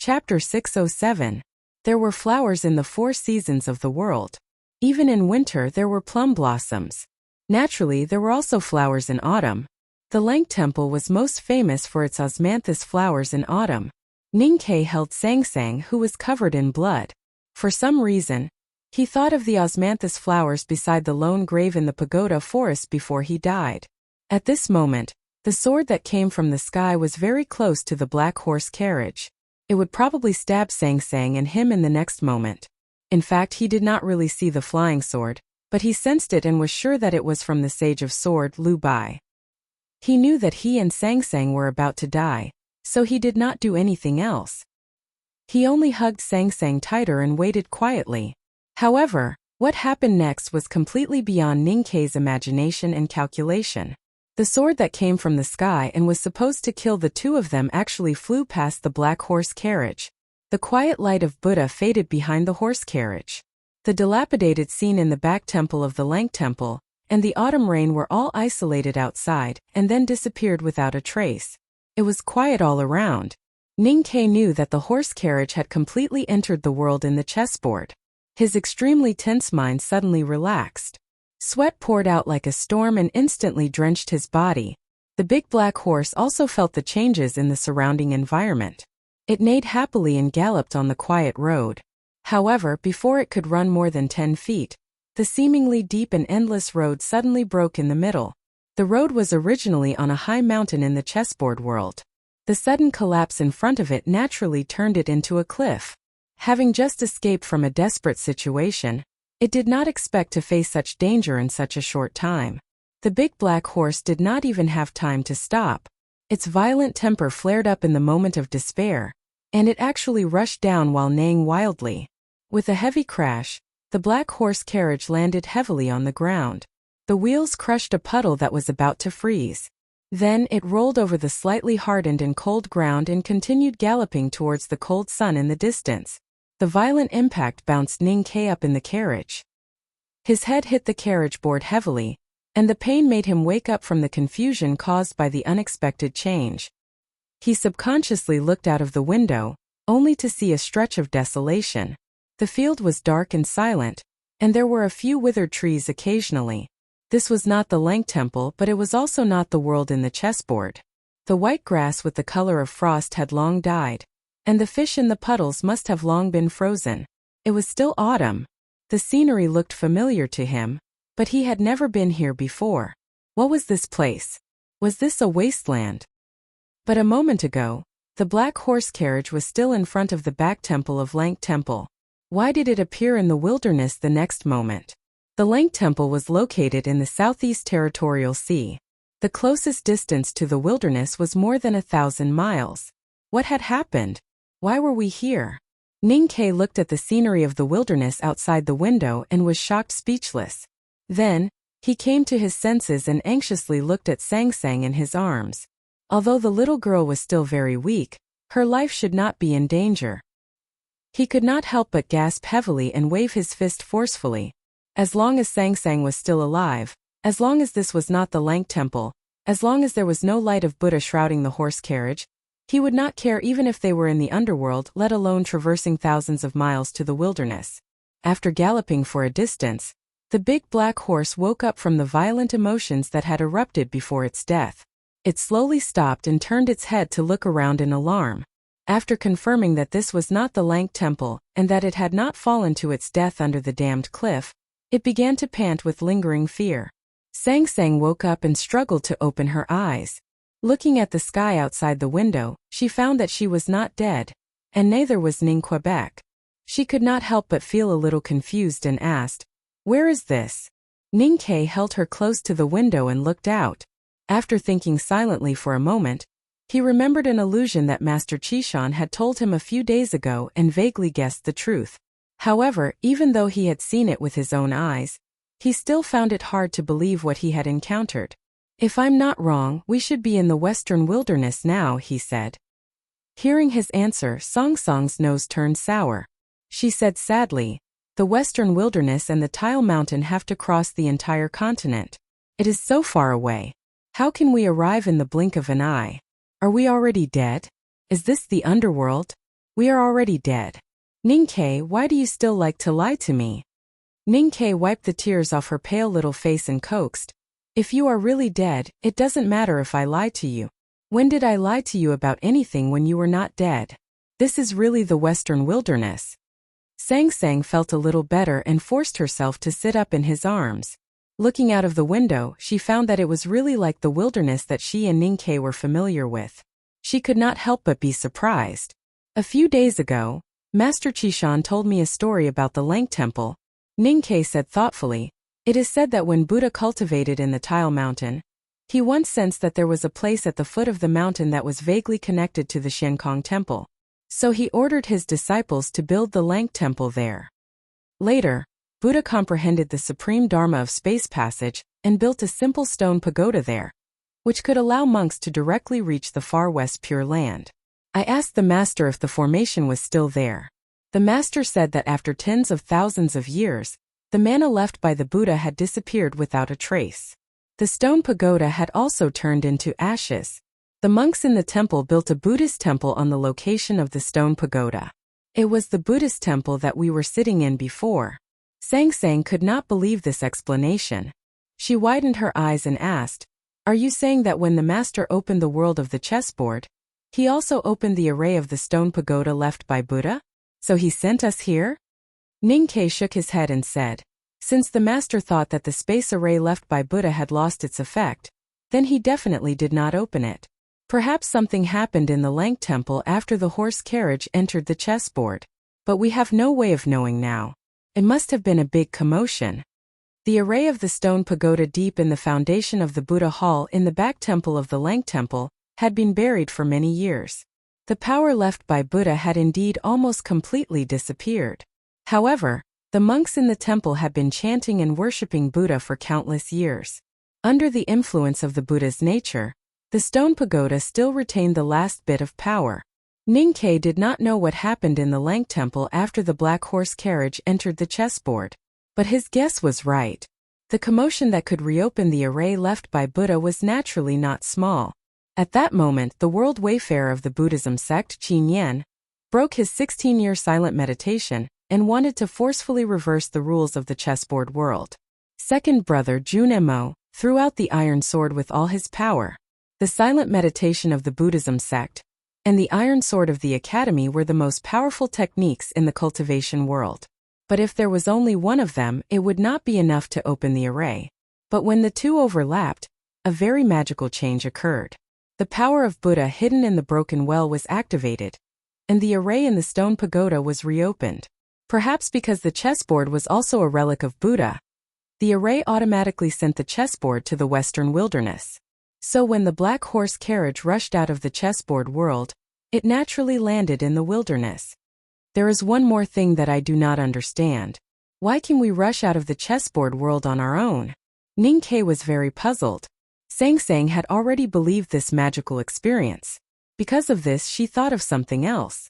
Chapter 607. There were flowers in the 4 seasons of the world. Even in winter there were plum blossoms. Naturally, there were also flowers in autumn. The Lank Temple was most famous for its osmanthus flowers in autumn. Ningke held Sangsang, who was covered in blood. For some reason, he thought of the osmanthus flowers beside the lone grave in the pagoda forest before he died. At this moment, the sword that came from the sky was very close to the black horse carriage. It would probably stab Sangsang and him in the next moment. In fact, he did not really see the flying sword, but he sensed it and was sure that it was from the Sage of Sword, Liu Bai. He knew that he and Sangsang were about to die, so he did not do anything else. He only hugged Sangsang tighter and waited quietly. However, what happened next was completely beyond Ningke's imagination and calculation. The sword that came from the sky and was supposed to kill the two of them actually flew past the black horse carriage. The quiet light of Buddha faded behind the horse carriage. The dilapidated scene in the back temple of the Lank Temple and the autumn rain were all isolated outside and then disappeared without a trace. It was quiet all around. Ningke knew that the horse carriage had completely entered the world in the chessboard. His extremely tense mind suddenly relaxed. Sweat poured out like a storm and instantly drenched his body. The big black horse also felt the changes in the surrounding environment. It neighed happily and galloped on the quiet road. However, before it could run more than 10 feet, the seemingly deep and endless road suddenly broke in the middle. The road was originally on a high mountain in the chessboard world. The sudden collapse in front of it naturally turned it into a cliff. Having just escaped from a desperate situation, it did not expect to face such danger in such a short time. The big black horse did not even have time to stop. Its violent temper flared up in the moment of despair, and it actually rushed down while neighing wildly. With a heavy crash, the black horse carriage landed heavily on the ground. The wheels crushed a puddle that was about to freeze. Then it rolled over the slightly hardened and cold ground and continued galloping towards the cold sun in the distance. The violent impact bounced Ningke up in the carriage. His head hit the carriage board heavily, and the pain made him wake up from the confusion caused by the unexpected change. He subconsciously looked out of the window, only to see a stretch of desolation. The field was dark and silent, and there were a few withered trees occasionally. This was not the Lank Temple, but it was also not the world in the chessboard. The white grass with the color of frost had long died, and the fish in the puddles must have long been frozen. It was still autumn. The scenery looked familiar to him, but he had never been here before. What was this place? Was this a wasteland? But a moment ago, the black horse carriage was still in front of the back temple of Lank Temple. Why did it appear in the wilderness the next moment? The Lank Temple was located in the Southeast Territorial Sea. The closest distance to the wilderness was more than 1,000 miles. What had happened? Why were we here? Ningke looked at the scenery of the wilderness outside the window and was shocked speechless. Then, he came to his senses and anxiously looked at Sangsang in his arms. Although the little girl was still very weak, her life should not be in danger. He could not help but gasp heavily and wave his fist forcefully. As long as Sangsang was still alive, as long as this was not the Lank Temple, as long as there was no light of Buddha shrouding the horse carriage, he would not care even if they were in the underworld, let alone traversing thousands of miles to the wilderness. After galloping for a distance, the big black horse woke up from the violent emotions that had erupted before its death. It slowly stopped and turned its head to look around in alarm. After confirming that this was not the Lank Temple and that it had not fallen to its death under the dammed cliff, it began to pant with lingering fear. Sangsang woke up and struggled to open her eyes. Looking at the sky outside the window, she found that she was not dead, and neither was Ning Quebec. She could not help but feel a little confused and asked, "Where is this?" Ningke held her close to the window and looked out. After thinking silently for a moment, he remembered an illusion that Master Qishan had told him a few days ago and vaguely guessed the truth. However, even though he had seen it with his own eyes, he still found it hard to believe what he had encountered. "If I'm not wrong, we should be in the western wilderness now," he said. Hearing his answer, Sangsang's nose turned sour. She said sadly, "The western wilderness and the Tile Mountain have to cross the entire continent. It is so far away. How can we arrive in the blink of an eye? Are we already dead? Is this the underworld?" We are already dead. Ninkei, why do you still like to lie to me? Ninkei wiped the tears off her pale little face and coaxed, if you are really dead, it doesn't matter if I lie to you. When did I lie to you about anything when you were not dead? This is really the Western wilderness. Sang Sang felt a little better and forced herself to sit up in his arms. Looking out of the window, she found that it was really like the wilderness that she and Ninkei were familiar with. She could not help but be surprised. A few days ago, Master Chishan told me a story about the Lang Temple. Ninkei said thoughtfully, it is said that when Buddha cultivated in the Tile Mountain, he once sensed that there was a place at the foot of the mountain that was vaguely connected to the Xiankong Temple. So he ordered his disciples to build the Lang Temple there. Later, Buddha comprehended the supreme dharma of space passage and built a simple stone pagoda there, which could allow monks to directly reach the far west Pure Land. I asked the master if the formation was still there. The master said that after tens of thousands of years, the mana left by the Buddha had disappeared without a trace. The stone pagoda had also turned into ashes. The monks in the temple built a Buddhist temple on the location of the stone pagoda. It was the Buddhist temple that we were sitting in before. Sang Sang could not believe this explanation. She widened her eyes and asked, are you saying that when the master opened the world of the chessboard, he also opened the array of the stone pagoda left by Buddha? So he sent us here? Ninkei shook his head and said, since the master thought that the space array left by Buddha had lost its effect, then he definitely did not open it. Perhaps something happened in the Lang Temple after the horse carriage entered the chessboard. But we have no way of knowing now. It must have been a big commotion. The array of the stone pagoda deep in the foundation of the Buddha Hall in the back temple of the Lang Temple had been buried for many years. The power left by Buddha had indeed almost completely disappeared. However, the monks in the temple had been chanting and worshipping Buddha for countless years. Under the influence of the Buddha's nature, the stone pagoda still retained the last bit of power. Ninkei did not know what happened in the Lang Temple after the black horse carriage entered the chessboard. But his guess was right. The commotion that could reopen the array left by Buddha was naturally not small. At that moment, the world wayfarer of the Buddhism sect, Qin Yan, broke his 16-year silent meditation and wanted to forcefully reverse the rules of the chessboard world. Second brother Jun Emo threw out the iron sword with all his power. The silent meditation of the Buddhism sect and the iron sword of the academy were the most powerful techniques in the cultivation world. But if there was only one of them, it would not be enough to open the array. But when the two overlapped, a very magical change occurred. The power of Buddha hidden in the broken well was activated, and the array in the stone pagoda was reopened. Perhaps because the chessboard was also a relic of Buddha, the array automatically sent the chessboard to the western wilderness. So when the black horse carriage rushed out of the chessboard world, it naturally landed in the wilderness. There is one more thing that I do not understand. Why can we rush out of the chessboard world on our own? Ninkei was very puzzled. Sang Sang had already believed this magical experience. Because of this, she thought of something else.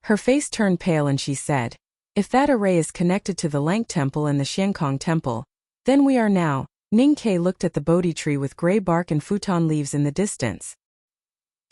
Her face turned pale and she said, if that array is connected to the Lang Temple and the Xiankong Temple, then we are now. Ninkei looked at the Bodhi tree with gray bark and futon leaves in the distance.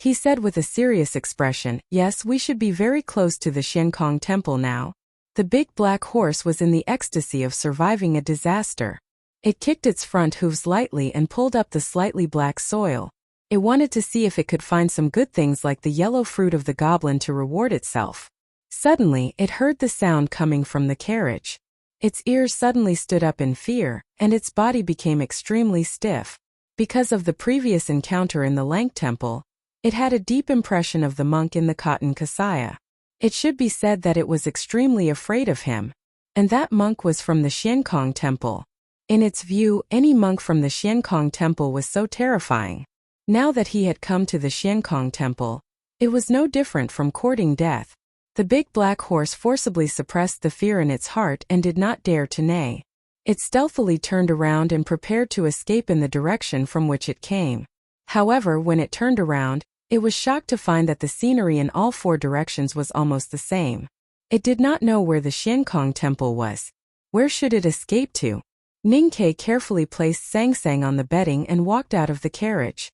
He said with a serious expression, yes, we should be very close to the Xiankong Temple now. The big black horse was in the ecstasy of surviving a disaster. It kicked its front hooves lightly and pulled up the slightly black soil. It wanted to see if it could find some good things like the yellow fruit of the goblin to reward itself. Suddenly, it heard the sound coming from the carriage. Its ears suddenly stood up in fear, and its body became extremely stiff. Because of the previous encounter in the Lang Temple, it had a deep impression of the monk in the cotton kasaya. It should be said that it was extremely afraid of him. And that monk was from the Xiankong Temple. In its view, any monk from the Xiankong Temple was so terrifying. Now that he had come to the Xiankong Temple, it was no different from courting death. The big black horse forcibly suppressed the fear in its heart and did not dare to neigh. It stealthily turned around and prepared to escape in the direction from which it came. However, when it turned around, it was shocked to find that the scenery in all four directions was almost the same. It did not know where the Xiankong Temple was. Where should it escape to? Ninkei carefully placed Sang Sang on the bedding and walked out of the carriage.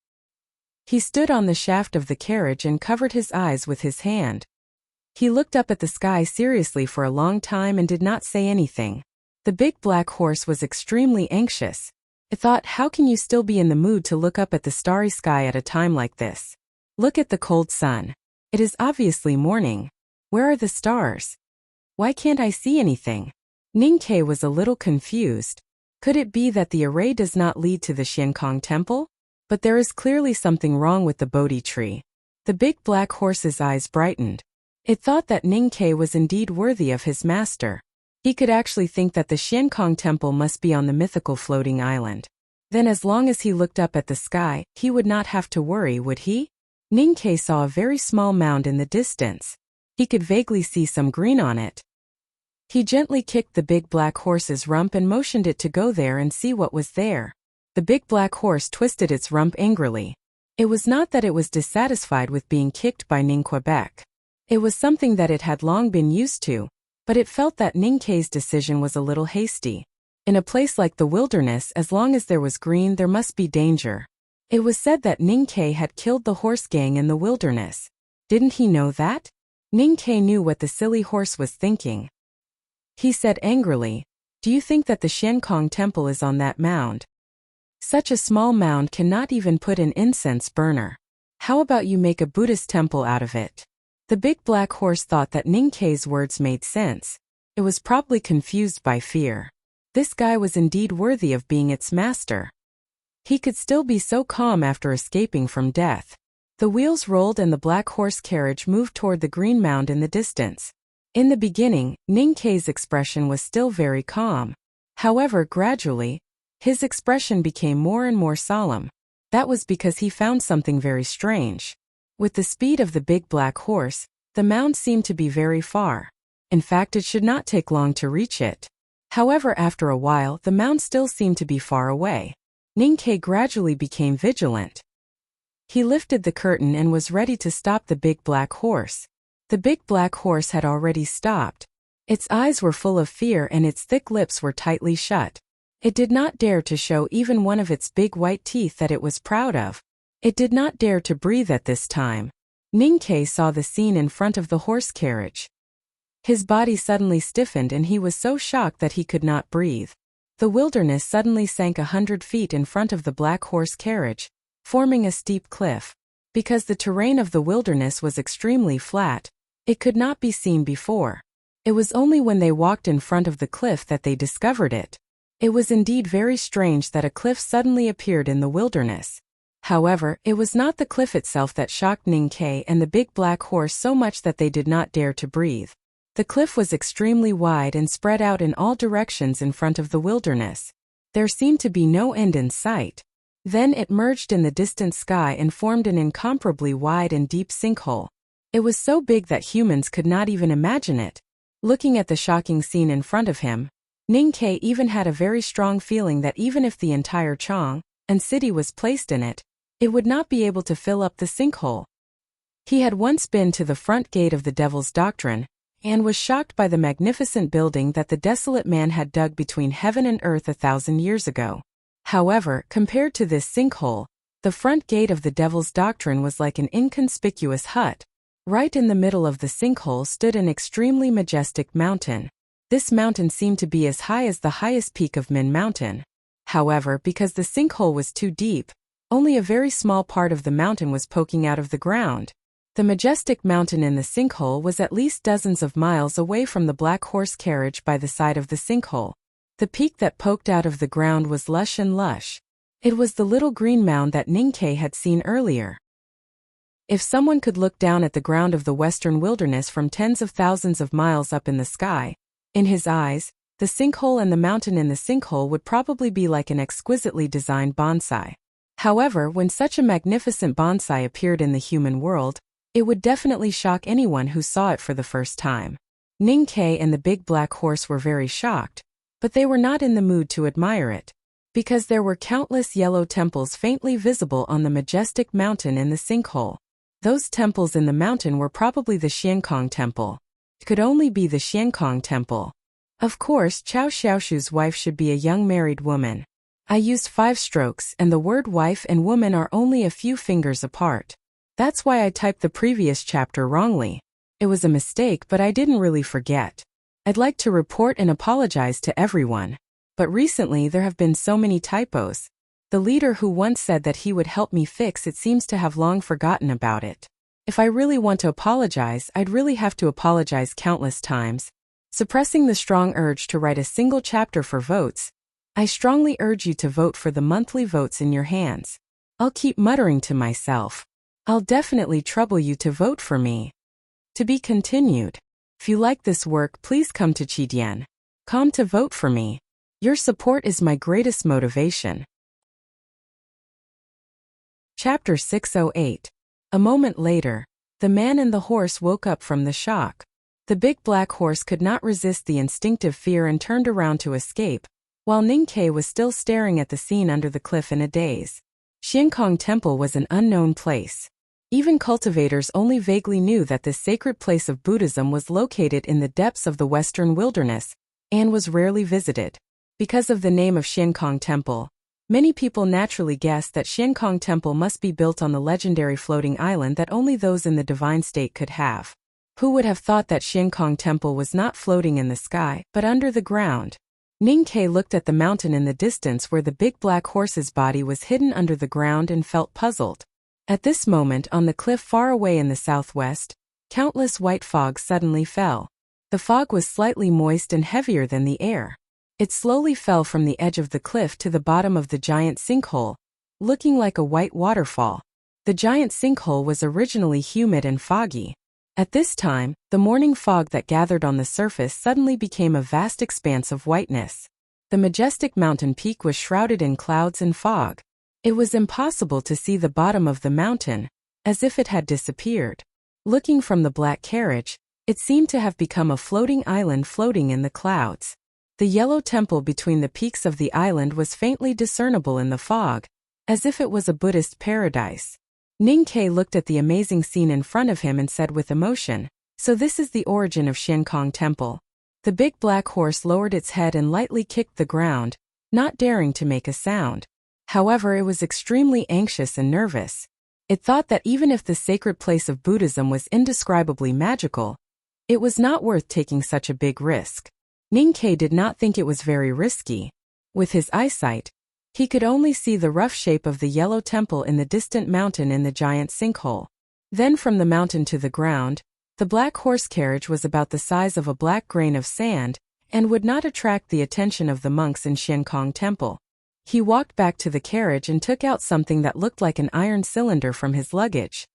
He stood on the shaft of the carriage and covered his eyes with his hand. He looked up at the sky seriously for a long time and did not say anything. The big black horse was extremely anxious. It thought, how can you still be in the mood to look up at the starry sky at a time like this? Look at the cold sun. It is obviously morning. Where are the stars? Why can't I see anything? Ningke was a little confused. Could it be that the array does not lead to the Xiankong temple? But there is clearly something wrong with the Bodhi tree. The big black horse's eyes brightened. It thought that Ningke was indeed worthy of his master. He could actually think that the Xiankong temple must be on the mythical floating island. Then as long as he looked up at the sky, he would not have to worry, would he? Ningke saw a very small mound in the distance. He could vaguely see some green on it. He gently kicked the big black horse's rump and motioned it to go there and see what was there. The big black horse twisted its rump angrily. It was not that it was dissatisfied with being kicked by Ning Quebec. It was something that it had long been used to. But it felt that Ningke's decision was a little hasty. In a place like the wilderness, as long as there was green, there must be danger. It was said that Ningke had killed the horse gang in the wilderness. Didn't he know that? Ningke knew what the silly horse was thinking. He said angrily, "Do you think that the Xiankong temple is on that mound? Such a small mound cannot even put an incense burner. How about you make a Buddhist temple out of it?" The big black horse thought that Ningke's words made sense. It was probably confused by fear. This guy was indeed worthy of being its master. He could still be so calm after escaping from death. The wheels rolled and the black horse carriage moved toward the green mound in the distance. In the beginning, Ningke's expression was still very calm. However, gradually, his expression became more and more solemn. That was because he found something very strange. With the speed of the big black horse, the mound seemed to be very far. In fact, it should not take long to reach it. However, after a while, the mound still seemed to be far away. Ningke gradually became vigilant. He lifted the curtain and was ready to stop the big black horse. The big black horse had already stopped. Its eyes were full of fear and its thick lips were tightly shut. It did not dare to show even one of its big white teeth that it was proud of. It did not dare to breathe at this time. Ningke saw the scene in front of the horse carriage. His body suddenly stiffened and he was so shocked that he could not breathe. The wilderness suddenly sank 100 feet in front of the black horse carriage, forming a steep cliff. Because the terrain of the wilderness was extremely flat, it could not be seen before. It was only when they walked in front of the cliff that they discovered it. It was indeed very strange that a cliff suddenly appeared in the wilderness. However, it was not the cliff itself that shocked Ningke and the big black horse so much that they did not dare to breathe. The cliff was extremely wide and spread out in all directions in front of the wilderness. There seemed to be no end in sight. Then it merged in the distant sky and formed an incomparably wide and deep sinkhole. It was so big that humans could not even imagine it. Looking at the shocking scene in front of him, Ningke even had a very strong feeling that even if the entire Chong and city was placed in it, it would not be able to fill up the sinkhole. He had once been to the front gate of the Devil's Doctrine, and was shocked by the magnificent building that the desolate man had dug between heaven and earth 1,000 years ago. However, compared to this sinkhole, the front gate of the Devil's Doctrine was like an inconspicuous hut. Right in the middle of the sinkhole stood an extremely majestic mountain. This mountain seemed to be as high as the highest peak of Min Mountain. However, because the sinkhole was too deep, only a very small part of the mountain was poking out of the ground. The majestic mountain in the sinkhole was at least dozens of miles away from the black horse carriage by the side of the sinkhole. The peak that poked out of the ground was lush and lush. It was the little green mound that Ningke had seen earlier. If someone could look down at the ground of the western wilderness from tens of thousands of miles up in the sky, in his eyes, the sinkhole and the mountain in the sinkhole would probably be like an exquisitely designed bonsai. However, when such a magnificent bonsai appeared in the human world, it would definitely shock anyone who saw it for the first time. Ningke and the big black horse were very shocked, but they were not in the mood to admire it, because there were countless yellow temples faintly visible on the majestic mountain in the sinkhole. Those temples in the mountain were probably the Xiankong temple. It could only be the Xiankong temple. Of course, Chao Xiaoshu's wife should be a young married woman. I used 5 strokes and the word wife and woman are only a few fingers apart. That's why I typed the previous chapter wrongly. It was a mistake, but I didn't really forget. I'd like to report and apologize to everyone. But recently there have been so many typos. The leader who once said that he would help me fix it seems to have long forgotten about it. If I really want to apologize, I'd really have to apologize countless times. Suppressing the strong urge to write a single chapter for votes, I strongly urge you to vote for the monthly votes in your hands. I'll keep muttering to myself. I'll definitely trouble you to vote for me. To be continued. If you like this work, please come to Chidian.com to vote for me. Your support is my greatest motivation. Chapter 608. A moment later, the man and the horse woke up from the shock. The big black horse could not resist the instinctive fear and turned around to escape, while Ninkei was still staring at the scene under the cliff in a daze. Xiankong Temple was an unknown place. Even cultivators only vaguely knew that this sacred place of Buddhism was located in the depths of the western wilderness, and was rarely visited. Because of the name of Xiankong Temple, many people naturally guessed that Xiankong Temple must be built on the legendary floating island that only those in the divine state could have. Who would have thought that Xiankong Temple was not floating in the sky, but under the ground? Ninkei looked at the mountain in the distance where the big black horse's body was hidden under the ground and felt puzzled. At this moment, on the cliff far away in the southwest, countless white fog suddenly fell. The fog was slightly moist and heavier than the air. It slowly fell from the edge of the cliff to the bottom of the giant sinkhole, looking like a white waterfall. The giant sinkhole was originally humid and foggy. At this time, the morning fog that gathered on the surface suddenly became a vast expanse of whiteness. The majestic mountain peak was shrouded in clouds and fog. It was impossible to see the bottom of the mountain, as if it had disappeared. Looking from the black carriage, it seemed to have become a floating island floating in the clouds. The yellow temple between the peaks of the island was faintly discernible in the fog, as if it was a Buddhist paradise. Ninkei looked at the amazing scene in front of him and said with emotion, "So this is the origin of Xiankong Temple." The big black horse lowered its head and lightly kicked the ground, not daring to make a sound. However, it was extremely anxious and nervous. It thought that even if the sacred place of Buddhism was indescribably magical, it was not worth taking such a big risk. Ninkei did not think it was very risky. With his eyesight, he could only see the rough shape of the yellow temple in the distant mountain in the giant sinkhole. Then from the mountain to the ground, the black horse carriage was about the size of a black grain of sand, and would not attract the attention of the monks in Xiankong Temple. He walked back to the carriage and took out something that looked like an iron cylinder from his luggage.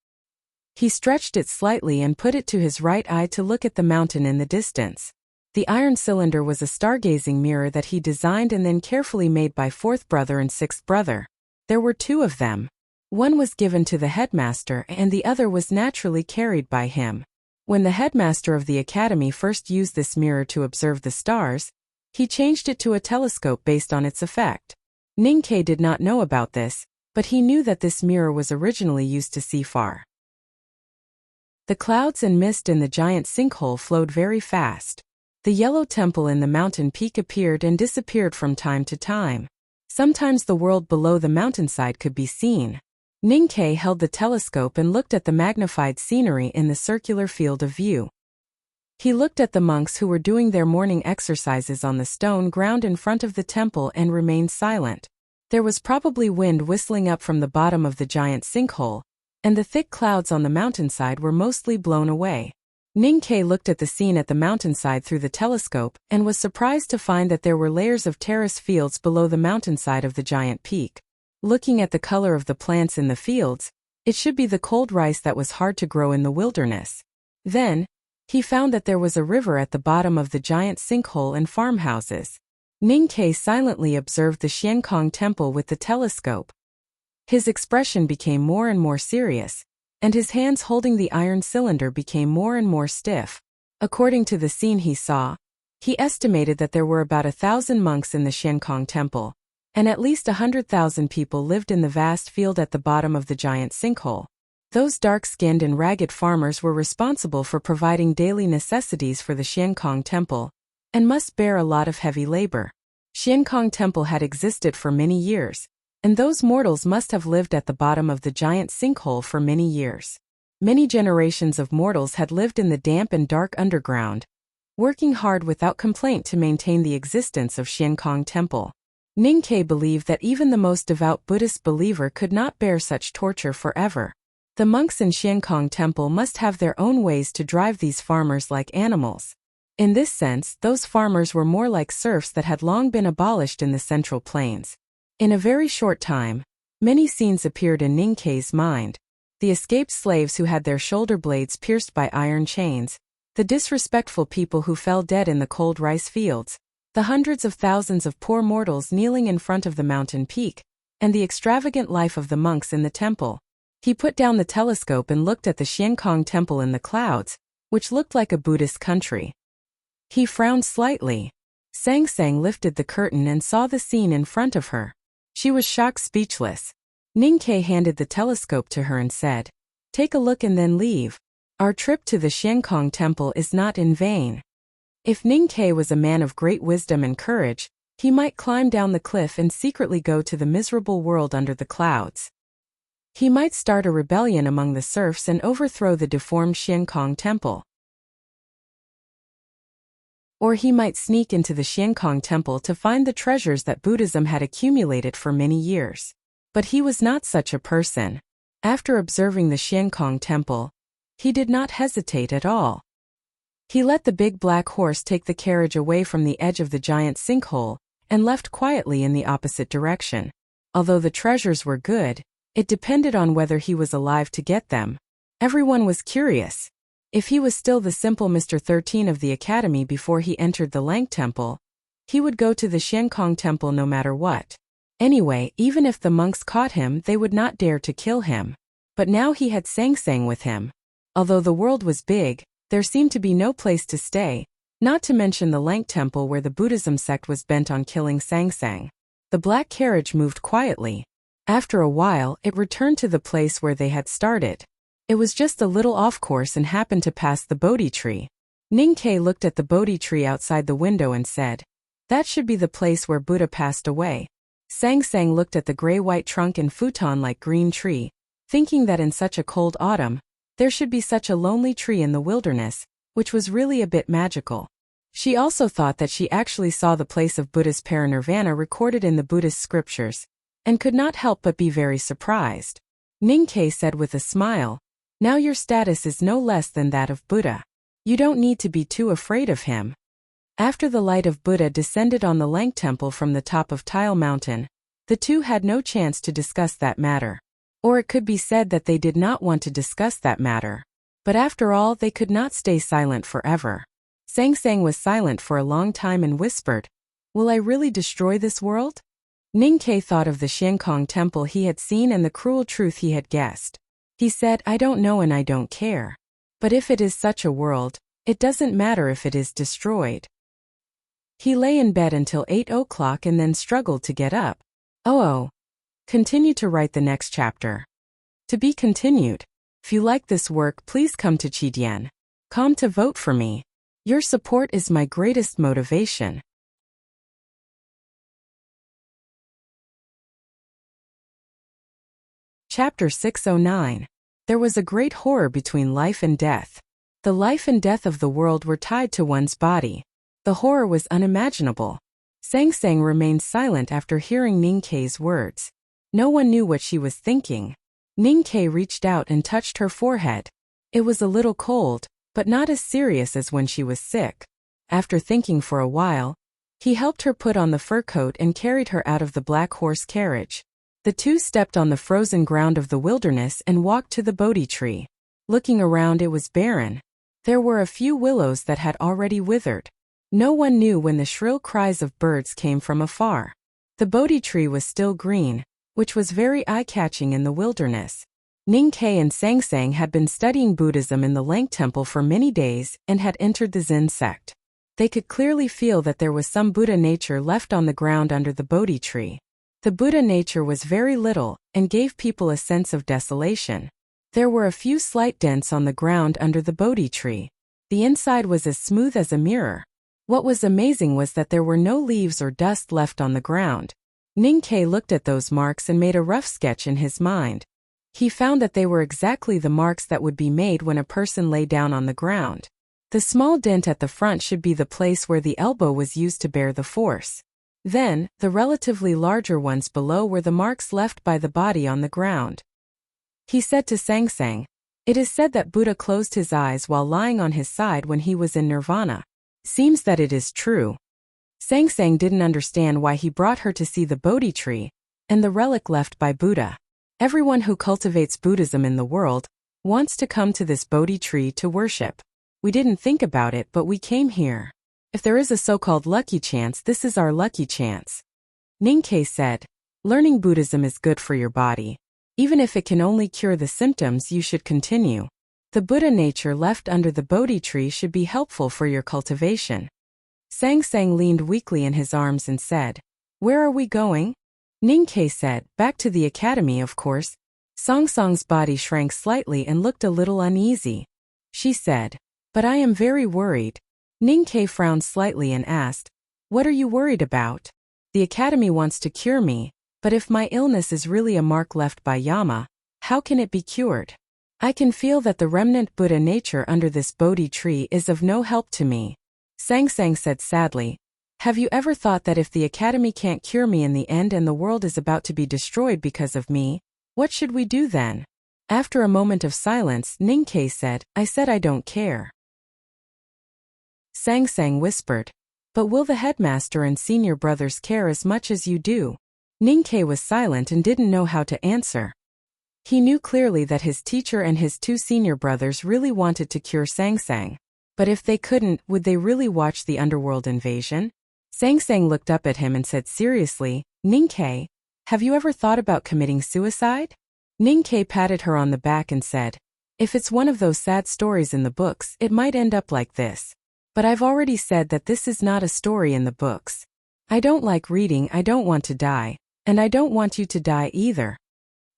He stretched it slightly and put it to his right eye to look at the mountain in the distance. The iron cylinder was a stargazing mirror that he designed and then carefully made by fourth brother and sixth brother. There were two of them. One was given to the headmaster and the other was naturally carried by him. When the headmaster of the academy first used this mirror to observe the stars, he changed it to a telescope based on its effect. Ninkei did not know about this, but he knew that this mirror was originally used to see far. The clouds and mist in the giant sinkhole flowed very fast. The yellow temple in the mountain peak appeared and disappeared from time to time. Sometimes the world below the mountainside could be seen. Ninkei held the telescope and looked at the magnified scenery in the circular field of view. He looked at the monks who were doing their morning exercises on the stone ground in front of the temple and remained silent. There was probably wind whistling up from the bottom of the giant sinkhole, and the thick clouds on the mountainside were mostly blown away. Ninkei looked at the scene at the mountainside through the telescope and was surprised to find that there were layers of terrace fields below the mountainside of the giant peak. Looking at the color of the plants in the fields, it should be the cold rice that was hard to grow in the wilderness. Then, he found that there was a river at the bottom of the giant sinkhole and farmhouses. Ninkei silently observed the Xiankong Temple with the telescope. His expression became more and more serious, and his hands holding the iron cylinder became more and more stiff. According to the scene he saw, he estimated that there were about 1,000 monks in the Xiankong Temple, and at least 100,000 people lived in the vast field at the bottom of the giant sinkhole. Those dark-skinned and ragged farmers were responsible for providing daily necessities for the Xiankong Temple, and must bear a lot of heavy labor. Xiankong Temple had existed for many years, and those mortals must have lived at the bottom of the giant sinkhole for many years. Many generations of mortals had lived in the damp and dark underground, working hard without complaint to maintain the existence of Xiankong Temple. Ningke believed that even the most devout Buddhist believer could not bear such torture forever. The monks in Xiankong Temple must have their own ways to drive these farmers like animals. In this sense, those farmers were more like serfs that had long been abolished in the Central Plains. In a very short time, many scenes appeared in Ningke's mind. The escaped slaves who had their shoulder blades pierced by iron chains, the disrespectful people who fell dead in the cold rice fields, the hundreds of thousands of poor mortals kneeling in front of the mountain peak, and the extravagant life of the monks in the temple. He put down the telescope and looked at the Xiankong Temple in the clouds, which looked like a Buddhist country. He frowned slightly. Sang Sang lifted the curtain and saw the scene in front of her. She was shocked speechless. Ningke handed the telescope to her and said, "Take a look and then leave. Our trip to the Xiankong Temple is not in vain." If Ningke was a man of great wisdom and courage, he might climb down the cliff and secretly go to the miserable world under the clouds. He might start a rebellion among the serfs and overthrow the deformed Xiankong Temple. Or he might sneak into the Xiankong Temple to find the treasures that Buddhism had accumulated for many years. But he was not such a person. After observing the Xiankong Temple, he did not hesitate at all. He let the big black horse take the carriage away from the edge of the giant sinkhole and left quietly in the opposite direction. Although the treasures were good, it depended on whether he was alive to get them. Everyone was curious. If he was still the simple Mr. 13 of the academy before he entered the Lang Temple, he would go to the Xiankong Temple no matter what. Anyway, even if the monks caught him, they would not dare to kill him. But now he had Sang Sang with him. Although the world was big, there seemed to be no place to stay, not to mention the Lang Temple where the Buddhism sect was bent on killing Sang Sang. The black carriage moved quietly. After a while, it returned to the place where they had started. It was just a little off course and happened to pass the Bodhi tree. Ningke looked at the Bodhi tree outside the window and said, "That should be the place where Buddha passed away." Sang Sang looked at the gray-white trunk and futon-like green tree, thinking that in such a cold autumn, there should be such a lonely tree in the wilderness, which was really a bit magical. She also thought that she actually saw the place of Buddha's parinirvana recorded in the Buddhist scriptures, and could not help but be very surprised. Ningke said with a smile, "Now your status is no less than that of Buddha. You don't need to be too afraid of him." After the light of Buddha descended on the Lang Temple from the top of Tile Mountain, the two had no chance to discuss that matter. Or it could be said that they did not want to discuss that matter. But after all, they could not stay silent forever. Sang Sang was silent for a long time and whispered, "Will I really destroy this world?" Ningke thought of the Xiankong Temple he had seen and the cruel truth he had guessed. He said, "I don't know and I don't care. But if it is such a world, it doesn't matter if it is destroyed." He lay in bed until 8 o'clock and then struggled to get up. Continue to write the next chapter. To be continued. If you like this work, please come to Chidian.com to vote for me. Your support is my greatest motivation. Chapter 609. There was a great horror between life and death. The life and death of the world were tied to one's body. The horror was unimaginable. Sang Sang remained silent after hearing Ningke's words. No one knew what she was thinking. Ningke reached out and touched her forehead. It was a little cold, but not as serious as when she was sick. After thinking for a while, he helped her put on the fur coat and carried her out of the black horse carriage. The two stepped on the frozen ground of the wilderness and walked to the Bodhi tree. Looking around, it was barren. There were a few willows that had already withered. No one knew when the shrill cries of birds came from afar. The Bodhi tree was still green, which was very eye-catching in the wilderness. Ningke and Sang Sang had been studying Buddhism in the Lang Temple for many days and had entered the Zen sect. They could clearly feel that there was some Buddha nature left on the ground under the Bodhi tree. The Buddha nature was very little and gave people a sense of desolation. There were a few slight dents on the ground under the Bodhi tree. The inside was as smooth as a mirror. What was amazing was that there were no leaves or dust left on the ground. Ningke looked at those marks and made a rough sketch in his mind. He found that they were exactly the marks that would be made when a person lay down on the ground. The small dent at the front should be the place where the elbow was used to bear the force. Then, the relatively larger ones below were the marks left by the body on the ground. He said to Sangsang, "It is said that Buddha closed his eyes while lying on his side when he was in nirvana. Seems that it is true." Sangsang didn't understand why he brought her to see the Bodhi tree and the relic left by Buddha. Everyone who cultivates Buddhism in the world wants to come to this Bodhi tree to worship. We didn't think about it, but we came here. If there is a so-called lucky chance, this is our lucky chance. Ninkei said, "Learning Buddhism is good for your body. Even if it can only cure the symptoms, you should continue. The Buddha nature left under the Bodhi tree should be helpful for your cultivation." Sangsang leaned weakly in his arms and said, "Where are we going?" Ninkei said, "Back to the academy, of course." Sangsang's body shrank slightly and looked a little uneasy. She said, "But I am very worried." Ninkei frowned slightly and asked, "What are you worried about?" "The academy wants to cure me, but if my illness is really a mark left by Yama, how can it be cured? I can feel that the remnant Buddha nature under this Bodhi tree is of no help to me." Sangsang said sadly, "Have you ever thought that if the academy can't cure me in the end and the world is about to be destroyed because of me, what should we do then?" After a moment of silence, Ninkei said, "I said I don't care." Sangsang whispered, "But will the headmaster and senior brothers care as much as you do?" Ninkei was silent and didn't know how to answer. He knew clearly that his teacher and his two senior brothers really wanted to cure Sangsang. But if they couldn't, would they really watch the underworld invasion? Sangsang looked up at him and said seriously, "Ninkei, have you ever thought about committing suicide?" Ninkei patted her on the back and said, "If it's one of those sad stories in the books, it might end up like this. But I've already said that this is not a story in the books. I don't like reading, I don't want to die, and I don't want you to die either."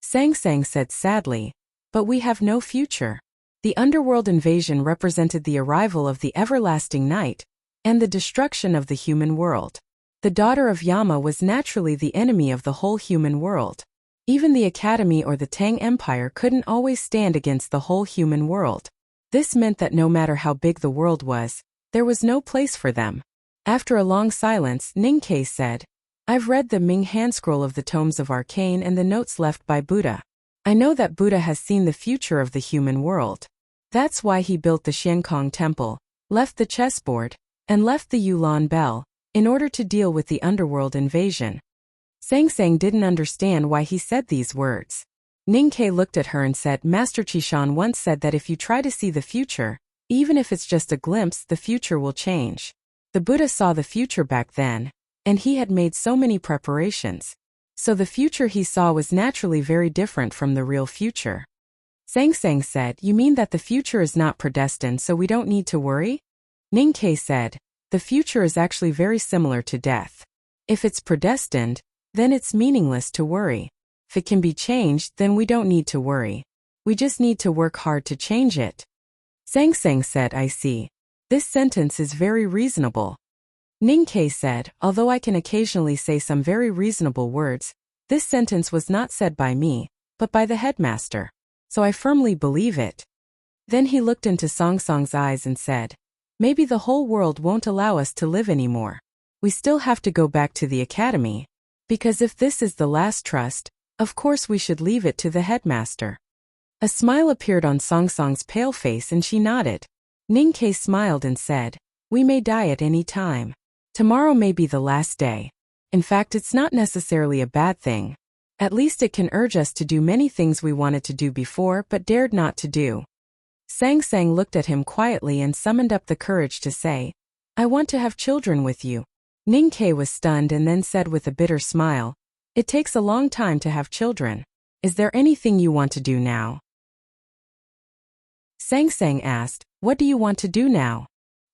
Sangsang said sadly, "But we have no future. The underworld invasion represented the arrival of the everlasting night and the destruction of the human world. The daughter of Yama was naturally the enemy of the whole human world. Even the academy or the Tang Empire couldn't always stand against the whole human world. This meant that no matter how big the world was, there was no place for them." After a long silence, Ninkei said, "I've read the Ming Handscroll of the Tomes of Arcane and the notes left by Buddha. I know that Buddha has seen the future of the human world. That's why he built the Xiankong Temple, left the chessboard, and left the Yulan Bell, in order to deal with the underworld invasion." Sangsang didn't understand why he said these words. Ninkei looked at her and said, "Master Chishan once said that if you try to see the future, even if it's just a glimpse, the future will change. The Buddha saw the future back then, and he had made so many preparations. So the future he saw was naturally very different from the real future." Sangsang said, "You mean that the future is not predestined, so we don't need to worry?" Ninkei said, "The future is actually very similar to death. If it's predestined, then it's meaningless to worry. If it can be changed, then we don't need to worry. We just need to work hard to change it." Sangsang said, "I see. This sentence is very reasonable." Ninkei said, "Although I can occasionally say some very reasonable words, this sentence was not said by me, but by the headmaster. So I firmly believe it." Then he looked into Sangsang's eyes and said, "Maybe the whole world won't allow us to live anymore. We still have to go back to the academy. Because if this is the last trust, of course we should leave it to the headmaster." A smile appeared on Sangsang's pale face and she nodded. Ninkei smiled and said, "We may die at any time. Tomorrow may be the last day. In fact, it's not necessarily a bad thing. At least it can urge us to do many things we wanted to do before but dared not to do." Sangsang looked at him quietly and summoned up the courage to say, "I want to have children with you." Ninkei was stunned and then said with a bitter smile, "It takes a long time to have children. Is there anything you want to do now?" Sangsang asked, "What do you want to do now?"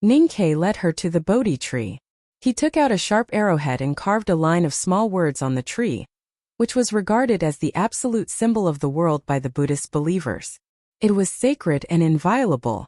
Ninkei led her to the Bodhi tree. He took out a sharp arrowhead and carved a line of small words on the tree, which was regarded as the absolute symbol of the world by the Buddhist believers. It was sacred and inviolable.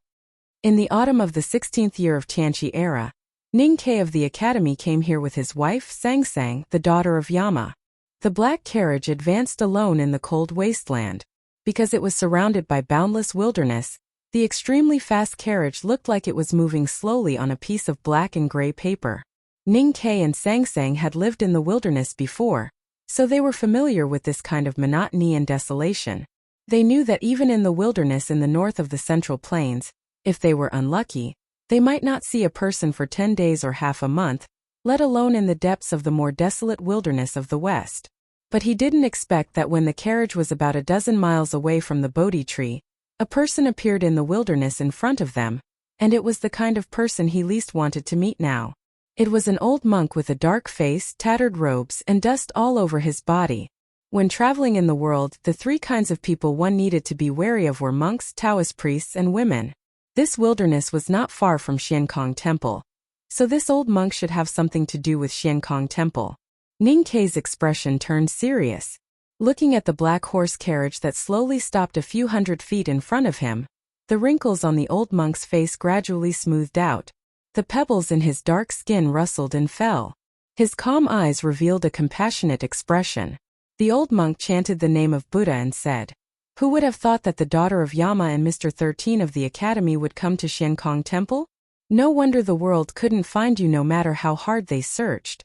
In the autumn of the 16th year of Tianqi era, Ninkei of the academy came here with his wife Sangsang, the daughter of Yama. The black carriage advanced alone in the cold wasteland. Because it was surrounded by boundless wilderness, the extremely fast carriage looked like it was moving slowly on a piece of black and gray paper. Ning Ke and Sang Sang had lived in the wilderness before, so they were familiar with this kind of monotony and desolation. They knew that even in the wilderness in the north of the Central Plains, if they were unlucky, they might not see a person for 10 days or half a month, let alone in the depths of the more desolate wilderness of the West. But he didn't expect that when the carriage was about a dozen miles away from the Bodhi tree, a person appeared in the wilderness in front of them, and it was the kind of person he least wanted to meet now. It was an old monk with a dark face, tattered robes, and dust all over his body. When traveling in the world, the three kinds of people one needed to be wary of were monks, Taoist priests, and women. This wilderness was not far from Xiankong Temple, so this old monk should have something to do with Xiankong Temple. Ning Ke's expression turned serious. Looking at the black horse carriage that slowly stopped a few hundred feet in front of him, the wrinkles on the old monk's face gradually smoothed out. The pebbles in his dark skin rustled and fell. His calm eyes revealed a compassionate expression. The old monk chanted the name of Buddha and said, "Who would have thought that the daughter of Yama and Mr. 13 of the Academy would come to Xiankong Temple? No wonder the world couldn't find you no matter how hard they searched."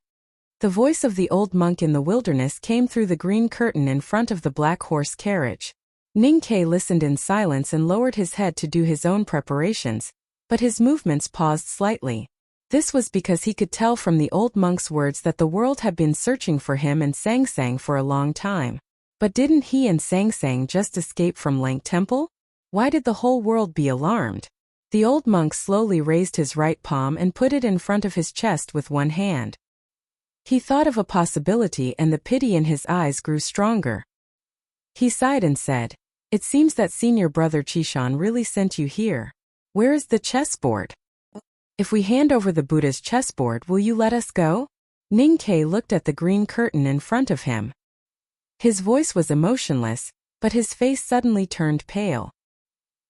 The voice of the old monk in the wilderness came through the green curtain in front of the black horse carriage. Ning Ke listened in silence and lowered his head to do his own preparations, but his movements paused slightly. This was because he could tell from the old monk's words that the world had been searching for him and Sang Sang for a long time. But didn't he and Sang Sang just escape from Lang Temple? Why did the whole world be alarmed? The old monk slowly raised his right palm and put it in front of his chest with one hand. He thought of a possibility and the pity in his eyes grew stronger. He sighed and said, "It seems that senior brother Chishan really sent you here. Where is the chessboard? If we hand over the Buddha's chessboard, will you let us go?" Ning Ke looked at the green curtain in front of him. His voice was emotionless, but his face suddenly turned pale.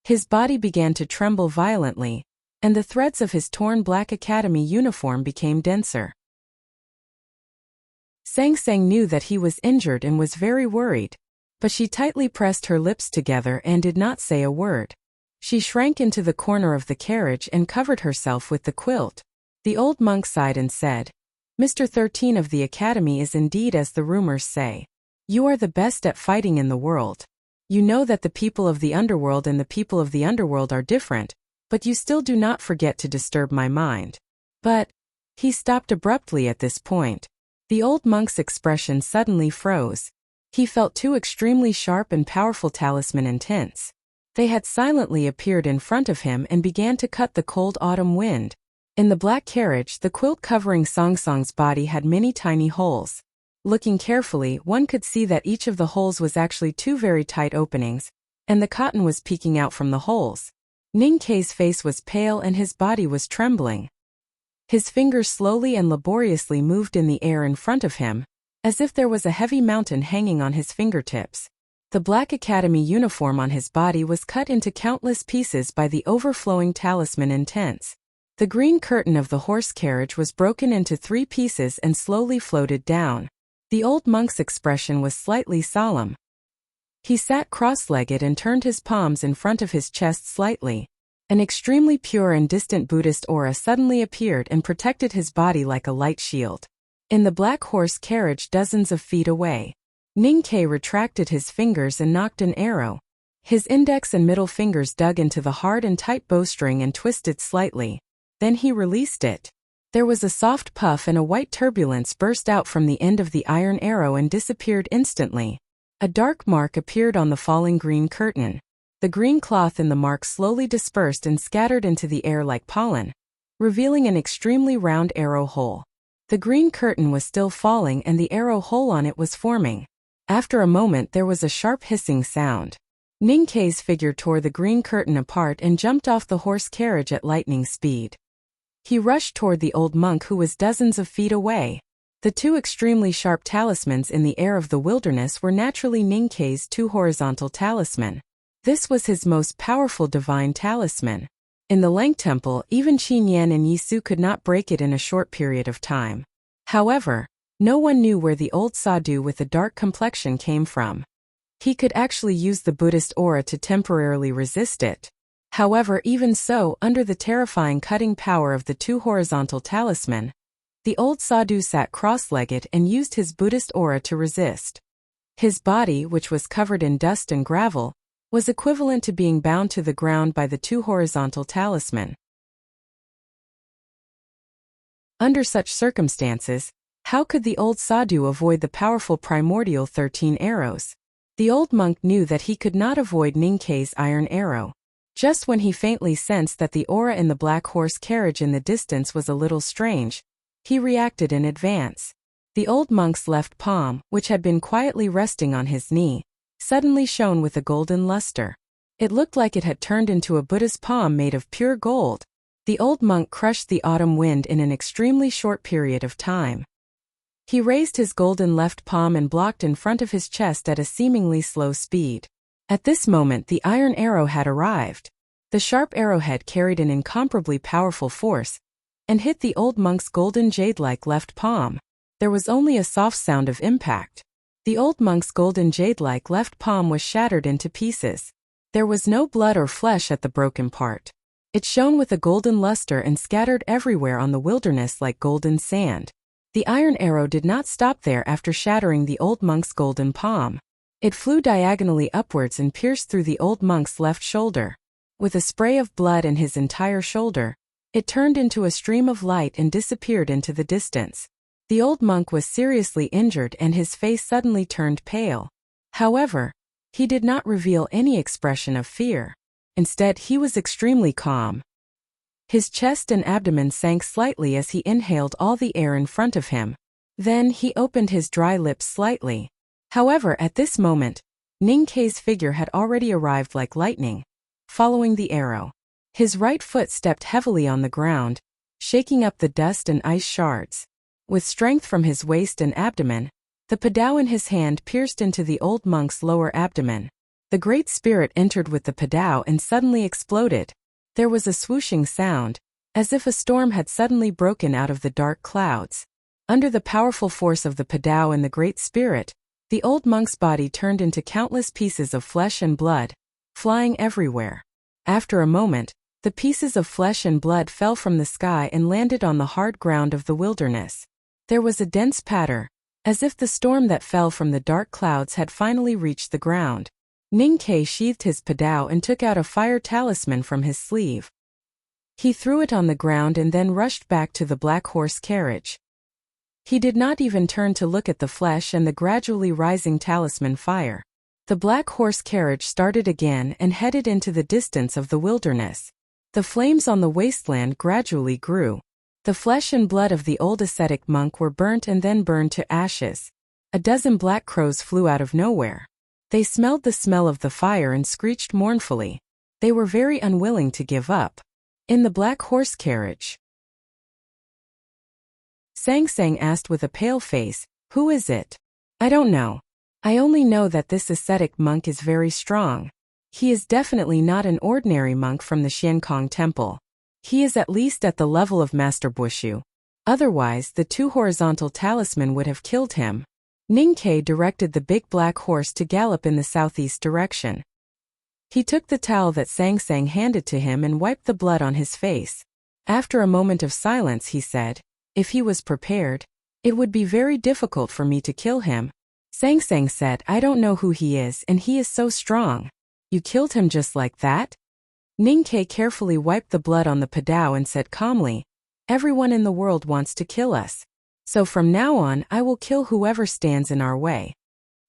His body began to tremble violently, and the threads of his torn black academy uniform became denser. Sang Sang knew that he was injured and was very worried, but she tightly pressed her lips together and did not say a word. She shrank into the corner of the carriage and covered herself with the quilt. The old monk sighed and said, "Mr. 13 of the Academy is indeed as the rumors say. You are the best at fighting in the world. You know that the people of the underworld and the people of the underworld are different, but you still do not forget to disturb my mind." But he stopped abruptly at this point. The old monk's expression suddenly froze. He felt two extremely sharp and powerful talisman intense. They had silently appeared in front of him and began to cut the cold autumn wind. In the black carriage, the quilt covering Song Song's body had many tiny holes. Looking carefully, one could see that each of the holes was actually two very tight openings, and the cotton was peeking out from the holes. Ning Ke's face was pale and his body was trembling. His fingers slowly and laboriously moved in the air in front of him, as if there was a heavy mountain hanging on his fingertips. The black academy uniform on his body was cut into countless pieces by the overflowing talisman intense. The green curtain of the horse carriage was broken into 3 pieces and slowly floated down. The old monk's expression was slightly solemn. He sat cross-legged and turned his palms in front of his chest slightly. An extremely pure and distant Buddhist aura suddenly appeared and protected his body like a light shield. In the black horse carriage dozens of feet away, Ning Ke retracted his fingers and knocked an arrow. His index and middle fingers dug into the hard and tight bowstring and twisted slightly. Then he released it. There was a soft puff and a white turbulence burst out from the end of the iron arrow and disappeared instantly. A dark mark appeared on the falling green curtain. The green cloth in the mark slowly dispersed and scattered into the air like pollen, revealing an extremely round arrow hole. The green curtain was still falling and the arrow hole on it was forming. After a moment there was a sharp hissing sound. Ning Ke's figure tore the green curtain apart and jumped off the horse carriage at lightning speed. He rushed toward the old monk who was dozens of feet away. The 2 extremely sharp talismans in the air of the wilderness were naturally Ning Ke's 2 horizontal talisman. This was his most powerful divine talisman. In the Lang Temple, even Qin Yan and Yisu could not break it in a short period of time. However, no one knew where the old sadhu with the dark complexion came from. He could actually use the Buddhist aura to temporarily resist it. However, even so, under the terrifying cutting power of the two horizontal talisman, the old sadhu sat cross-legged and used his Buddhist aura to resist. His body, which was covered in dust and gravel, was equivalent to being bound to the ground by the two horizontal talisman. Under such circumstances, how could the old sadhu avoid the powerful primordial 13 arrows? The old monk knew that he could not avoid Ninkei's iron arrow. Just when he faintly sensed that the aura in the black horse carriage in the distance was a little strange, he reacted in advance. The old monk's left palm, which had been quietly resting on his knee, suddenly shone with a golden luster. It looked like it had turned into a Buddha's palm made of pure gold. The old monk crushed the autumn wind in an extremely short period of time. He raised his golden left palm and blocked in front of his chest at a seemingly slow speed. At this moment the iron arrow had arrived. The sharp arrowhead carried an incomparably powerful force, and hit the old monk's golden jade-like left palm. There was only a soft sound of impact. The old monk's golden jade-like left palm was shattered into pieces. There was no blood or flesh at the broken part. It shone with a golden luster and scattered everywhere on the wilderness like golden sand. The iron arrow did not stop there after shattering the old monk's golden palm. It flew diagonally upwards and pierced through the old monk's left shoulder. With a spray of blood in his entire shoulder, it turned into a stream of light and disappeared into the distance. The old monk was seriously injured and his face suddenly turned pale. However, he did not reveal any expression of fear. Instead, he was extremely calm. His chest and abdomen sank slightly as he inhaled all the air in front of him. Then he opened his dry lips slightly. However, at this moment, Ninkei's figure had already arrived like lightning, following the arrow. His right foot stepped heavily on the ground, shaking up the dust and ice shards. With strength from his waist and abdomen, the padao in his hand pierced into the old monk's lower abdomen. The Great Spirit entered with the padao and suddenly exploded. There was a swooshing sound, as if a storm had suddenly broken out of the dark clouds. Under the powerful force of the padao and the Great Spirit, the old monk's body turned into countless pieces of flesh and blood, flying everywhere. After a moment, the pieces of flesh and blood fell from the sky and landed on the hard ground of the wilderness. There was a dense patter, as if the storm that fell from the dark clouds had finally reached the ground. Ninkei sheathed his padao and took out a fire talisman from his sleeve. He threw it on the ground and then rushed back to the black horse carriage. He did not even turn to look at the flesh and the gradually rising talisman fire. The black horse carriage started again and headed into the distance of the wilderness. The flames on the wasteland gradually grew. The flesh and blood of the old ascetic monk were burnt and then burned to ashes. A dozen black crows flew out of nowhere. They smelled the smell of the fire and screeched mournfully. They were very unwilling to give up. In the black horse carriage, Sang Sang asked with a pale face, "Who is it?" "I don't know. I only know that this ascetic monk is very strong. He is definitely not an ordinary monk from the Xiankong temple. He is at least at the level of Master Bushu. Otherwise, the two horizontal talisman would have killed him." Ninkei directed the big black horse to gallop in the southeast direction. He took the towel that Sang Sang handed to him and wiped the blood on his face. After a moment of silence, he said, "If he was prepared, it would be very difficult for me to kill him." Sang Sang said, "I don't know who he is and he is so strong. You killed him just like that?" Ninkei carefully wiped the blood on the padao and said calmly, "Everyone in the world wants to kill us. So from now on I will kill whoever stands in our way.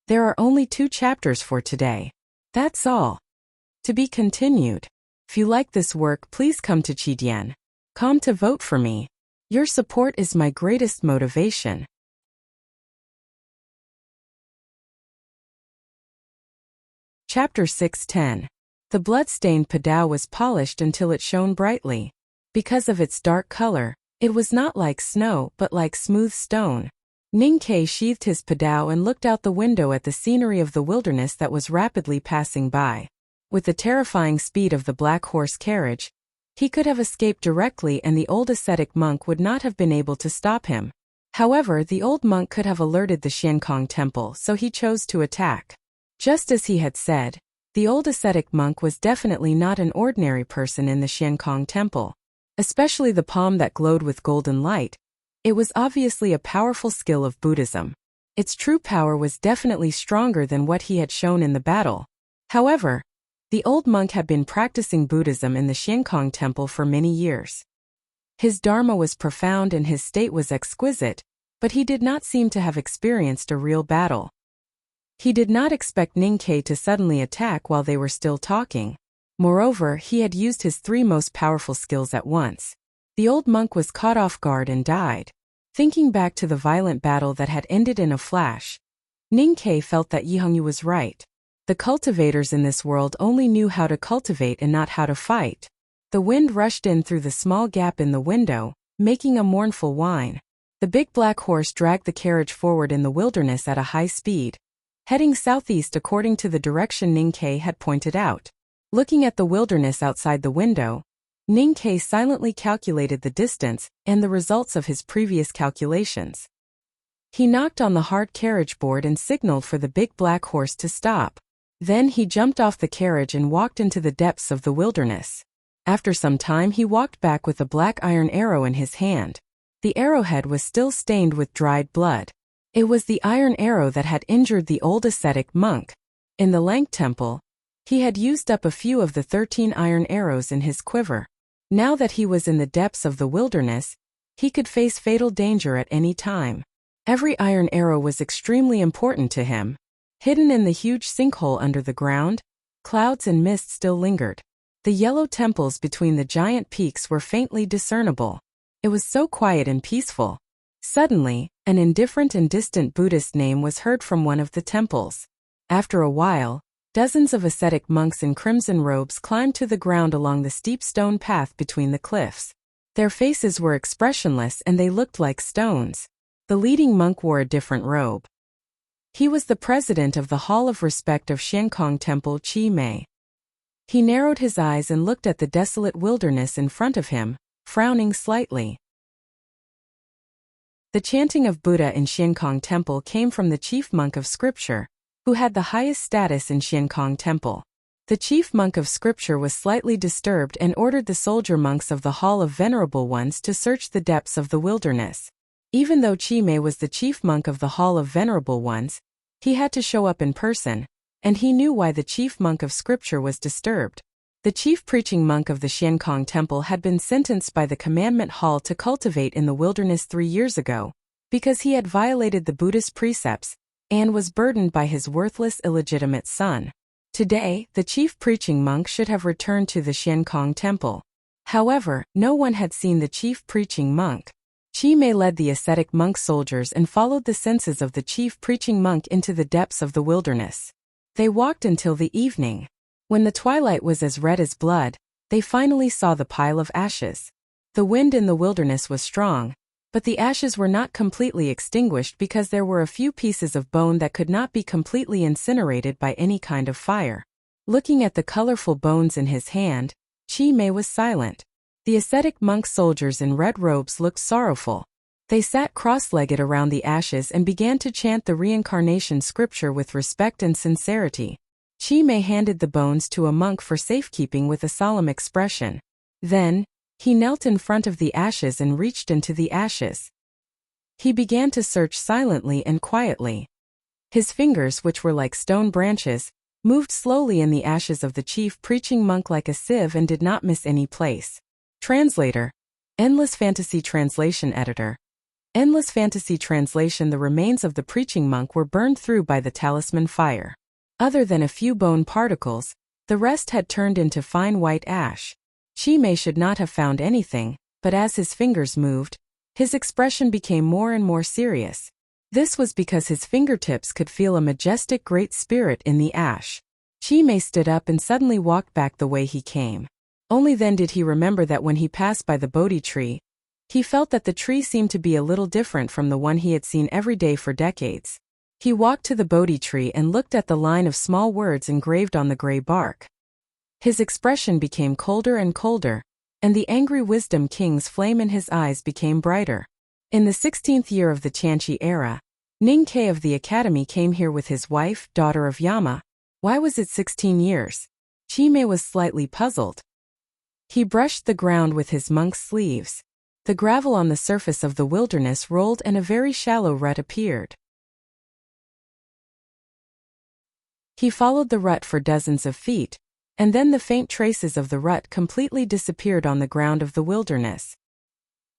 There are only 2 chapters for today. That's all. To be continued. If you like this work, please come to Chidian.com to vote for me. Your support is my greatest motivation." Chapter 6:10. The blood-stained padao was polished until it shone brightly. Because of its dark color, it was not like snow but like smooth stone. Ninkei sheathed his padao and looked out the window at the scenery of the wilderness that was rapidly passing by. With the terrifying speed of the black horse carriage, he could have escaped directly and the old ascetic monk would not have been able to stop him. However, the old monk could have alerted the Xiankong temple, so he chose to attack. Just as he had said, the old ascetic monk was definitely not an ordinary person in the Xiankong temple. Especially the palm that glowed with golden light. It was obviously a powerful skill of Buddhism. Its true power was definitely stronger than what he had shown in the battle. However, the old monk had been practicing Buddhism in the Xiankong temple for many years. His dharma was profound and his state was exquisite, but he did not seem to have experienced a real battle. He did not expect Ning Ke to suddenly attack while they were still talking. Moreover, he had used his 3 most powerful skills at once. The old monk was caught off guard and died. Thinking back to the violent battle that had ended in a flash, Ning Ke felt that Yihongyu was right. The cultivators in this world only knew how to cultivate and not how to fight. The wind rushed in through the small gap in the window, making a mournful whine. The big black horse dragged the carriage forward in the wilderness at a high speed, heading southeast according to the direction Ning Ke had pointed out. Looking at the wilderness outside the window, Ning Ke silently calculated the distance and the results of his previous calculations. He knocked on the hard carriage board and signaled for the big black horse to stop. Then he jumped off the carriage and walked into the depths of the wilderness. After some time he walked back with a black iron arrow in his hand. The arrowhead was still stained with dried blood. It was the iron arrow that had injured the old ascetic monk. In the Lang temple, he had used up a few of the 13 iron arrows in his quiver. Now that he was in the depths of the wilderness, he could face fatal danger at any time. Every iron arrow was extremely important to him. Hidden in the huge sinkhole under the ground, clouds and mist still lingered. The yellow temples between the giant peaks were faintly discernible. It was so quiet and peaceful. Suddenly, an indifferent and distant Buddhist name was heard from one of the temples. After a while, dozens of ascetic monks in crimson robes climbed to the ground along the steep stone path between the cliffs. Their faces were expressionless and they looked like stones. The leading monk wore a different robe. He was the president of the Hall of Respect of Xiankong Temple Chi Mei. He narrowed his eyes and looked at the desolate wilderness in front of him, frowning slightly. The chanting of Buddha in Xiankong Temple came from the chief monk of scripture, who had the highest status in Xiankong Temple. The chief monk of scripture was slightly disturbed and ordered the soldier monks of the Hall of Venerable Ones to search the depths of the wilderness. Even though Chi Mei was the chief monk of the Hall of Venerable Ones, he had to show up in person, and he knew why the chief monk of scripture was disturbed. The chief preaching monk of the Xiankong Temple had been sentenced by the Commandment Hall to cultivate in the wilderness 3 years ago, because he had violated the Buddhist precepts, and was burdened by his worthless illegitimate son. Today, the chief preaching monk should have returned to the Xiankong Temple. However, no one had seen the chief preaching monk. Chi Mei led the ascetic monk soldiers and followed the senses of the chief preaching monk into the depths of the wilderness. They walked until the evening. When the twilight was as red as blood, they finally saw the pile of ashes. The wind in the wilderness was strong, but the ashes were not completely extinguished because there were a few pieces of bone that could not be completely incinerated by any kind of fire. Looking at the colorful bones in his hand, Chi Mei was silent. The ascetic monk soldiers in red robes looked sorrowful. They sat cross-legged around the ashes and began to chant the reincarnation scripture with respect and sincerity. Chi Mei handed the bones to a monk for safekeeping with a solemn expression. Then, he knelt in front of the ashes and reached into the ashes. He began to search silently and quietly. His fingers, which were like stone branches, moved slowly in the ashes of the chief preaching monk like a sieve and did not miss any place. Translator. Endless Fantasy Translation Editor. Endless Fantasy Translation. The remains of the preaching monk were burned through by the talisman fire. Other than a few bone particles, the rest had turned into fine white ash. Chi Mei should not have found anything, but as his fingers moved, his expression became more and more serious. This was because his fingertips could feel a majestic great spirit in the ash. Chi Mei stood up and suddenly walked back the way he came. Only then did he remember that when he passed by the Bodhi tree, he felt that the tree seemed to be a little different from the one he had seen every day for decades. He walked to the Bodhi tree and looked at the line of small words engraved on the gray bark. His expression became colder and colder, and the angry wisdom king's flame in his eyes became brighter. In the 16th year of the Tianqi era, Ning Ke of the academy came here with his wife, daughter of Yama, Why was it 16 years? Chime was slightly puzzled. He brushed the ground with his monk's sleeves. The gravel on the surface of the wilderness rolled and a very shallow rut appeared. He followed the rut for dozens of feet, and then the faint traces of the rut completely disappeared on the ground of the wilderness.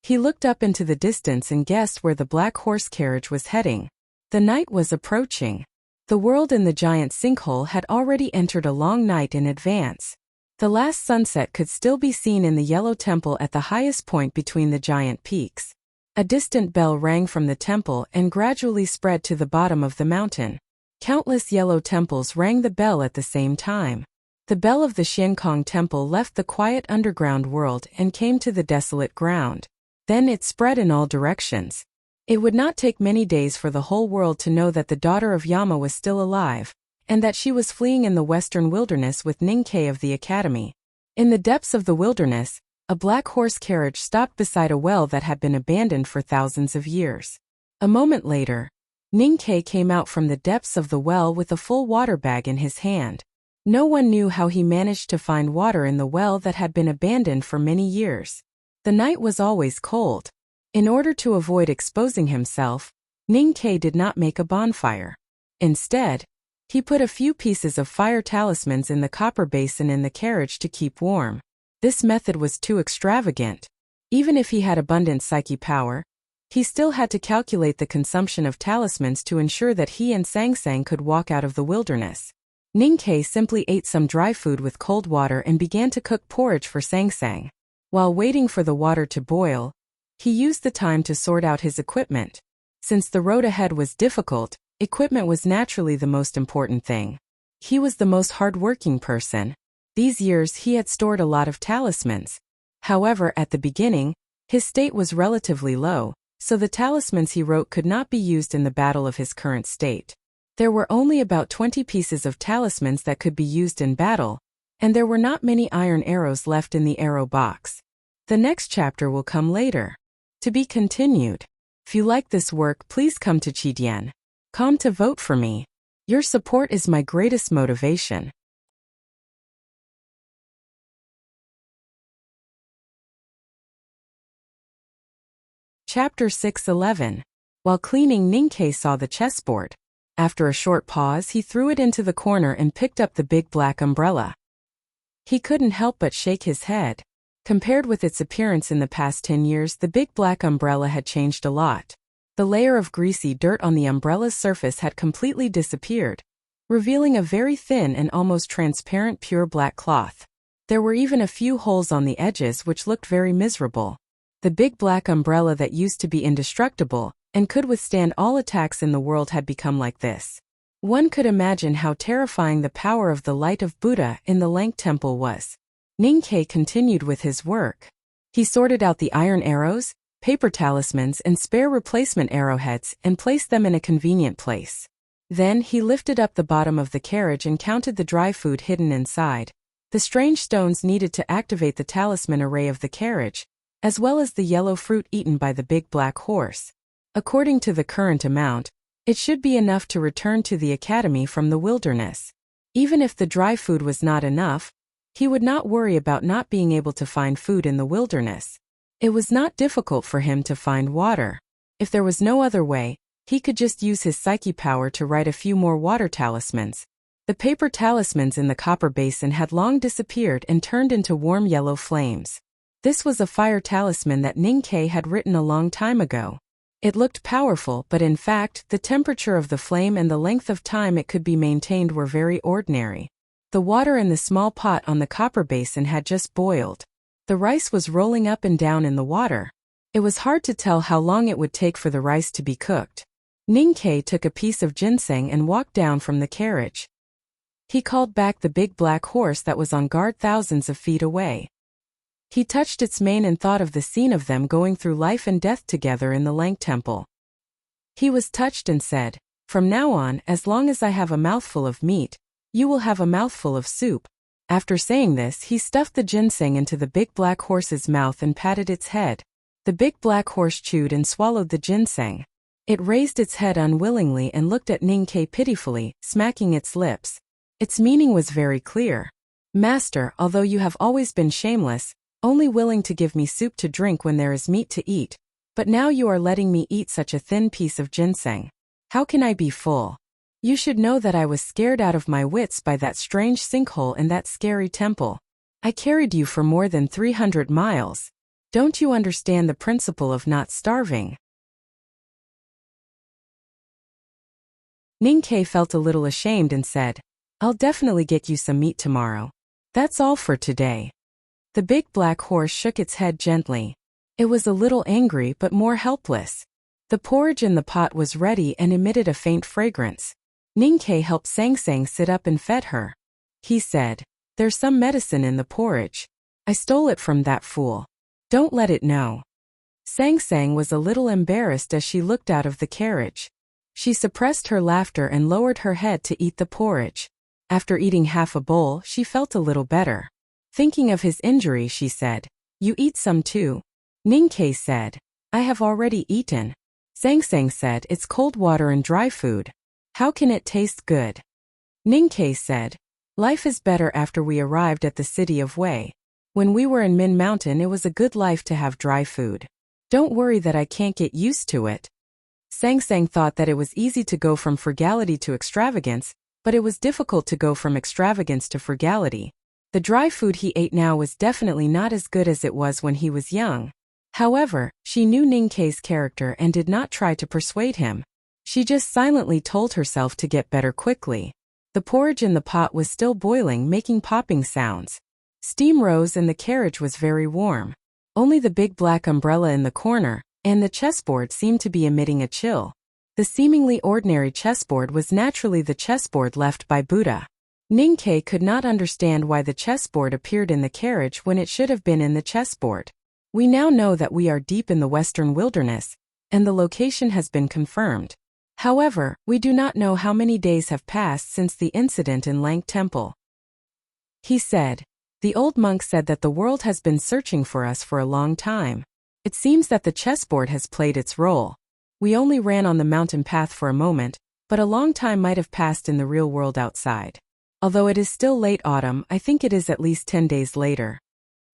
He looked up into the distance and guessed where the black horse carriage was heading. The night was approaching. The world in the giant sinkhole had already entered a long night in advance. The last sunset could still be seen in the yellow temple at the highest point between the giant peaks. A distant bell rang from the temple and gradually spread to the bottom of the mountain. Countless yellow temples rang the bell at the same time. The bell of the Xiankong temple left the quiet underground world and came to the desolate ground. Then it spread in all directions. It would not take many days for the whole world to know that the daughter of Yama was still alive, and that she was fleeing in the western wilderness with Ning-Kei of the academy. In the depths of the wilderness, a black horse carriage stopped beside a well that had been abandoned for thousands of years. A moment later, Ning-Kei came out from the depths of the well with a full water bag in his hand. No one knew how he managed to find water in the well that had been abandoned for many years. The night was always cold. In order to avoid exposing himself, Ning-Kei did not make a bonfire. Instead, he put a few pieces of fire talismans in the copper basin in the carriage to keep warm. This method was too extravagant. Even if he had abundant psyche power, he still had to calculate the consumption of talismans to ensure that he and Sang-Sang could walk out of the wilderness. Ning-Kei simply ate some dry food with cold water and began to cook porridge for Sang-Sang. While waiting for the water to boil, he used the time to sort out his equipment. Since the road ahead was difficult, equipment was naturally the most important thing. He was the most hard-working person. These years he had stored a lot of talismans. However, at the beginning, his state was relatively low, so the talismans he wrote could not be used in the battle of his current state. There were only about 20 pieces of talismans that could be used in battle, and there were not many iron arrows left in the arrow box. The next chapter will come later. To be continued. If you like this work, please come to Chidian.com to vote for me. Your support is my greatest motivation. Chapter 6:11. While cleaning, Ning-Kei saw the chessboard. After a short pause, he threw it into the corner and picked up the big black umbrella. He couldn't help but shake his head. Compared with its appearance in the past 10 years, the big black umbrella had changed a lot. The layer of greasy dirt on the umbrella's surface had completely disappeared, revealing a very thin and almost transparent pure black cloth. There were even a few holes on the edges which looked very miserable. The big black umbrella that used to be indestructible and could withstand all attacks in the world had become like this. One could imagine how terrifying the power of the light of Buddha in the Lank Temple was. Ning-Kei continued with his work. He sorted out the iron arrows, paper talismans and spare replacement arrowheads and placed them in a convenient place. Then he lifted up the bottom of the carriage and counted the dry food hidden inside, the strange stones needed to activate the talisman array of the carriage, as well as the yellow fruit eaten by the big black horse. According to the current amount, it should be enough to return to the academy from the wilderness. Even if the dry food was not enough, he would not worry about not being able to find food in the wilderness. It was not difficult for him to find water. If there was no other way, he could just use his psyche power to write a few more water talismans. The paper talismans in the copper basin had long disappeared and turned into warm yellow flames. This was a fire talisman that Ning-Kei had written a long time ago. It looked powerful, but in fact, the temperature of the flame and the length of time it could be maintained were very ordinary. The water in the small pot on the copper basin had just boiled. The rice was rolling up and down in the water. It was hard to tell how long it would take for the rice to be cooked. Ning-Kei took a piece of ginseng and walked down from the carriage. He called back the big black horse that was on guard thousands of feet away. He touched its mane and thought of the scene of them going through life and death together in the Lank Temple. He was touched and said, "From now on, as long as I have a mouthful of meat, you will have a mouthful of soup." After saying this, he stuffed the ginseng into the big black horse's mouth and patted its head. The big black horse chewed and swallowed the ginseng. It raised its head unwillingly and looked at Ning-Kei pitifully, smacking its lips. Its meaning was very clear. Master, although you have always been shameless, only willing to give me soup to drink when there is meat to eat, but now you are letting me eat such a thin piece of ginseng. How can I be full? You should know that I was scared out of my wits by that strange sinkhole in that scary temple. I carried you for more than 300 miles. Don't you understand the principle of not starving? Ninkei felt a little ashamed and said, I'll definitely get you some meat tomorrow. That's all for today. The big black horse shook its head gently. It was a little angry but more helpless. The porridge in the pot was ready and emitted a faint fragrance. Ninkei helped Sangsang sit up and fed her. He said, There's some medicine in the porridge. I stole it from that fool. Don't let it know. Sangsang was a little embarrassed as she looked out of the carriage. She suppressed her laughter and lowered her head to eat the porridge. After eating half a bowl, she felt a little better. Thinking of his injury, she said, You eat some too. Ninkei said, I have already eaten. Sangsang said, It's cold water and dry food. How can it taste good? Ninkei said, Life is better after we arrived at the city of Wei. When we were in Min Mountain, it was a good life to have dry food. Don't worry that I can't get used to it. Sangsang thought that it was easy to go from frugality to extravagance, but it was difficult to go from extravagance to frugality. The dry food he ate now was definitely not as good as it was when he was young. However, she knew Ninkei's character and did not try to persuade him. She just silently told herself to get better quickly. The porridge in the pot was still boiling, making popping sounds. Steam rose and the carriage was very warm. Only the big black umbrella in the corner and the chessboard seemed to be emitting a chill. The seemingly ordinary chessboard was naturally the chessboard left by Buddha. Ninkei could not understand why the chessboard appeared in the carriage when it should have been in the chessboard. We now know that we are deep in the western wilderness, and the location has been confirmed. However, we do not know how many days have passed since the incident in Lang Temple. He said, The old monk said that the world has been searching for us for a long time. It seems that the chessboard has played its role. We only ran on the mountain path for a moment, but a long time might have passed in the real world outside. Although it is still late autumn, I think it is at least 10 days later.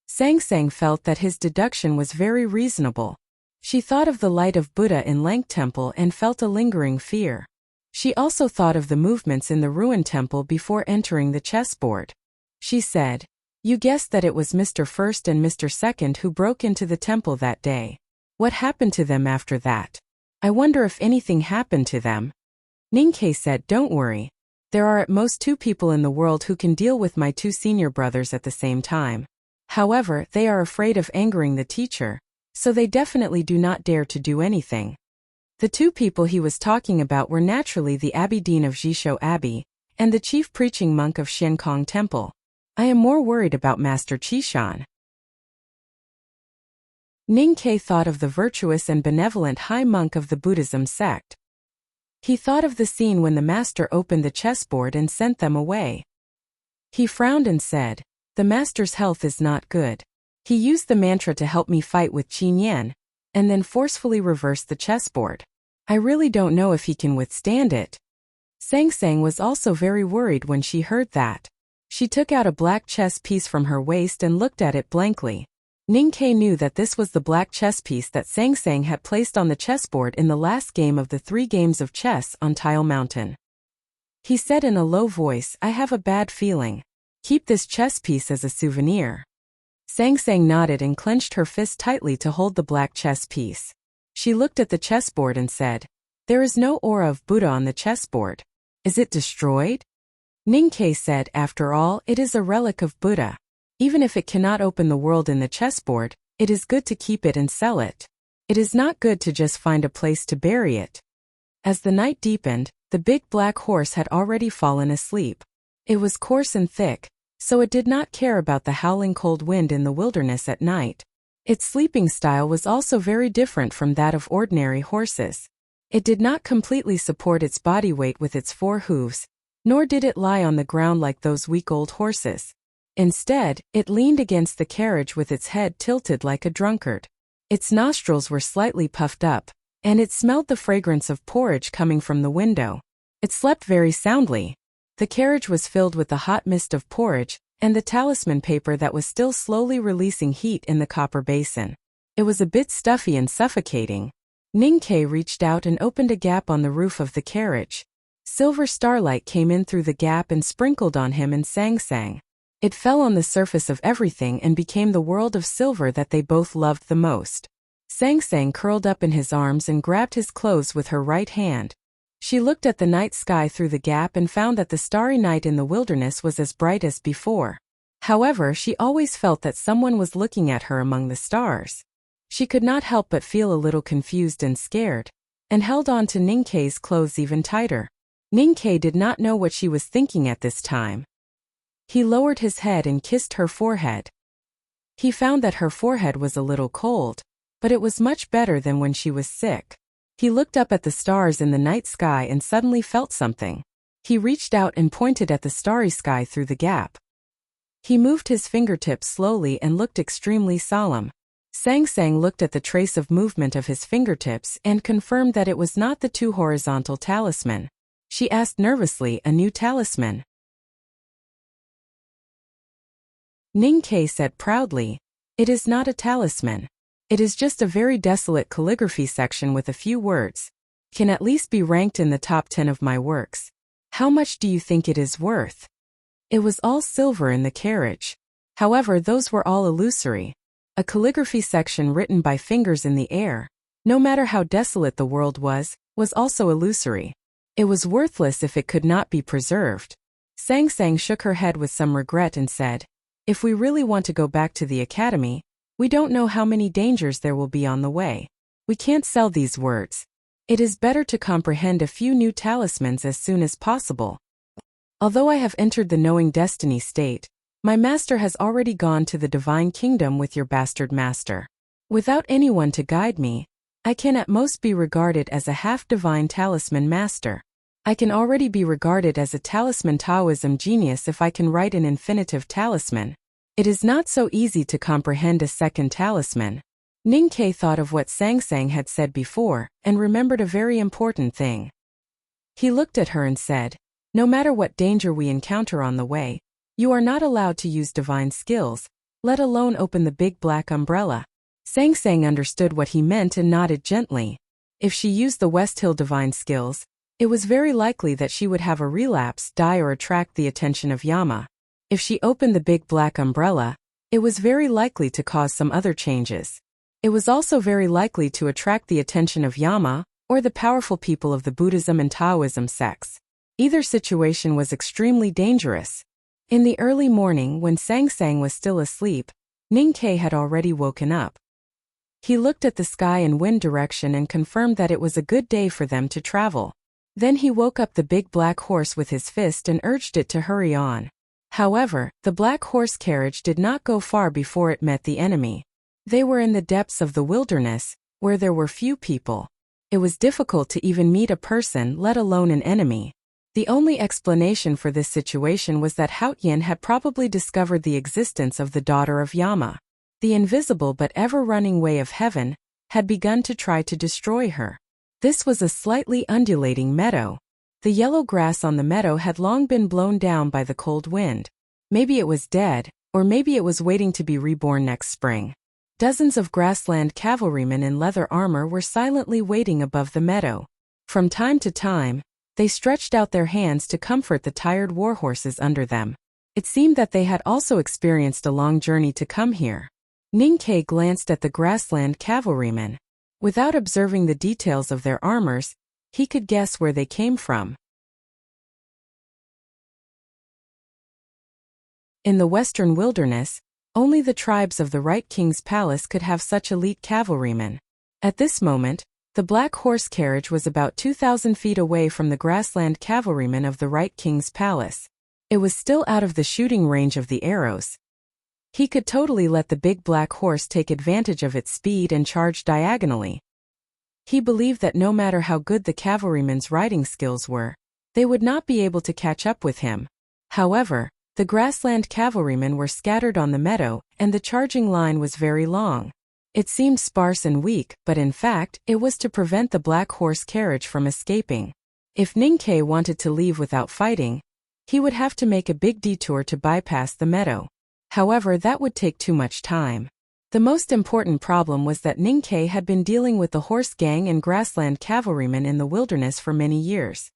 Sangsang felt that his deduction was very reasonable. She thought of the light of Buddha in Lang Temple and felt a lingering fear. She also thought of the movements in the ruined temple before entering the chessboard. She said, You guessed that it was Mr. First and Mr. Second who broke into the temple that day. What happened to them after that? I wonder if anything happened to them. Ninkei said, Don't worry. There are at most 2 people in the world who can deal with my 2 senior brothers at the same time. However, they are afraid of angering the teacher, so they definitely do not dare to do anything. The 2 people he was talking about were naturally the Abbey Dean of Jishou Abbey and the chief preaching monk of Shenkong Temple. I am more worried about Master Qishan. Ninkei thought of the virtuous and benevolent high monk of the Buddhism sect. He thought of the scene when the master opened the chessboard and sent them away. He frowned and said, The master's health is not good. He used the mantra to help me fight with Qin Yan, and then forcefully reversed the chessboard. I really don't know if he can withstand it. Sangsang was also very worried when she heard that. She took out a black chess piece from her waist and looked at it blankly. Ninkei knew that this was the black chess piece that Sangsang had placed on the chessboard in the last game of the 3 games of chess on Tile Mountain. He said in a low voice, I have a bad feeling. Keep this chess piece as a souvenir. Sangsang nodded and clenched her fist tightly to hold the black chess piece. She looked at the chessboard and said, There is no aura of Buddha on the chessboard. Is it destroyed? Ninkei said, After all, it is a relic of Buddha. Even if it cannot open the world in the chessboard, it is good to keep it and sell it. It is not good to just find a place to bury it. As the night deepened, the big black horse had already fallen asleep. It was coarse and thick, so it did not care about the howling cold wind in the wilderness at night. Its sleeping style was also very different from that of ordinary horses. It did not completely support its body weight with its 4 hooves, nor did it lie on the ground like those weak old horses. Instead, it leaned against the carriage with its head tilted like a drunkard. Its nostrils were slightly puffed up, and it smelled the fragrance of porridge coming from the window. It slept very soundly. The carriage was filled with the hot mist of porridge, and the talisman paper that was still slowly releasing heat in the copper basin. It was a bit stuffy and suffocating. Ninkei reached out and opened a gap on the roof of the carriage. Silver starlight came in through the gap and sprinkled on him and sang. It fell on the surface of everything and became the world of silver that they both loved the most. Sang curled up in his arms and grabbed his clothes with her right hand. She looked at the night sky through the gap and found that the starry night in the wilderness was as bright as before. However, she always felt that someone was looking at her among the stars. She could not help but feel a little confused and scared, and held on to Ninkei's clothes even tighter. Ninkei did not know what she was thinking at this time. He lowered his head and kissed her forehead. He found that her forehead was a little cold, but it was much better than when she was sick. He looked up at the stars in the night sky and suddenly felt something. He reached out and pointed at the starry sky through the gap. He moved his fingertips slowly and looked extremely solemn. Sang looked at the trace of movement of his fingertips and confirmed that it was not the two horizontal talisman. She asked nervously, "A new talisman?" Ninkei said proudly, "It is not a talisman. It is just a very desolate calligraphy section with a few words. Can at least be ranked in the top 10 of my works. How much do you think it is worth?" It was all silver in the carriage. However, those were all illusory. A calligraphy section written by fingers in the air, no matter how desolate the world was also illusory. It was worthless if it could not be preserved. Sang shook her head with some regret and said, "If we really want to go back to the academy, we don't know how many dangers there will be on the way. We can't sell these words. It is better to comprehend a few new talismans as soon as possible. Although I have entered the knowing destiny state, my master has already gone to the divine kingdom with your bastard master. Without anyone to guide me, I can at most be regarded as a half-divine talisman master. I can already be regarded as a talisman Taoism genius if I can write an infinitive talisman. It is not so easy to comprehend a second talisman." Ninkei thought of what Sang had said before, and remembered a very important thing. He looked at her and said, "No matter what danger we encounter on the way, you are not allowed to use divine skills, let alone open the big black umbrella." Sang understood what he meant and nodded gently. If she used the West Hill divine skills, it was very likely that she would have a relapse, die, or attract the attention of Yama. If she opened the big black umbrella, it was very likely to cause some other changes. It was also very likely to attract the attention of Yama, or the powerful people of the Buddhism and Taoism sects. Either situation was extremely dangerous. In the early morning, when Sang was still asleep, Ninkei had already woken up. He looked at the sky and wind direction and confirmed that it was a good day for them to travel. Then he woke up the big black horse with his fist and urged it to hurry on. However, the black horse carriage did not go far before it met the enemy. They were in the depths of the wilderness, where there were few people. It was difficult to even meet a person, let alone an enemy. The only explanation for this situation was that Haotian had probably discovered the existence of the daughter of Yama. The invisible but ever-running way of heaven had begun to try to destroy her. This was a slightly undulating meadow. The yellow grass on the meadow had long been blown down by the cold wind. Maybe it was dead, or maybe it was waiting to be reborn next spring. Dozens of grassland cavalrymen in leather armor were silently waiting above the meadow. From time to time, they stretched out their hands to comfort the tired warhorses under them. It seemed that they had also experienced a long journey to come here. Ninkei glanced at the grassland cavalrymen. Without observing the details of their armors, he could guess where they came from. In the western wilderness, only the tribes of the Right King's palace could have such elite cavalrymen. At this moment, the black horse carriage was about 2,000 feet away from the grassland cavalrymen of the Right King's palace. It was still out of the shooting range of the arrows. He could totally let the big black horse take advantage of its speed and charge diagonally. He believed that no matter how good the cavalrymen's riding skills were, they would not be able to catch up with him. However, the grassland cavalrymen were scattered on the meadow, and the charging line was very long. It seemed sparse and weak, but in fact, it was to prevent the black horse carriage from escaping. If Ninkei wanted to leave without fighting, He would have to make a big detour to bypass the meadow. However, that would take too much time. The most important problem was that Ninkei had been dealing with the horse gang and grassland cavalrymen in the wilderness for many years.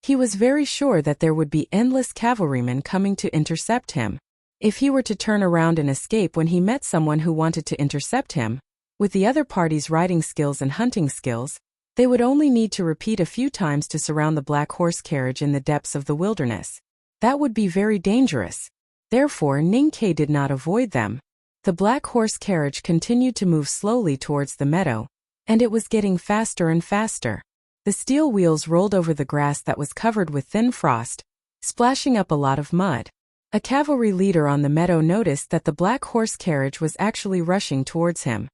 He was very sure that there would be endless cavalrymen coming to intercept him. If he were to turn around and escape when he met someone who wanted to intercept him, with the other party's riding skills and hunting skills, they would only need to repeat a few times to surround the black horse carriage in the depths of the wilderness. That would be very dangerous. Therefore, Ninkei did not avoid them. The black horse carriage continued to move slowly towards the meadow, and it was getting faster and faster. The steel wheels rolled over the grass that was covered with thin frost, splashing up a lot of mud. A cavalry leader on the meadow noticed that the black horse carriage was actually rushing towards him.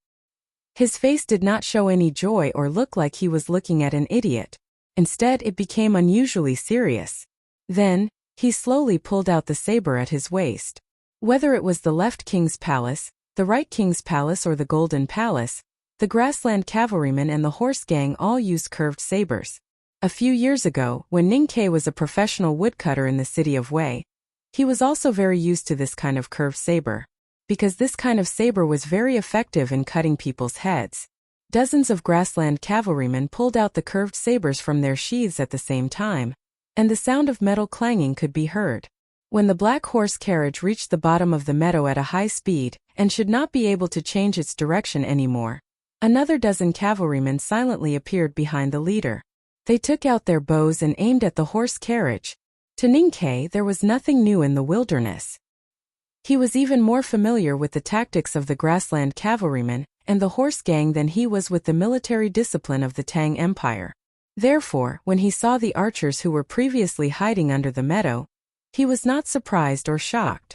His face did not show any joy or look like he was looking at an idiot. Instead, it became unusually serious. Then, he slowly pulled out the saber at his waist. Whether it was the left king's palace, the right king's palace, or the golden palace, the grassland cavalrymen and the horse gang all used curved sabers. A few years ago, when Ninkei was a professional woodcutter in the city of Wei, he was also very used to this kind of curved saber, because this kind of saber was very effective in cutting people's heads. Dozens of grassland cavalrymen pulled out the curved sabers from their sheaths at the same time, and the sound of metal clanging could be heard. When the black horse carriage reached the bottom of the meadow at a high speed, and should not be able to change its direction anymore, another dozen cavalrymen silently appeared behind the leader. They took out their bows and aimed at the horse carriage. To Ninkei, there was nothing new in the wilderness. He was even more familiar with the tactics of the grassland cavalrymen and the horse gang than he was with the military discipline of the Tang Empire. Therefore, when he saw the archers who were previously hiding under the meadow, he was not surprised or shocked.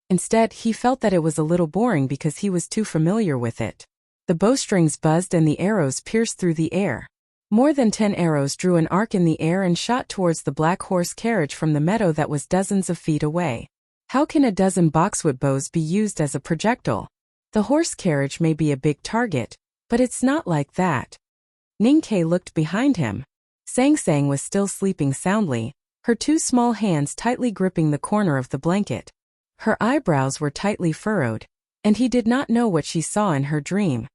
Instead, he felt that it was a little boring because he was too familiar with it. The bowstrings buzzed and the arrows pierced through the air. More than 10 arrows drew an arc in the air and shot towards the black horse carriage from the meadow that was dozens of feet away. How can a dozen boxwood bows be used as a projectile? The horse carriage may be a big target, but it's not like that. Ninkei looked behind him. Sang Sang was still sleeping soundly, her two small hands tightly gripping the corner of the blanket. Her eyebrows were tightly furrowed, and he did not know what she saw in her dream.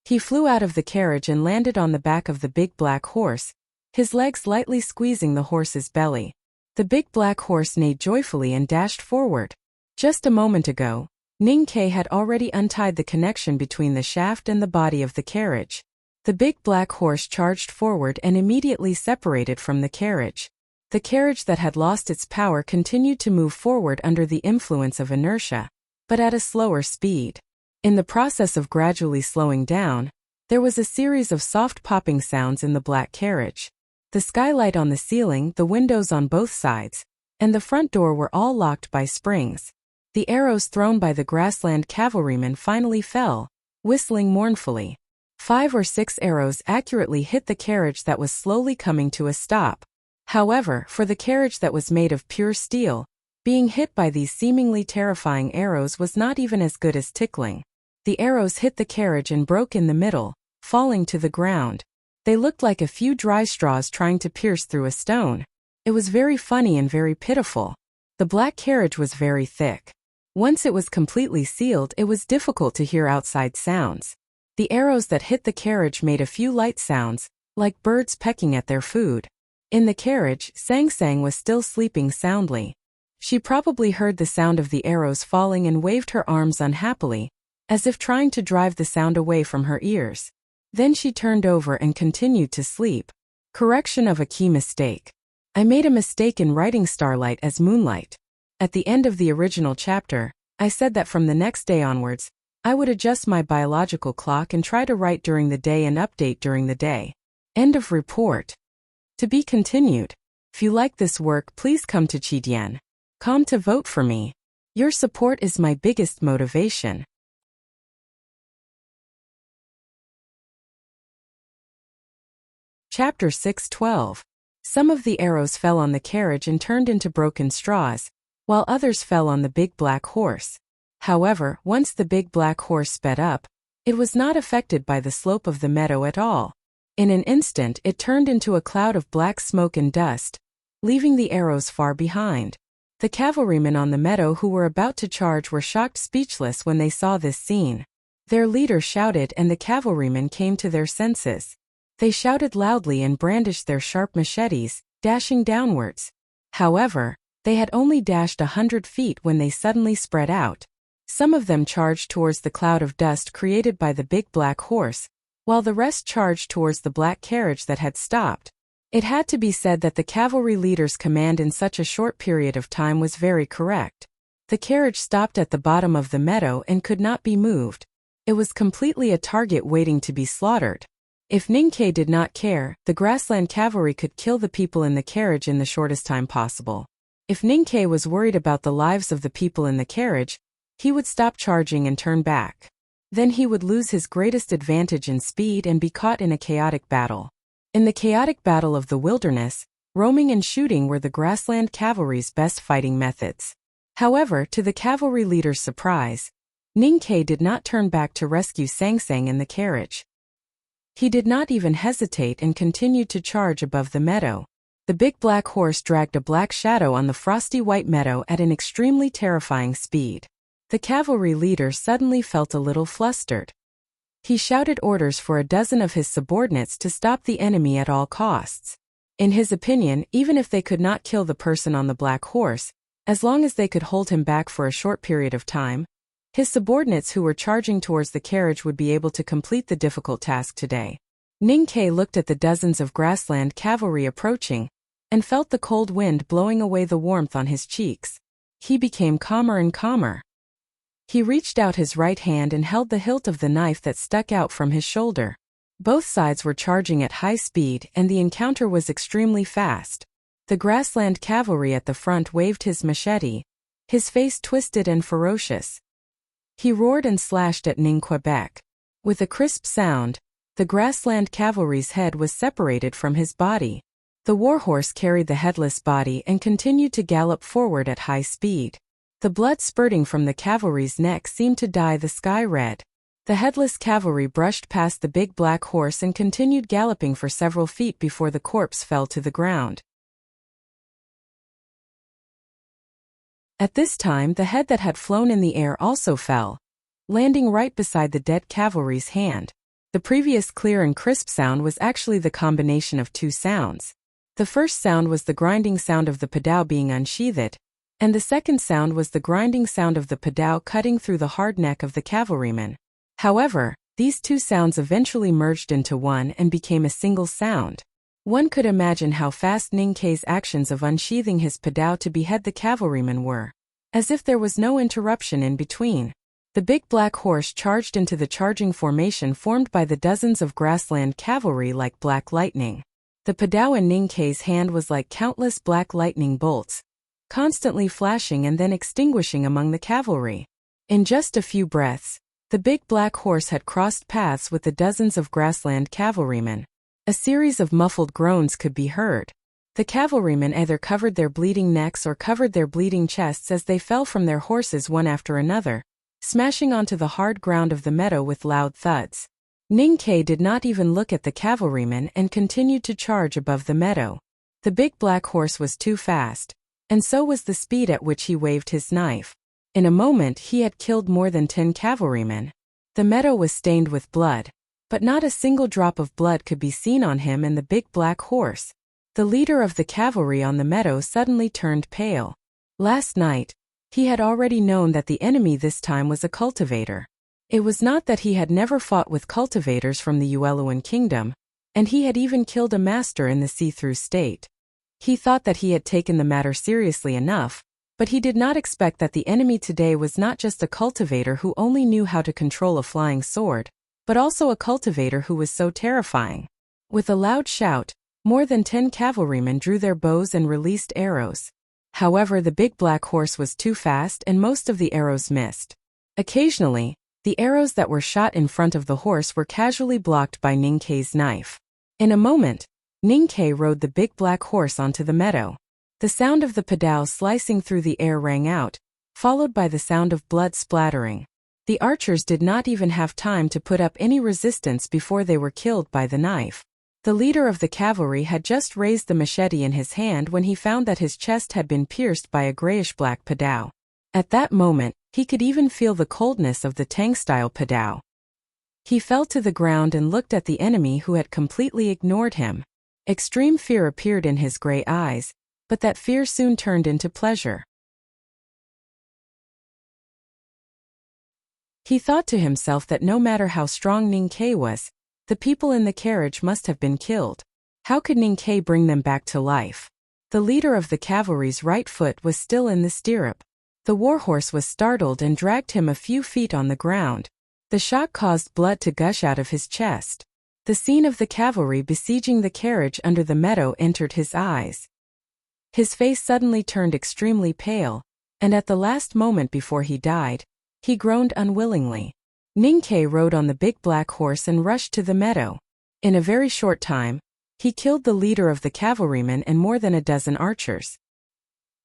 He flew out of the carriage and landed on the back of the big black horse, his legs lightly squeezing the horse's belly. The big black horse neighed joyfully and dashed forward. Just a moment ago, Ninkei had already untied the connection between the shaft and the body of the carriage. The big black horse charged forward and immediately separated from the carriage. The carriage that had lost its power continued to move forward under the influence of inertia, but at a slower speed. In the process of gradually slowing down, there was a series of soft popping sounds in the black carriage. The skylight on the ceiling, the windows on both sides, and the front door were all locked by springs. The arrows thrown by the grassland cavalrymen finally fell, whistling mournfully. 5 or 6 arrows accurately hit the carriage that was slowly coming to a stop. However, for the carriage that was made of pure steel, being hit by these seemingly terrifying arrows was not even as good as tickling. The arrows hit the carriage and broke in the middle, falling to the ground. They looked like a few dry straws trying to pierce through a stone. It was very funny and very pitiful. The black carriage was very thick. Once it was completely sealed, it was difficult to hear outside sounds. The arrows that hit the carriage made a few light sounds, like birds pecking at their food. In the carriage, Sang Sang was still sleeping soundly. She probably heard the sound of the arrows falling and waved her arms unhappily, as if trying to drive the sound away from her ears. Then she turned over and continued to sleep. Correction of a key mistake. I made a mistake in writing starlight as moonlight. At the end of the original chapter, I said that from the next day onwards, I would adjust my biological clock and try to write during the day and update during the day. End of report. To be continued. If you like this work, please come to Chidian.com to vote for me. Your support is my biggest motivation. Chapter 6:12. Some of the arrows fell on the carriage and turned into broken straws, while others fell on the big black horse. However, once the big black horse sped up, it was not affected by the slope of the meadow at all. In an instant it turned into a cloud of black smoke and dust, leaving the arrows far behind. The cavalrymen on the meadow who were about to charge were shocked speechless when they saw this scene. Their leader shouted and the cavalrymen came to their senses. They shouted loudly and brandished their sharp machetes, dashing downwards. However, they had only dashed 100 feet when they suddenly spread out. Some of them charged towards the cloud of dust created by the big black horse, while the rest charged towards the black carriage that had stopped. It had to be said that the cavalry leader's command in such a short period of time was very correct. The carriage stopped at the bottom of the meadow and could not be moved. It was completely a target waiting to be slaughtered. If Ninkei did not care, the grassland cavalry could kill the people in the carriage in the shortest time possible. If Ninkei was worried about the lives of the people in the carriage, he would stop charging and turn back. Then he would lose his greatest advantage in speed and be caught in a chaotic battle. In the chaotic battle of the wilderness, roaming and shooting were the grassland cavalry's best fighting methods. However, to the cavalry leader's surprise, Ninkei did not turn back to rescue Sangsang in the carriage. He did not even hesitate and continued to charge above the meadow. The big black horse dragged a black shadow on the frosty white meadow at an extremely terrifying speed. The cavalry leader suddenly felt a little flustered. He shouted orders for a dozen of his subordinates to stop the enemy at all costs. In his opinion, even if they could not kill the person on the black horse, as long as they could hold him back for a short period of time, his subordinates who were charging towards the carriage would be able to complete the difficult task today. Ninkei looked at the dozens of grassland cavalry approaching, and felt the cold wind blowing away the warmth on his cheeks. He became calmer and calmer. He reached out his right hand and held the hilt of the knife that stuck out from his shoulder. Both sides were charging at high speed and the encounter was extremely fast. The grassland cavalry at the front waved his machete, his face twisted and ferocious. He roared and slashed at Ning Quebec. With a crisp sound, the grassland cavalry's head was separated from his body. The warhorse carried the headless body and continued to gallop forward at high speed. The blood spurting from the cavalry's neck seemed to dye the sky red. The headless cavalry brushed past the big black horse and continued galloping for several feet before the corpse fell to the ground. At this time, the head that had flown in the air also fell, landing right beside the dead cavalry's hand. The previous clear and crisp sound was actually the combination of two sounds. The first sound was the grinding sound of the padao being unsheathed, and the second sound was the grinding sound of the padao cutting through the hard neck of the cavalryman. However, these two sounds eventually merged into one and became a single sound. One could imagine how fast Ninkei's actions of unsheathing his padao to behead the cavalryman were. As if there was no interruption in between. The big black horse charged into the charging formation formed by the dozens of grassland cavalry like black lightning. The padao in Ninkei's hand was like countless black lightning bolts, constantly flashing and then extinguishing among the cavalry. In just a few breaths, the big black horse had crossed paths with the dozens of grassland cavalrymen. A series of muffled groans could be heard. The cavalrymen either covered their bleeding necks or covered their bleeding chests as they fell from their horses one after another, smashing onto the hard ground of the meadow with loud thuds. Ninkei did not even look at the cavalrymen and continued to charge above the meadow. The big black horse was too fast, and so was the speed at which he waved his knife. In a moment he had killed more than 10 cavalrymen. The meadow was stained with blood, but not a single drop of blood could be seen on him and the big black horse. The leader of the cavalry on the meadow suddenly turned pale. Last night, he had already known that the enemy this time was a cultivator. It was not that he had never fought with cultivators from the Yueluan kingdom, and he had even killed a master in the see-through state. He thought that he had taken the matter seriously enough, but he did not expect that the enemy today was not just a cultivator who only knew how to control a flying sword, but also a cultivator who was so terrifying. With a loud shout, more than 10 cavalrymen drew their bows and released arrows. However, the big black horse was too fast and most of the arrows missed. Occasionally, the arrows that were shot in front of the horse were casually blocked by Ninkei's knife. In a moment, Ninkei rode the big black horse onto the meadow. The sound of the padao slicing through the air rang out, followed by the sound of blood splattering. The archers did not even have time to put up any resistance before they were killed by the knife. The leader of the cavalry had just raised the machete in his hand when he found that his chest had been pierced by a grayish-black padao. At that moment, he could even feel the coldness of the Tang-style padao. He fell to the ground and looked at the enemy who had completely ignored him. Extreme fear appeared in his gray eyes, but that fear soon turned into pleasure. He thought to himself that no matter how strong Ning Ke was, the people in the carriage must have been killed. How could Ning Ke bring them back to life? The leader of the cavalry's right foot was still in the stirrup. The warhorse was startled and dragged him a few feet on the ground. The shock caused blood to gush out of his chest. The scene of the cavalry besieging the carriage under the meadow entered his eyes. His face suddenly turned extremely pale, and at the last moment before he died, he groaned unwillingly. Ning Ke rode on the big black horse and rushed to the meadow. In a very short time, he killed the leader of the cavalrymen and more than a dozen archers.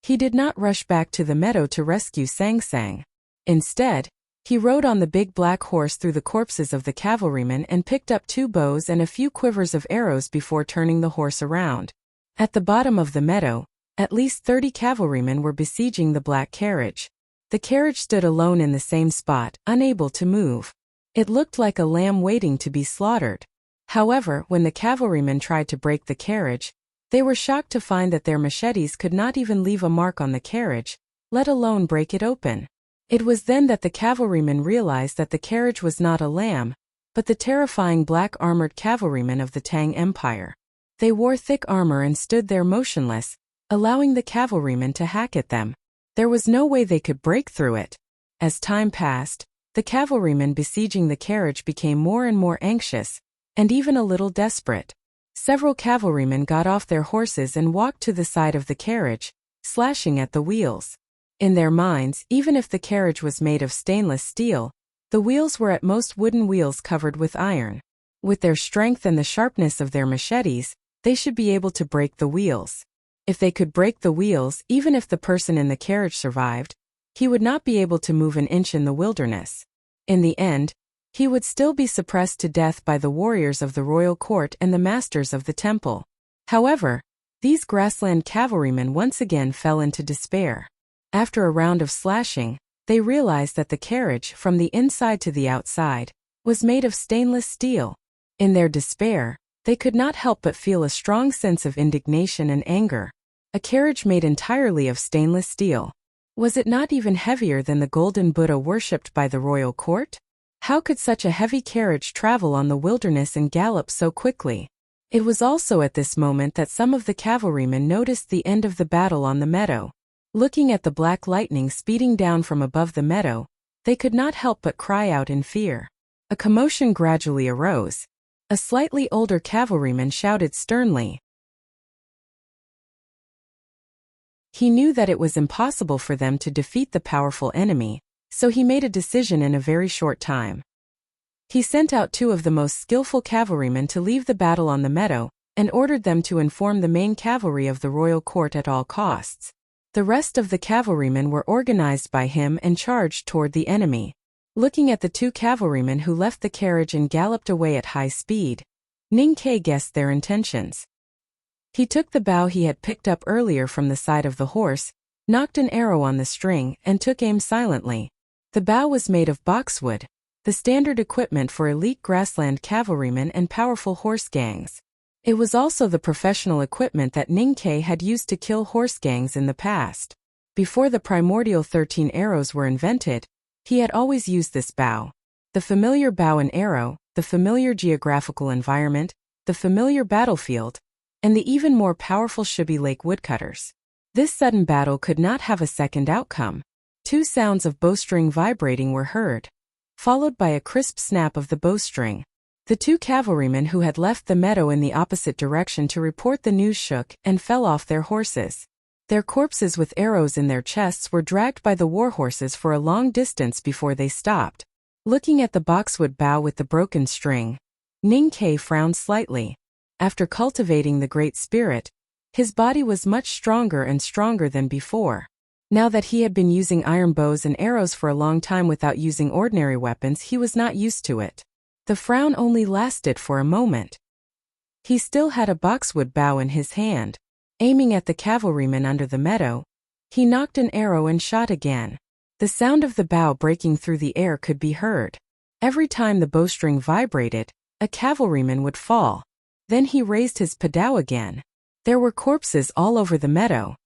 He did not rush back to the meadow to rescue Sang Sang. Instead, he rode on the big black horse through the corpses of the cavalrymen and picked up 2 bows and a few quivers of arrows before turning the horse around. At the bottom of the meadow, at least 30 cavalrymen were besieging the black carriage. The carriage stood alone in the same spot, unable to move. It looked like a lamb waiting to be slaughtered. However, when the cavalrymen tried to break the carriage, they were shocked to find that their machetes could not even leave a mark on the carriage, let alone break it open. It was then that the cavalrymen realized that the carriage was not a lamb, but the terrifying black armored cavalrymen of the Tang Empire. They wore thick armor and stood there motionless, allowing the cavalrymen to hack at them. There was no way they could break through it. As time passed, the cavalrymen besieging the carriage became more and more anxious, and even a little desperate. Several cavalrymen got off their horses and walked to the side of the carriage, slashing at the wheels. In their minds, even if the carriage was made of stainless steel, the wheels were at most wooden wheels covered with iron. With their strength and the sharpness of their machetes, they should be able to break the wheels. If they could break the wheels, even if the person in the carriage survived, he would not be able to move an inch in the wilderness. In the end, he would still be suppressed to death by the warriors of the royal court and the masters of the temple. However, these grassland cavalrymen once again fell into despair. After a round of slashing, they realized that the carriage, from the inside to the outside, was made of stainless steel. In their despair, they could not help but feel a strong sense of indignation and anger. A carriage made entirely of stainless steel. Was it not even heavier than the golden Buddha worshipped by the royal court? How could such a heavy carriage travel on the wilderness and gallop so quickly? It was also at this moment that some of the cavalrymen noticed the end of the battle on the meadow. Looking at the black lightning speeding down from above the meadow, they could not help but cry out in fear. A commotion gradually arose. A slightly older cavalryman shouted sternly. He knew that it was impossible for them to defeat the powerful enemy, so he made a decision in a very short time. He sent out 2 of the most skillful cavalrymen to leave the battle on the meadow, and ordered them to inform the main cavalry of the royal court at all costs. The rest of the cavalrymen were organized by him and charged toward the enemy. Looking at the 2 cavalrymen who left the carriage and galloped away at high speed, Ning Ke guessed their intentions. He took the bow he had picked up earlier from the side of the horse, knocked an arrow on the string, and took aim silently. The bow was made of boxwood, the standard equipment for elite grassland cavalrymen and powerful horse gangs. It was also the professional equipment that Ning Ke had used to kill horse gangs in the past. Before the primordial 13 arrows were invented, he had always used this bow. The familiar bow and arrow, the familiar geographical environment, the familiar battlefield, and the even more powerful Shubi Lake woodcutters. This sudden battle could not have a second outcome. 2 sounds of bowstring vibrating were heard, followed by a crisp snap of the bowstring. The 2 cavalrymen who had left the meadow in the opposite direction to report the news shook and fell off their horses. Their corpses with arrows in their chests were dragged by the war horses for a long distance before they stopped. Looking at the boxwood bow with the broken string, Ning Ke frowned slightly. After cultivating the Great Spirit, his body was much stronger and stronger than before. Now that he had been using iron bows and arrows for a long time without using ordinary weapons, he was not used to it. The frown only lasted for a moment. He still had a boxwood bow in his hand. Aiming at the cavalryman under the meadow, he knocked an arrow and shot again. The sound of the bow breaking through the air could be heard. Every time the bowstring vibrated, a cavalryman would fall. Then he raised his padao again. There were corpses all over the meadow.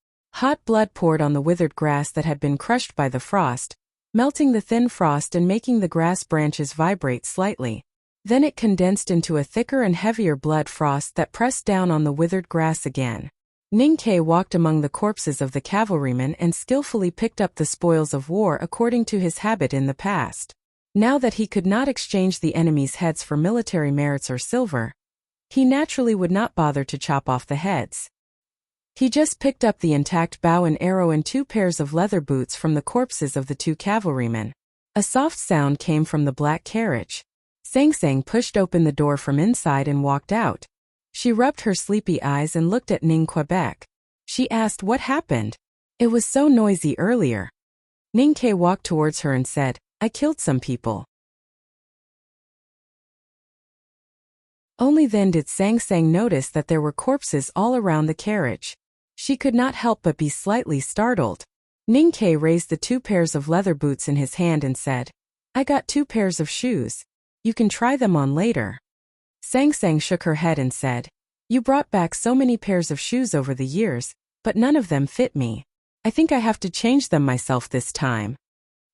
Hot blood poured on the withered grass that had been crushed by the frost, melting the thin frost and making the grass branches vibrate slightly. Then it condensed into a thicker and heavier blood frost that pressed down on the withered grass again. Ninkei walked among the corpses of the cavalrymen and skillfully picked up the spoils of war according to his habit in the past. Now that he could not exchange the enemy's heads for military merits or silver, he naturally would not bother to chop off the heads. He just picked up the intact bow and arrow and 2 pairs of leather boots from the corpses of the 2 cavalrymen. A soft sound came from the black carriage. Sang pushed open the door from inside and walked out. She rubbed her sleepy eyes and looked at Ning Quebec. She asked what happened. It was so noisy earlier. Ninkei walked towards her and said, I killed some people. Only then did Sang notice that there were corpses all around the carriage. She could not help but be slightly startled. Ninkei raised the 2 pairs of leather boots in his hand and said, I got 2 pairs of shoes. You can try them on later. Sang shook her head and said, You brought back so many pairs of shoes over the years, but none of them fit me. I think I have to change them myself this time.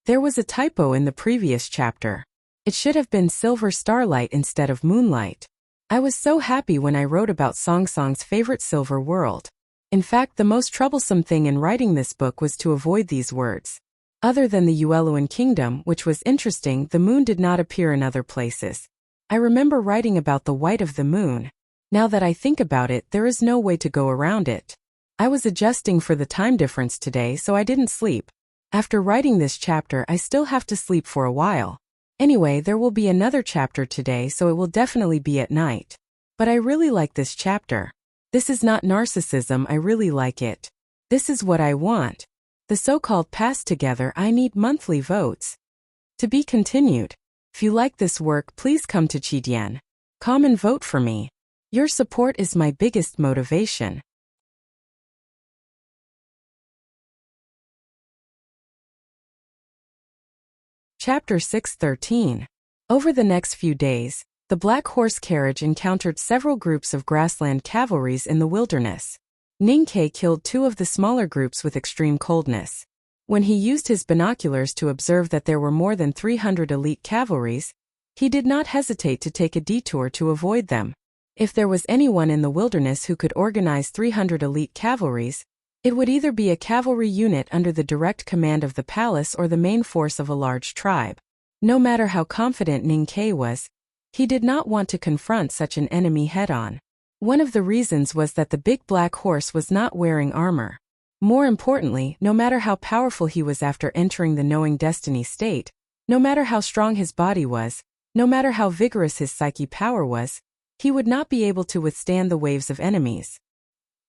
There was a typo in the previous chapter. It should have been Silver Starlight instead of Moonlight. I was so happy when I wrote about Song's favorite silver world. In fact, the most troublesome thing in writing this book was to avoid these words. Other than the Ueluan Kingdom, which was interesting, the moon did not appear in other places. I remember writing about the white of the moon. Now that I think about it, there is no way to go around it. I was adjusting for the time difference today, so I didn't sleep. After writing this chapter, I still have to sleep for a while. Anyway, there will be another chapter today, so it will definitely be at night. But I really like this chapter. This is not narcissism, I really like it. This is what I want. The so-called pass together, I need monthly votes. To be continued. If you like this work, please come to Chidian. Come and vote for me. Your support is my biggest motivation. Chapter 6:13. Over the next few days, the Black Horse carriage encountered several groups of grassland cavalries in the wilderness. Ninkei killed 2 of the smaller groups with extreme coldness. When he used his binoculars to observe that there were more than 300 elite cavalries, he did not hesitate to take a detour to avoid them. If there was anyone in the wilderness who could organize 300 elite cavalries, it would either be a cavalry unit under the direct command of the palace or the main force of a large tribe. No matter how confident Ninkei was, he did not want to confront such an enemy head-on. One of the reasons was that the big black horse was not wearing armor. More importantly, no matter how powerful he was after entering the knowing destiny state, no matter how strong his body was, no matter how vigorous his psyche power was, he would not be able to withstand the waves of enemies.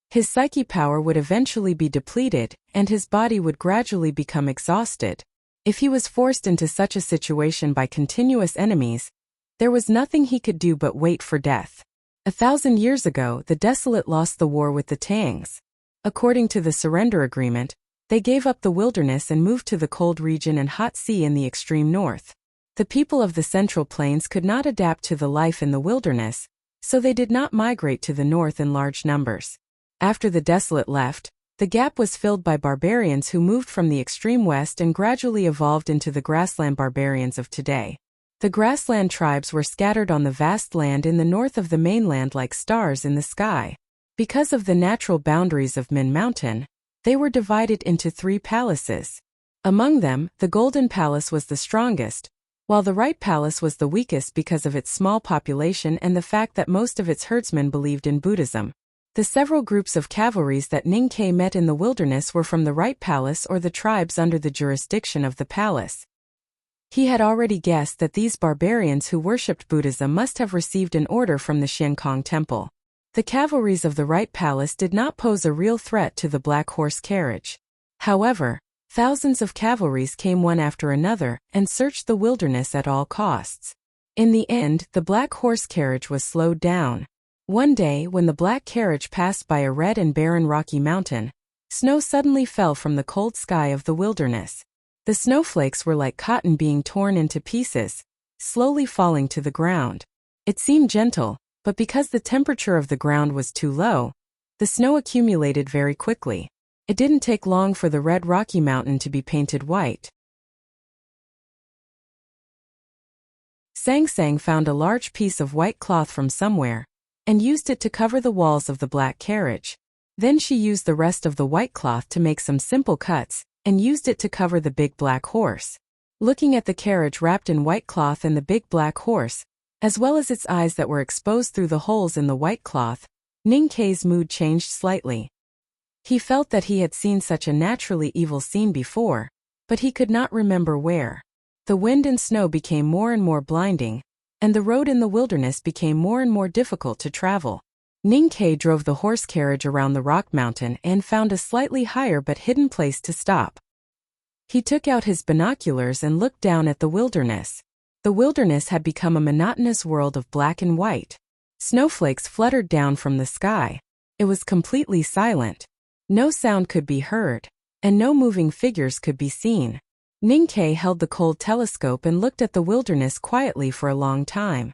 His psyche power would eventually be depleted, and his body would gradually become exhausted. If he was forced into such a situation by continuous enemies, there was nothing he could do but wait for death. 1,000 years ago, the Desolate lost the war with the Tangs. According to the surrender agreement, they gave up the wilderness and moved to the cold region and hot sea in the extreme north. The people of the Central Plains could not adapt to the life in the wilderness, so they did not migrate to the north in large numbers. After the Desolate left, the gap was filled by barbarians who moved from the extreme west and gradually evolved into the grassland barbarians of today. The grassland tribes were scattered on the vast land in the north of the mainland like stars in the sky. Because of the natural boundaries of Min Mountain, they were divided into 3 palaces. Among them, the Golden Palace was the strongest, while the Right Palace was the weakest because of its small population and the fact that most of its herdsmen believed in Buddhism. The several groups of cavalries that Ninkei met in the wilderness were from the Right Palace or the tribes under the jurisdiction of the palace. He had already guessed that these barbarians who worshipped Buddhism must have received an order from the Xiankong Temple. The cavalries of the Right Palace did not pose a real threat to the Black Horse carriage. However, thousands of cavalries came one after another and searched the wilderness at all costs. In the end, the Black Horse carriage was slowed down. One day, when the black carriage passed by a red and barren rocky mountain, snow suddenly fell from the cold sky of the wilderness. The snowflakes were like cotton being torn into pieces, slowly falling to the ground. It seemed gentle, but because the temperature of the ground was too low, the snow accumulated very quickly. It didn't take long for the red rocky mountain to be painted white. Sang Sang found a large piece of white cloth from somewhere, and used it to cover the walls of the black carriage. Then she used the rest of the white cloth to make some simple cuts, and used it to cover the big black horse. Looking at the carriage wrapped in white cloth and the big black horse, as well as its eyes that were exposed through the holes in the white cloth, Ning Kei's mood changed slightly. He felt that he had seen such a naturally evil scene before, but he could not remember where. The wind and snow became more and more blinding, and the road in the wilderness became more and more difficult to travel. Ning Kei drove the horse carriage around the rock mountain and found a slightly higher but hidden place to stop. He took out his binoculars and looked down at the wilderness. The wilderness had become a monotonous world of black and white. Snowflakes fluttered down from the sky. It was completely silent. No sound could be heard, and no moving figures could be seen. Ning Kei held the cold telescope and looked at the wilderness quietly for a long time.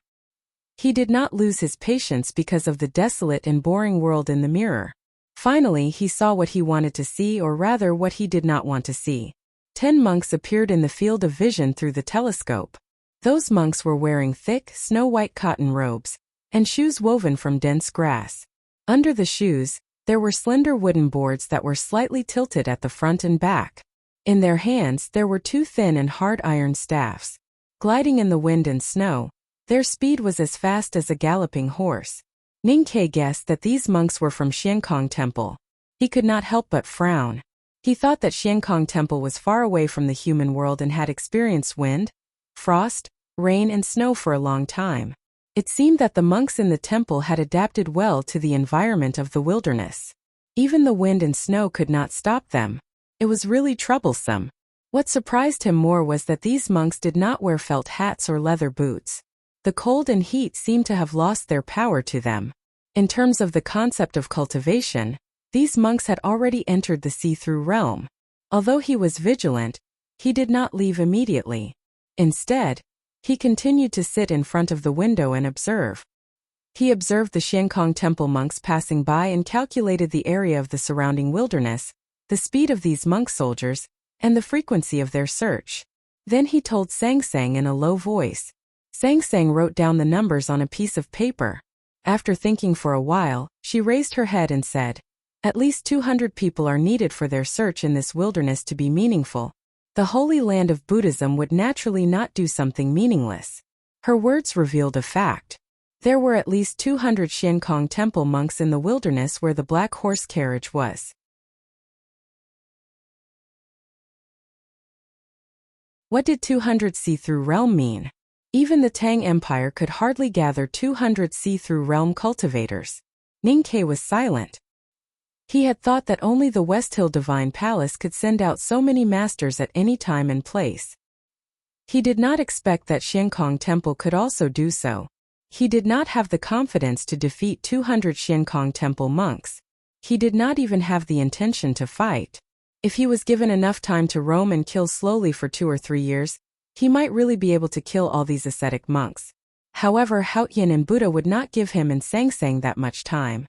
He did not lose his patience because of the desolate and boring world in the mirror. Finally, he saw what he wanted to see, or rather what he did not want to see. 10 monks appeared in the field of vision through the telescope. Those monks were wearing thick, snow-white cotton robes, and shoes woven from dense grass. Under the shoes, there were slender wooden boards that were slightly tilted at the front and back. In their hands there were 2 thin and hard iron staffs. Gliding in the wind and snow, their speed was as fast as a galloping horse. Ning Kei guessed that these monks were from Xiankong Temple. He could not help but frown. He thought that Xiankong Temple was far away from the human world and had experienced wind, frost, rain and snow for a long time. It seemed that the monks in the temple had adapted well to the environment of the wilderness. Even the wind and snow could not stop them. It was really troublesome. What surprised him more was that these monks did not wear felt hats or leather boots. The cold and heat seemed to have lost their power to them. In terms of the concept of cultivation, these monks had already entered the see-through realm. Although he was vigilant, he did not leave immediately. Instead, he continued to sit in front of the window and observe. He observed the Xiankong Temple monks passing by and calculated the area of the surrounding wilderness, the speed of these monk soldiers, and the frequency of their search. Then he told Sang Sang in a low voice. Sang Sang wrote down the numbers on a piece of paper. After thinking for a while, she raised her head and said, "At least 200 people are needed for their search in this wilderness to be meaningful. The holy land of Buddhism would naturally not do something meaningless." Her words revealed a fact. There were at least 200 Xiankong Temple monks in the wilderness where the black horse carriage was. What did 200 see-through realm mean? Even the Tang Empire could hardly gather 200 see-through realm cultivators. Ning Kei was silent. He had thought that only the West Hill Divine Palace could send out so many masters at any time and place. He did not expect that Xiankong Temple could also do so. He did not have the confidence to defeat 200 Xiankong Temple monks. He did not even have the intention to fight. If he was given enough time to roam and kill slowly for 2 or 3 years, he might really be able to kill all these ascetic monks. However, Haotian and Buddha would not give him and Sang Sang that much time.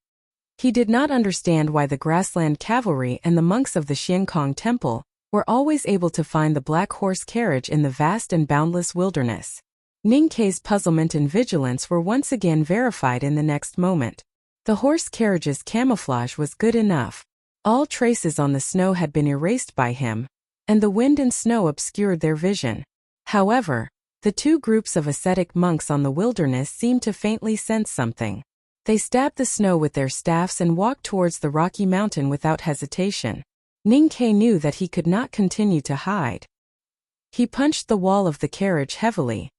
He did not understand why the grassland cavalry and the monks of the Xiankong Temple were always able to find the black horse carriage in the vast and boundless wilderness. Ning Kei's puzzlement and vigilance were once again verified in the next moment. The horse carriage's camouflage was good enough. All traces on the snow had been erased by him, and the wind and snow obscured their vision. However, the 2 groups of ascetic monks on the wilderness seemed to faintly sense something. They stabbed the snow with their staffs and walked towards the rocky mountain without hesitation. Ning Kei knew that he could not continue to hide. He punched the wall of the carriage heavily.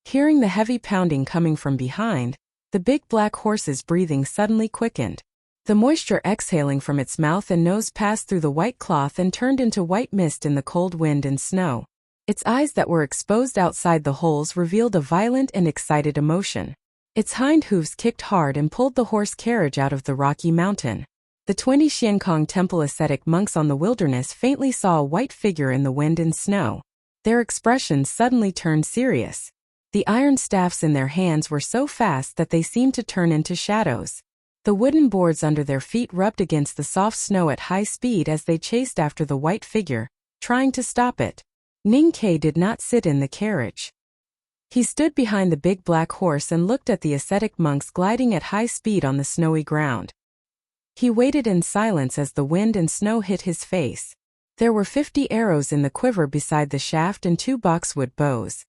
Hearing the heavy pounding coming from behind, the big black horse's breathing suddenly quickened. The moisture exhaling from its mouth and nose passed through the white cloth and turned into white mist in the cold wind and snow. Its eyes that were exposed outside the holes revealed a violent and excited emotion. Its hind hooves kicked hard and pulled the horse carriage out of the rocky mountain. The 20 Xiankong Temple ascetic monks on the wilderness faintly saw a white figure in the wind and snow. Their expressions suddenly turned serious. The iron staffs in their hands were so fast that they seemed to turn into shadows. The wooden boards under their feet rubbed against the soft snow at high speed as they chased after the white figure, trying to stop it. Ning Kai did not sit in the carriage. He stood behind the big black horse and looked at the ascetic monks gliding at high speed on the snowy ground. He waited in silence as the wind and snow hit his face. There were 50 arrows in the quiver beside the shaft and 2 boxwood bows.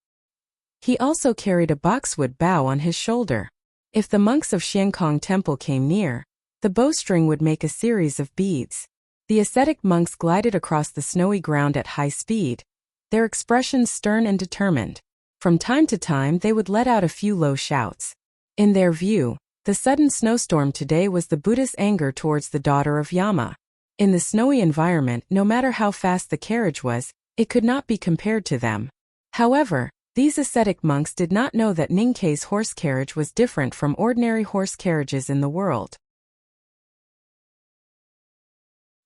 He also carried a boxwood bow on his shoulder. If the monks of Xiankong Temple came near, the bowstring would make a series of beads. The ascetic monks glided across the snowy ground at high speed, their expressions stern and determined. From time to time they would let out a few low shouts. In their view, the sudden snowstorm today was the Buddha's anger towards the daughter of Yama. In the snowy environment, no matter how fast the carriage was, it could not be compared to them. However, these ascetic monks did not know that Ning Kai's horse carriage was different from ordinary horse carriages in the world.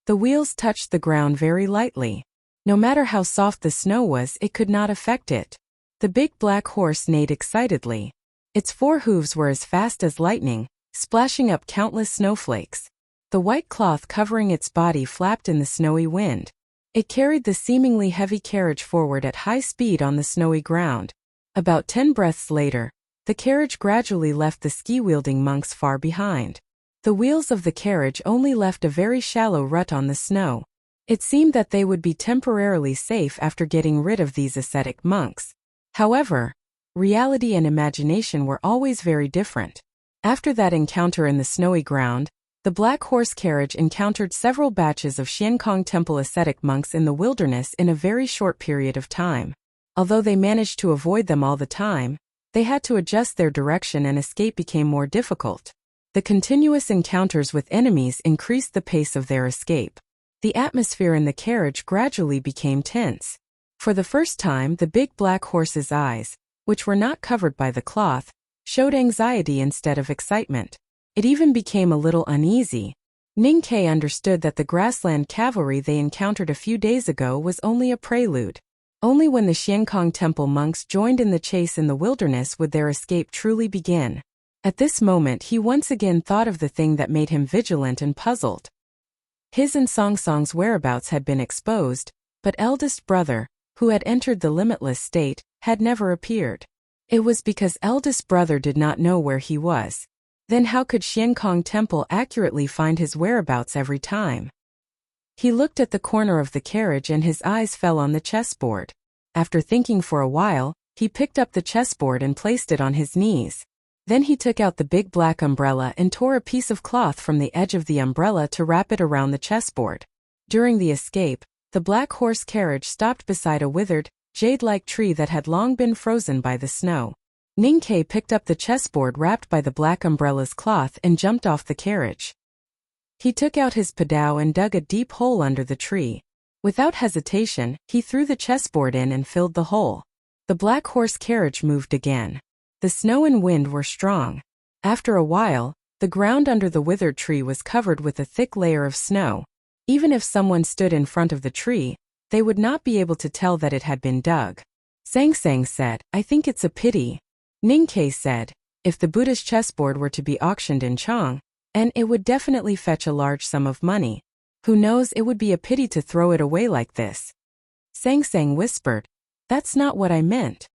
The wheels touched the ground very lightly. No matter how soft the snow was, it could not affect it. The big black horse neighed excitedly. Its 4 hooves were as fast as lightning, splashing up countless snowflakes. The white cloth covering its body flapped in the snowy wind. It carried the seemingly heavy carriage forward at high speed on the snowy ground. About 10 breaths later, the carriage gradually left the ski-wielding monks far behind. The wheels of the carriage only left a very shallow rut on the snow. It seemed that they would be temporarily safe after getting rid of these ascetic monks. However, reality and imagination were always very different. After that encounter in the snowy ground, the black horse carriage encountered several batches of Xiankong Temple ascetic monks in the wilderness in a very short period of time. Although they managed to avoid them all the time, they had to adjust their direction and escape became more difficult. The continuous encounters with enemies increased the pace of their escape. The atmosphere in the carriage gradually became tense. For the first time, the big black horse's eyes, which were not covered by the cloth, showed anxiety instead of excitement. It even became a little uneasy. Ning Kai understood that the grassland cavalry they encountered a few days ago was only a prelude. Only when the Xiankong Temple monks joined in the chase in the wilderness would their escape truly begin. At this moment he once again thought of the thing that made him vigilant and puzzled. His and Song Song's whereabouts had been exposed, but eldest brother, who had entered the limitless state, had never appeared. It was because eldest brother did not know where he was. Then how could Xiankong Temple accurately find his whereabouts every time? He looked at the corner of the carriage and his eyes fell on the chessboard. After thinking for a while, he picked up the chessboard and placed it on his knees. Then he took out the big black umbrella and tore a piece of cloth from the edge of the umbrella to wrap it around the chessboard. During the escape, the black horse carriage stopped beside a withered, jade-like tree that had long been frozen by the snow. Ning Kai picked up the chessboard wrapped by the black umbrella's cloth and jumped off the carriage. He took out his padao and dug a deep hole under the tree. Without hesitation, he threw the chessboard in and filled the hole. The black horse carriage moved again. The snow and wind were strong. After a while, the ground under the withered tree was covered with a thick layer of snow. Even if someone stood in front of the tree, they would not be able to tell that it had been dug. Sang Sang said, "I think it's a pity." Ning Kai said, "If the Buddha's chessboard were to be auctioned in Chang, and it would definitely fetch a large sum of money. Who knows, it would be a pity to throw it away like this." Sang Sang whispered, "That's not what I meant."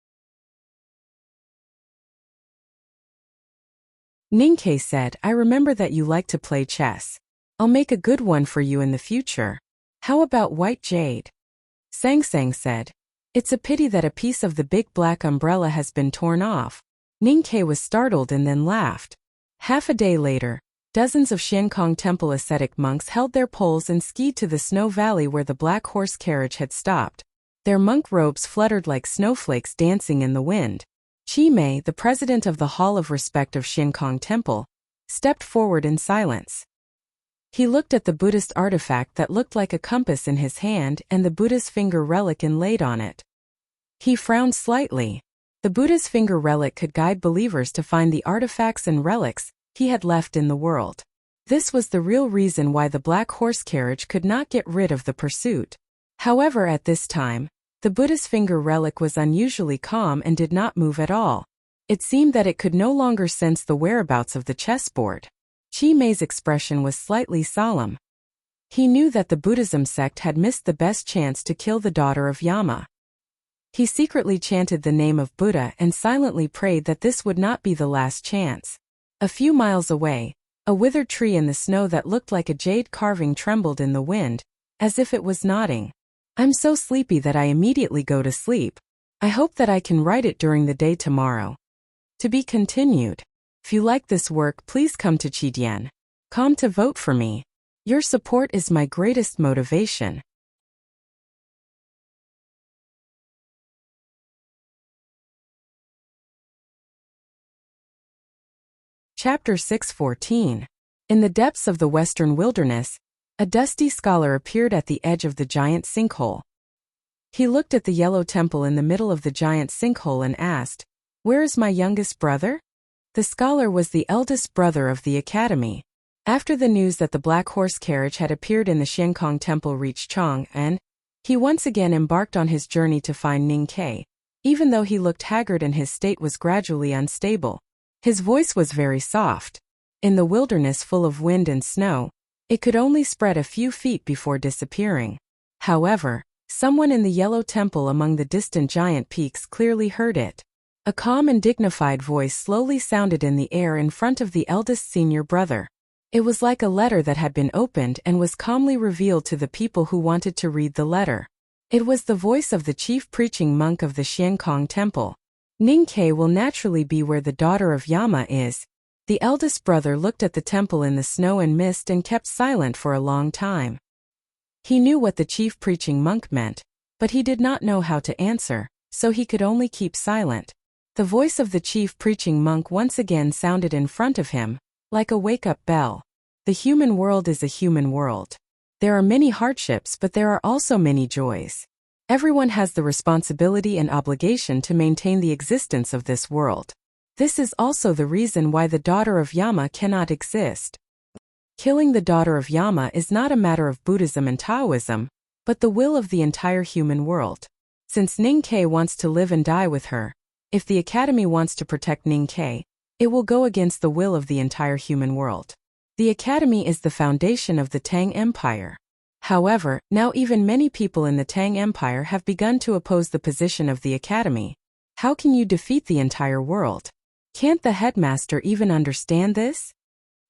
Ning Kai said, "I remember that you like to play chess. I'll make a good one for you in the future. How about white jade?" Sang Sang said, "It's a pity that a piece of the big black umbrella has been torn off." Ning Kai was startled and then laughed. Half a day later, dozens of Xiankong Temple ascetic monks held their poles and skied to the snow valley where the black horse carriage had stopped. Their monk robes fluttered like snowflakes dancing in the wind. Chi Mei, the president of the Hall of Respect of Xiankong Temple, stepped forward in silence. He looked at the Buddhist artifact that looked like a compass in his hand and the Buddha's finger relic inlaid on it. He frowned slightly. The Buddha's finger relic could guide believers to find the artifacts and relics he had left in the world. This was the real reason why the black horse carriage could not get rid of the pursuit. However, at this time, the Buddha's finger relic was unusually calm and did not move at all. It seemed that it could no longer sense the whereabouts of the chessboard. Chi Mei's expression was slightly solemn. He knew that the Buddhism sect had missed the best chance to kill the daughter of Yama. He secretly chanted the name of Buddha and silently prayed that this would not be the last chance. A few miles away, a withered tree in the snow that looked like a jade carving trembled in the wind, as if it was nodding. "I'm so sleepy that I immediately go to sleep. I hope that I can write it during the day tomorrow." To be continued. If you like this work, please come to Chidian.com to vote for me. Your support is my greatest motivation. Chapter 6:14. In the depths of the western wilderness, a dusty scholar appeared at the edge of the giant sinkhole. He looked at the yellow temple in the middle of the giant sinkhole and asked, "Where is my youngest brother?" The scholar was the eldest brother of the academy. After the news that the black horse carriage had appeared in the Xiankong temple reached Chang'an, he once again embarked on his journey to find Ning Kai. Even though he looked haggard and his state was gradually unstable, his voice was very soft. In the wilderness full of wind and snow, it could only spread a few feet before disappearing. However, someone in the yellow temple among the distant giant peaks clearly heard it. A calm and dignified voice slowly sounded in the air in front of the eldest senior brother. It was like a letter that had been opened and was calmly revealed to the people who wanted to read the letter. It was the voice of the chief preaching monk of the Xiankong temple. "Ning Kai will naturally be where the daughter of Yama is." The eldest brother looked at the temple in the snow and mist and kept silent for a long time. He knew what the chief preaching monk meant, but he did not know how to answer, so he could only keep silent. The voice of the chief preaching monk once again sounded in front of him, like a wake-up bell. "The human world is a human world. There are many hardships, but there are also many joys. Everyone has the responsibility and obligation to maintain the existence of this world. This is also the reason why the daughter of Yama cannot exist. Killing the daughter of Yama is not a matter of Buddhism and Taoism, but the will of the entire human world. Since Ning Kai wants to live and die with her, if the Academy wants to protect Ning Kai, it will go against the will of the entire human world. The Academy is the foundation of the Tang Empire. However, now even many people in the Tang Empire have begun to oppose the position of the Academy. How can you defeat the entire world? Can't the headmaster even understand this?"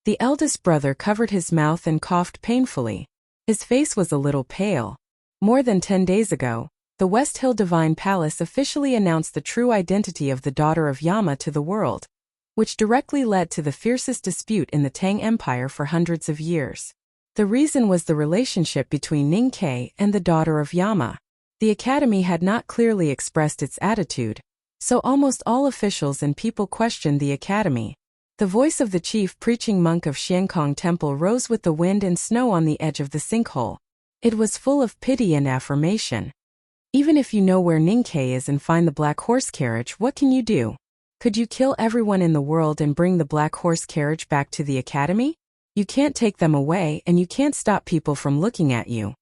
The eldest brother covered his mouth and coughed painfully. His face was a little pale. More than 10 days ago, the West Hill Divine Palace officially announced the true identity of the daughter of Yama to the world, which directly led to the fiercest dispute in the Tang Empire for hundreds of years. The reason was the relationship between Ning Kai and the daughter of Yama. The Academy had not clearly expressed its attitude, so almost all officials and people questioned the Academy. The voice of the chief preaching monk of Xiankong Temple rose with the wind and snow on the edge of the sinkhole. It was full of pity and affirmation. "Even if you know where Ning Kai is and find the black horse carriage, what can you do? Could you kill everyone in the world and bring the black horse carriage back to the Academy? You can't take them away and you can't stop people from looking at you.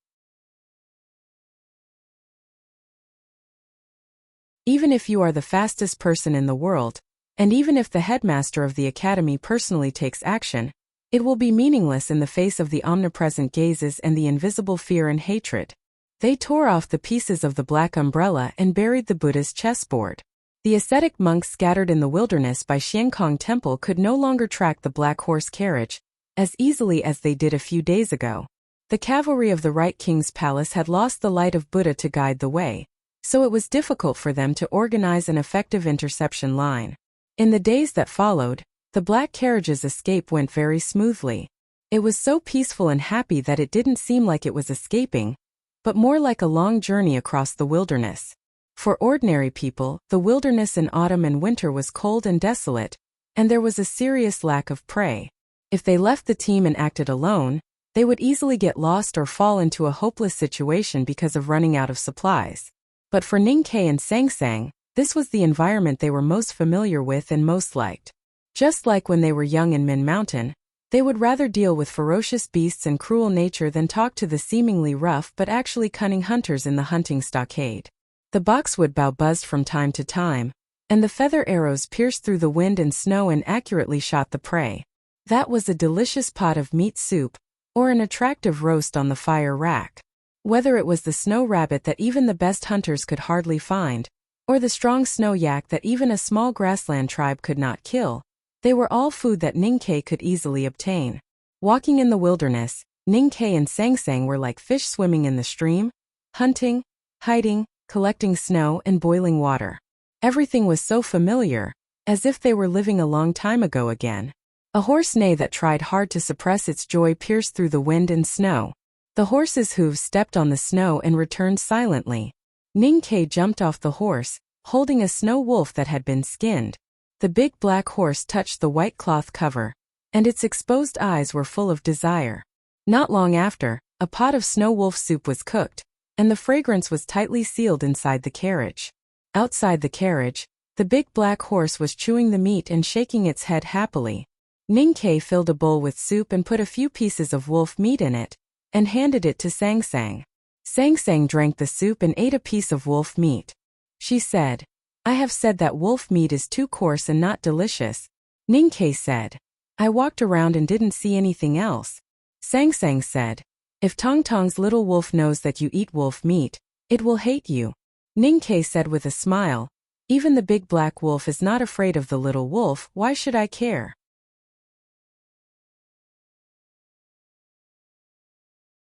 Even if you are the fastest person in the world, and even if the headmaster of the Academy personally takes action, it will be meaningless in the face of the omnipresent gazes and the invisible fear and hatred." They tore off the pieces of the black umbrella and buried the Buddha's chessboard. The ascetic monks scattered in the wilderness by Xiankong Temple could no longer track the black horse carriage as easily as they did a few days ago. The cavalry of the Right King's palace had lost the light of Buddha to guide the way, so it was difficult for them to organize an effective interception line. In the days that followed, the black carriage's escape went very smoothly. It was so peaceful and happy that it didn't seem like it was escaping, but more like a long journey across the wilderness. For ordinary people, the wilderness in autumn and winter was cold and desolate, and there was a serious lack of prey. If they left the team and acted alone, they would easily get lost or fall into a hopeless situation because of running out of supplies. But for Ning Kai and Sang Sang, This was the environment they were most familiar with and most liked. Just like when they were young in Min Mountain, they would rather deal with ferocious beasts and cruel nature than talk to the seemingly rough but actually cunning hunters in the hunting stockade. The boxwood bough buzzed from time to time, and the feather arrows pierced through the wind and snow and accurately shot the prey. That was a delicious pot of meat soup, or an attractive roast on the fire rack. Whether it was the snow rabbit that even the best hunters could hardly find, or the strong snow yak that even a small grassland tribe could not kill, they were all food that Ningke could easily obtain. Walking in the wilderness, Ningke and Sangsang were like fish swimming in the stream, hunting, hiding, collecting snow and boiling water. Everything was so familiar, as if they were living a long time ago again. A horse neigh that tried hard to suppress its joy pierced through the wind and snow. The horse's hooves stepped on the snow and returned silently. Ningke jumped off the horse, holding a snow wolf that had been skinned. The big black horse touched the white cloth cover, and its exposed eyes were full of desire. Not long after, a pot of snow wolf soup was cooked, and the fragrance was tightly sealed inside the carriage. Outside the carriage, the big black horse was chewing the meat and shaking its head happily. Ningke filled a bowl with soup and put a few pieces of wolf meat in it, and handed it to Sangsang. Sangsang drank the soup and ate a piece of wolf meat. She said, "I have said that wolf meat is too coarse and not delicious." Ningke said, "I walked around and didn't see anything else." Sangsang said, "If Tongtong's little wolf knows that you eat wolf meat, it will hate you." Ningke said with a smile, "Even the big black wolf is not afraid of the little wolf, why should I care?"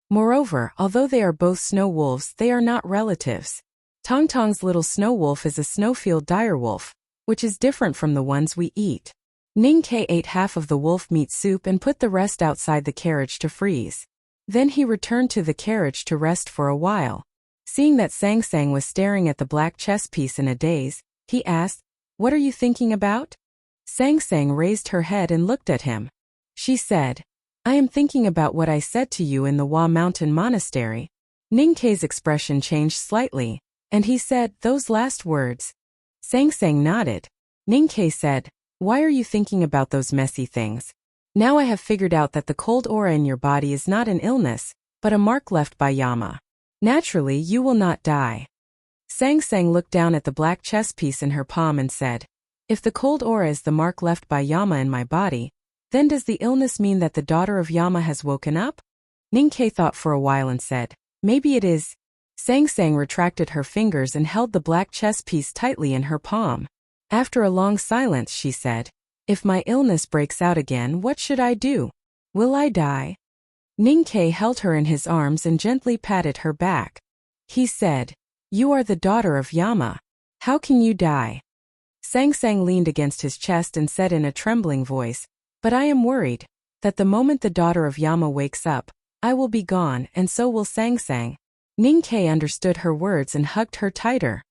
Moreover, although they are both snow wolves, they are not relatives. Tongtong's little snow wolf is a snowfield direwolf, which is different from the ones we eat. Ningke ate half of the wolf meat soup and put the rest outside the carriage to freeze. Then he returned to the carriage to rest for a while. Seeing that Sangsang was staring at the black chess piece in a daze, he asked, "What are you thinking about?" Sangsang raised her head and looked at him. She said, "I am thinking about what I said to you in the Wa Mountain Monastery." Ningke's expression changed slightly, and he said, "Those last words." Sangsang nodded. Ningke said, "Why are you thinking about those messy things? Now I have figured out that the cold aura in your body is not an illness, but a mark left by Yama. Naturally, you will not die." Sangsang looked down at the black chess piece in her palm and said, "If the cold aura is the mark left by Yama in my body, then does the illness mean that the daughter of Yama has woken up?" Ningke thought for a while and said, "Maybe it is." Sangsang retracted her fingers and held the black chess piece tightly in her palm. After a long silence, she said, "If my illness breaks out again, what should I do? Will I die?" Ningke held her in his arms and gently patted her back. He said, "You are the daughter of Yama. How can you die?" Sangsang leaned against his chest and said in a trembling voice, "But I am worried that the moment the daughter of Yama wakes up, I will be gone and so will Sangsang." Ningke understood her words and hugged her tighter.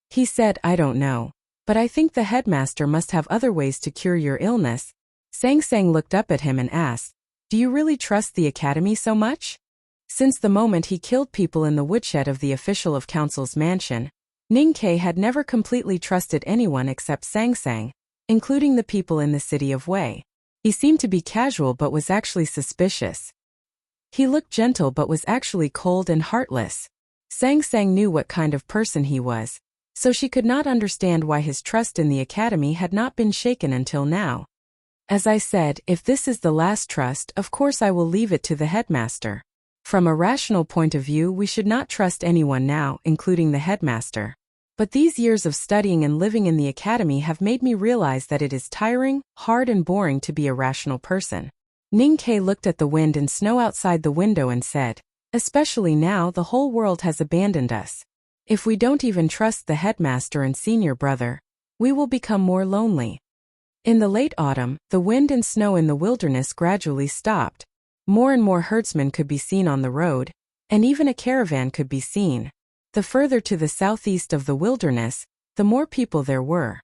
He said, "I don't know, but I think the headmaster must have other ways to cure your illness." Sangsang looked up at him and asked, "Do you really trust the academy so much?" Since the moment he killed people in the woodshed of the official of council's mansion, Ningke had never completely trusted anyone except Sangsang, including the people in the city of Wei. He seemed to be casual but was actually suspicious. He looked gentle but was actually cold and heartless. Sangsang knew what kind of person he was, so she could not understand why his trust in the academy had not been shaken until now. "As I said, if this is the last trust, of course I will leave it to the headmaster. From a rational point of view, we should not trust anyone now, including the headmaster. But these years of studying and living in the academy have made me realize that it is tiring, hard and boring to be a rational person." Ningke looked at the wind and snow outside the window and said, "Especially now the whole world has abandoned us. If we don't even trust the headmaster and senior brother, we will become more lonely." In the late autumn, the wind and snow in the wilderness gradually stopped. More and more herdsmen could be seen on the road, and even a caravan could be seen. The further to the southeast of the wilderness, the more people there were.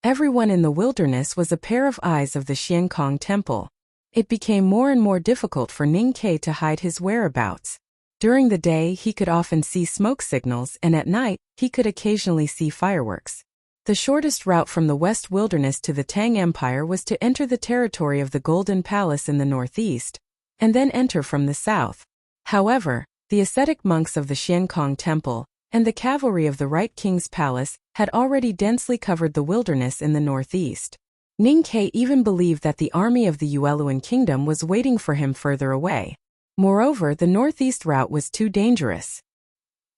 Everyone in the wilderness was a pair of eyes of the Xiankong temple. It became more and more difficult for Ningke to hide his whereabouts. During the day, he could often see smoke signals, and at night, he could occasionally see fireworks. The shortest route from the West Wilderness to the Tang Empire was to enter the territory of the Golden Palace in the northeast, and then enter from the south. However, the ascetic monks of the Xiankong Temple and the cavalry of the Right King's Palace had already densely covered the wilderness in the northeast. Ning Ke even believed that the army of the Yueluan kingdom was waiting for him further away. Moreover, the northeast route was too dangerous.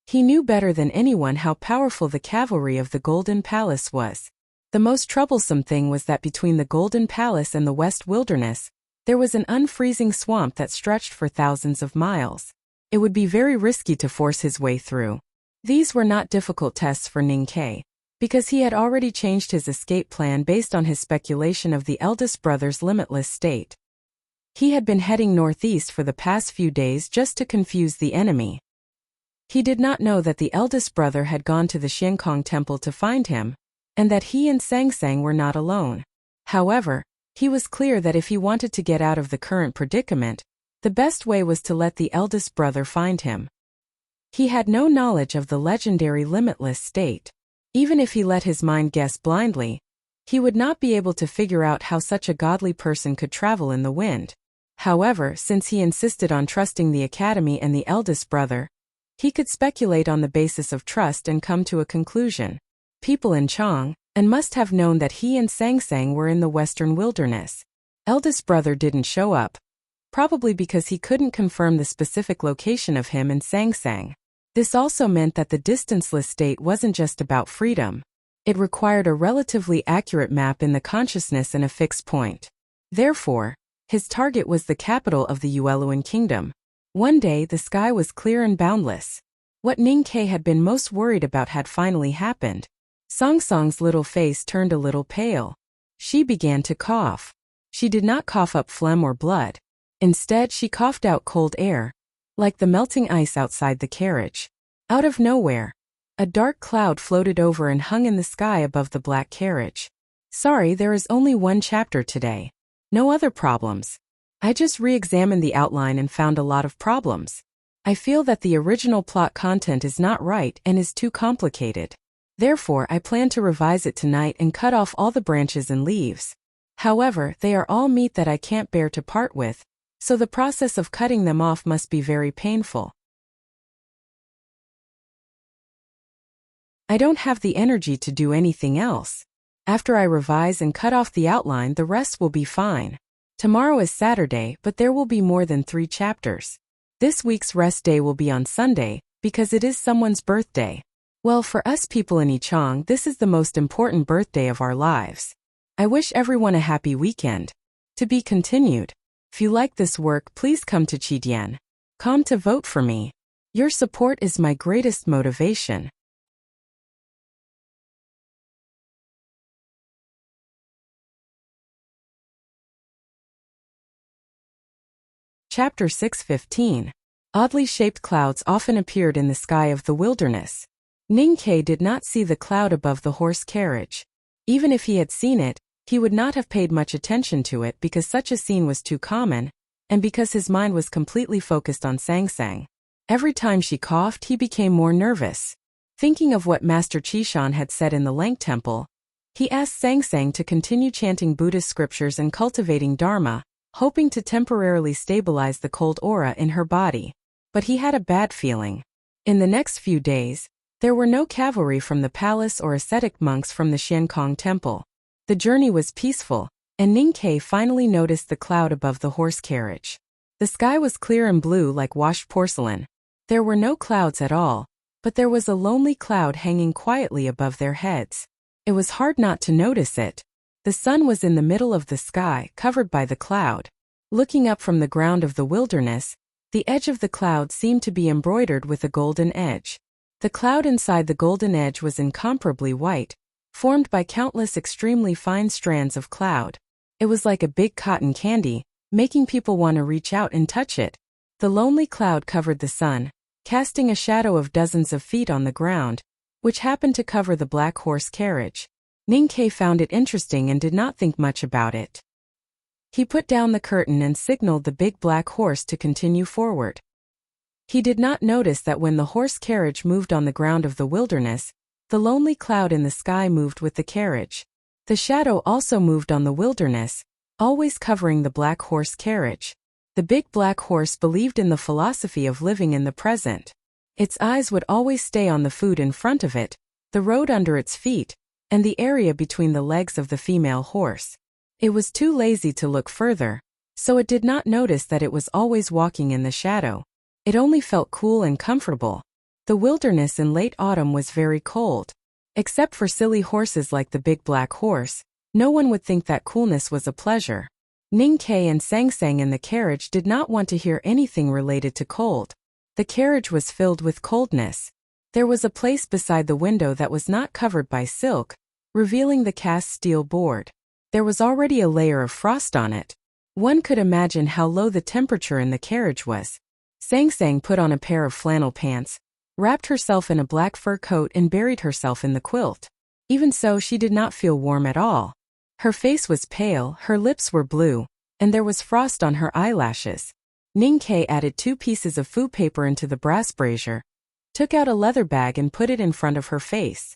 He knew better than anyone how powerful the cavalry of the Golden Palace was. The most troublesome thing was that between the Golden Palace and the West Wilderness, there was an unfreezing swamp that stretched for thousands of miles. It would be very risky to force his way through. These were not difficult tests for Ning Ke, because he had already changed his escape plan based on his speculation of the eldest brother's limitless state. He had been heading northeast for the past few days just to confuse the enemy. He did not know that the eldest brother had gone to the Xiankong Temple to find him, and that he and Sang Sang were not alone. However, he was clear that if he wanted to get out of the current predicament, the best way was to let the eldest brother find him. He had no knowledge of the legendary limitless state. Even if he let his mind guess blindly, he would not be able to figure out how such a godly person could travel in the wind. However, since he insisted on trusting the academy and the eldest brother, he could speculate on the basis of trust and come to a conclusion. People in Chang and must have known that he and Sang Sang were in the western wilderness. Eldest brother didn't show up, probably because he couldn't confirm the specific location of him and Sang Sang. This also meant that the distanceless state wasn't just about freedom. It required a relatively accurate map in the consciousness and a fixed point. Therefore, his target was the capital of the Yueluan kingdom. One day the sky was clear and boundless. What Ning Ke had been most worried about had finally happened. Song Song's little face turned a little pale. She began to cough. She did not cough up phlegm or blood. Instead, she coughed out cold air, like the melting ice outside the carriage. Out of nowhere, a dark cloud floated over and hung in the sky above the black carriage. Sorry, there is only one chapter today. No other problems. I just re-examined the outline and found a lot of problems. I feel that the original plot content is not right and is too complicated. Therefore, I plan to revise it tonight and cut off all the branches and leaves. However, they are all meat that I can't bear to part with, so the process of cutting them off must be very painful. I don't have the energy to do anything else. After I revise and cut off the outline, the rest will be fine. Tomorrow is Saturday, but there will be more than 3 chapters. This week's rest day will be on Sunday, because it is someone's birthday. Well, for us people in Yichang, this is the most important birthday of our lives. I wish everyone a happy weekend. To be continued. If you like this work, please come to Chidian.com to vote for me. Your support is my greatest motivation. Chapter 6:15. Oddly shaped clouds often appeared in the sky of the wilderness. Ning Ke did not see the cloud above the horse carriage. Even if he had seen it, he would not have paid much attention to it because such a scene was too common, and because his mind was completely focused on Sang Sang. Every time she coughed, he became more nervous. Thinking of what Master Qishan had said in the Lang Temple, he asked Sang Sang to continue chanting Buddhist scriptures and cultivating Dharma, hoping to temporarily stabilize the cold aura in her body. But he had a bad feeling. In the next few days, there were no cavalry from the palace or ascetic monks from the Xiankong Temple. The journey was peaceful, and Ning Ke finally noticed the cloud above the horse carriage. The sky was clear and blue like washed porcelain. There were no clouds at all, but there was a lonely cloud hanging quietly above their heads. It was hard not to notice it. The sun was in the middle of the sky, covered by the cloud. Looking up from the ground of the wilderness, the edge of the cloud seemed to be embroidered with a golden edge. The cloud inside the golden edge was incomparably white, formed by countless extremely fine strands of cloud. It was like a big cotton candy, making people want to reach out and touch it. The lonely cloud covered the sun, casting a shadow of dozens of feet on the ground, which happened to cover the black horse carriage. Ning Ke found it interesting and did not think much about it. He put down the curtain and signaled the big black horse to continue forward. He did not notice that when the horse carriage moved on the ground of the wilderness, the lonely cloud in the sky moved with the carriage. The shadow also moved on the wilderness, always covering the black horse carriage. The big black horse believed in the philosophy of living in the present. Its eyes would always stay on the food in front of it, the road under its feet, and the area between the legs of the female horse. It was too lazy to look further, so it did not notice that it was always walking in the shadow. It only felt cool and comfortable. The wilderness in late autumn was very cold. Except for silly horses like the big black horse, no one would think that coolness was a pleasure. Ning-Kei and Sang-Sang in the carriage did not want to hear anything related to cold. The carriage was filled with coldness. There was a place beside the window that was not covered by silk, revealing the cast steel board. There was already a layer of frost on it. One could imagine how low the temperature in the carriage was. Sang-Sang put on a pair of flannel pants, wrapped herself in a black fur coat and buried herself in the quilt. Even so, she did not feel warm at all. Her face was pale, her lips were blue, and there was frost on her eyelashes. Ning-Kei added 2 pieces of food paper into the brass brazier, took out a leather bag and put it in front of her face.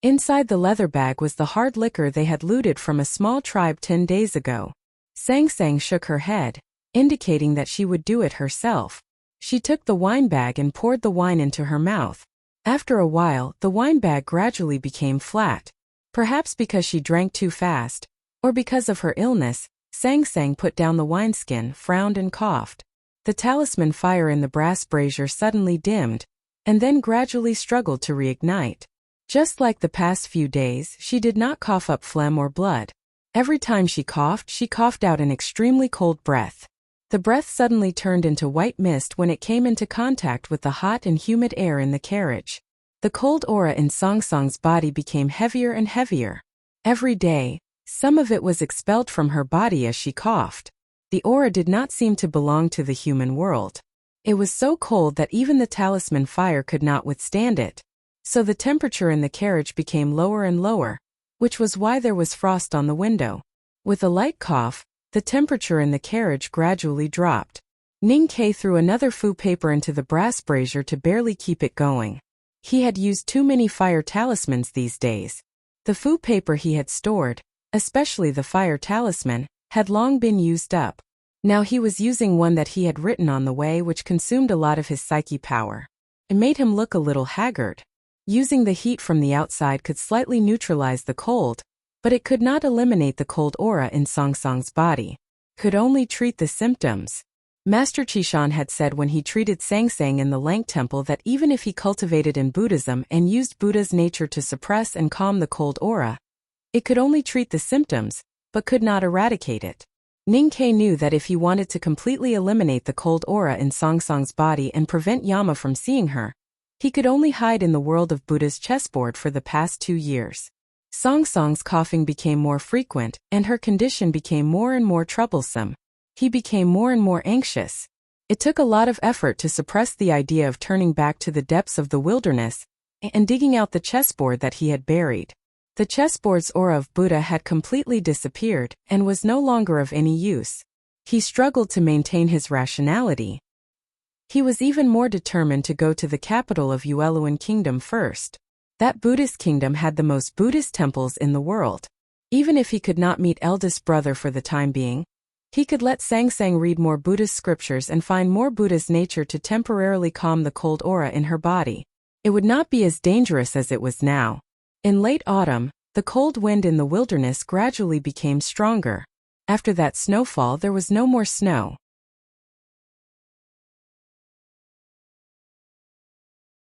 Inside the leather bag was the hard liquor they had looted from a small tribe 10 days ago. Sang-Sang shook her head, indicating that she would do it herself. She took the wine bag and poured the wine into her mouth. After a while, the wine bag gradually became flat. Perhaps because she drank too fast, or because of her illness, Sang-Sang put down the wineskin, frowned and coughed. The talisman fire in the brass brazier suddenly dimmed, and then gradually struggled to reignite. Just like the past few days, she did not cough up phlegm or blood. Every time she coughed out an extremely cold breath. The breath suddenly turned into white mist when it came into contact with the hot and humid air in the carriage. The cold aura in Sang-Sang's body became heavier and heavier. Every day, some of it was expelled from her body as she coughed. The aura did not seem to belong to the human world. It was so cold that even the talisman fire could not withstand it. So the temperature in the carriage became lower and lower, which was why there was frost on the window. With a light cough, the temperature in the carriage gradually dropped. Ning-Kei threw another food paper into the brass brazier to barely keep it going. He had used too many fire talismans these days. The food paper he had stored, especially the fire talisman, had long been used up. Now he was using one that he had written on the way, which consumed a lot of his psyche power. It made him look a little haggard. Using the heat from the outside could slightly neutralize the cold, but it could not eliminate the cold aura in Sang-Sang's body. Could only treat the symptoms. Master Chishan had said when he treated Sang-Sang in the Lank Temple that even if he cultivated in Buddhism and used Buddha's nature to suppress and calm the cold aura, it could only treat the symptoms, but could not eradicate it. Ning-Kei knew that if he wanted to completely eliminate the cold aura in Sang-Sang's body and prevent Yama from seeing her, he could only hide in the world of Buddha's chessboard for the past 2 years. Sang-Sang's coughing became more frequent, and her condition became more and more troublesome. He became more and more anxious. It took a lot of effort to suppress the idea of turning back to the depths of the wilderness and digging out the chessboard that he had buried. The chessboard's aura of Buddha had completely disappeared and was no longer of any use. He struggled to maintain his rationality. He was even more determined to go to the capital of Yueluan Kingdom first. That Buddhist kingdom had the most Buddhist temples in the world. Even if he could not meet eldest brother for the time being, he could let Sang-Sang read more Buddhist scriptures and find more Buddha's nature to temporarily calm the cold aura in her body. It would not be as dangerous as it was now. In late autumn, the cold wind in the wilderness gradually became stronger. After that snowfall, there was no more snow.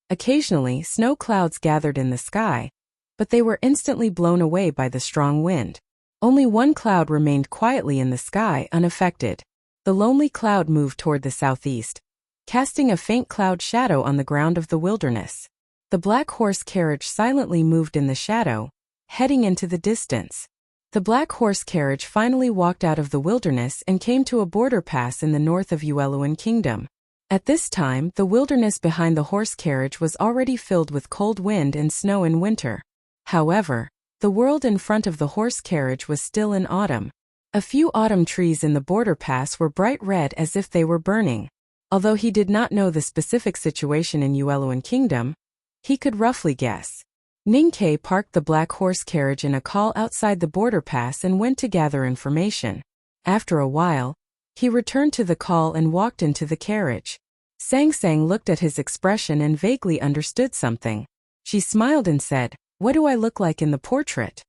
Occasionally, snow clouds gathered in the sky, but they were instantly blown away by the strong wind. Only one cloud remained quietly in the sky, unaffected. The lonely cloud moved toward the southeast, casting a faint cloud shadow on the ground of the wilderness. The black horse carriage silently moved in the shadow, heading into the distance. The black horse carriage finally walked out of the wilderness and came to a border pass in the north of Yueluan Kingdom. At this time, the wilderness behind the horse carriage was already filled with cold wind and snow in winter. However, the world in front of the horse carriage was still in autumn. A few autumn trees in the border pass were bright red as if they were burning. Although he did not know the specific situation in Yueluan Kingdom, he could roughly guess. Ningke parked the black horse carriage in a call outside the border pass and went to gather information. After a while, he returned to the call and walked into the carriage. Sang Sang looked at his expression and vaguely understood something. She smiled and said, "What do I look like in the portrait?"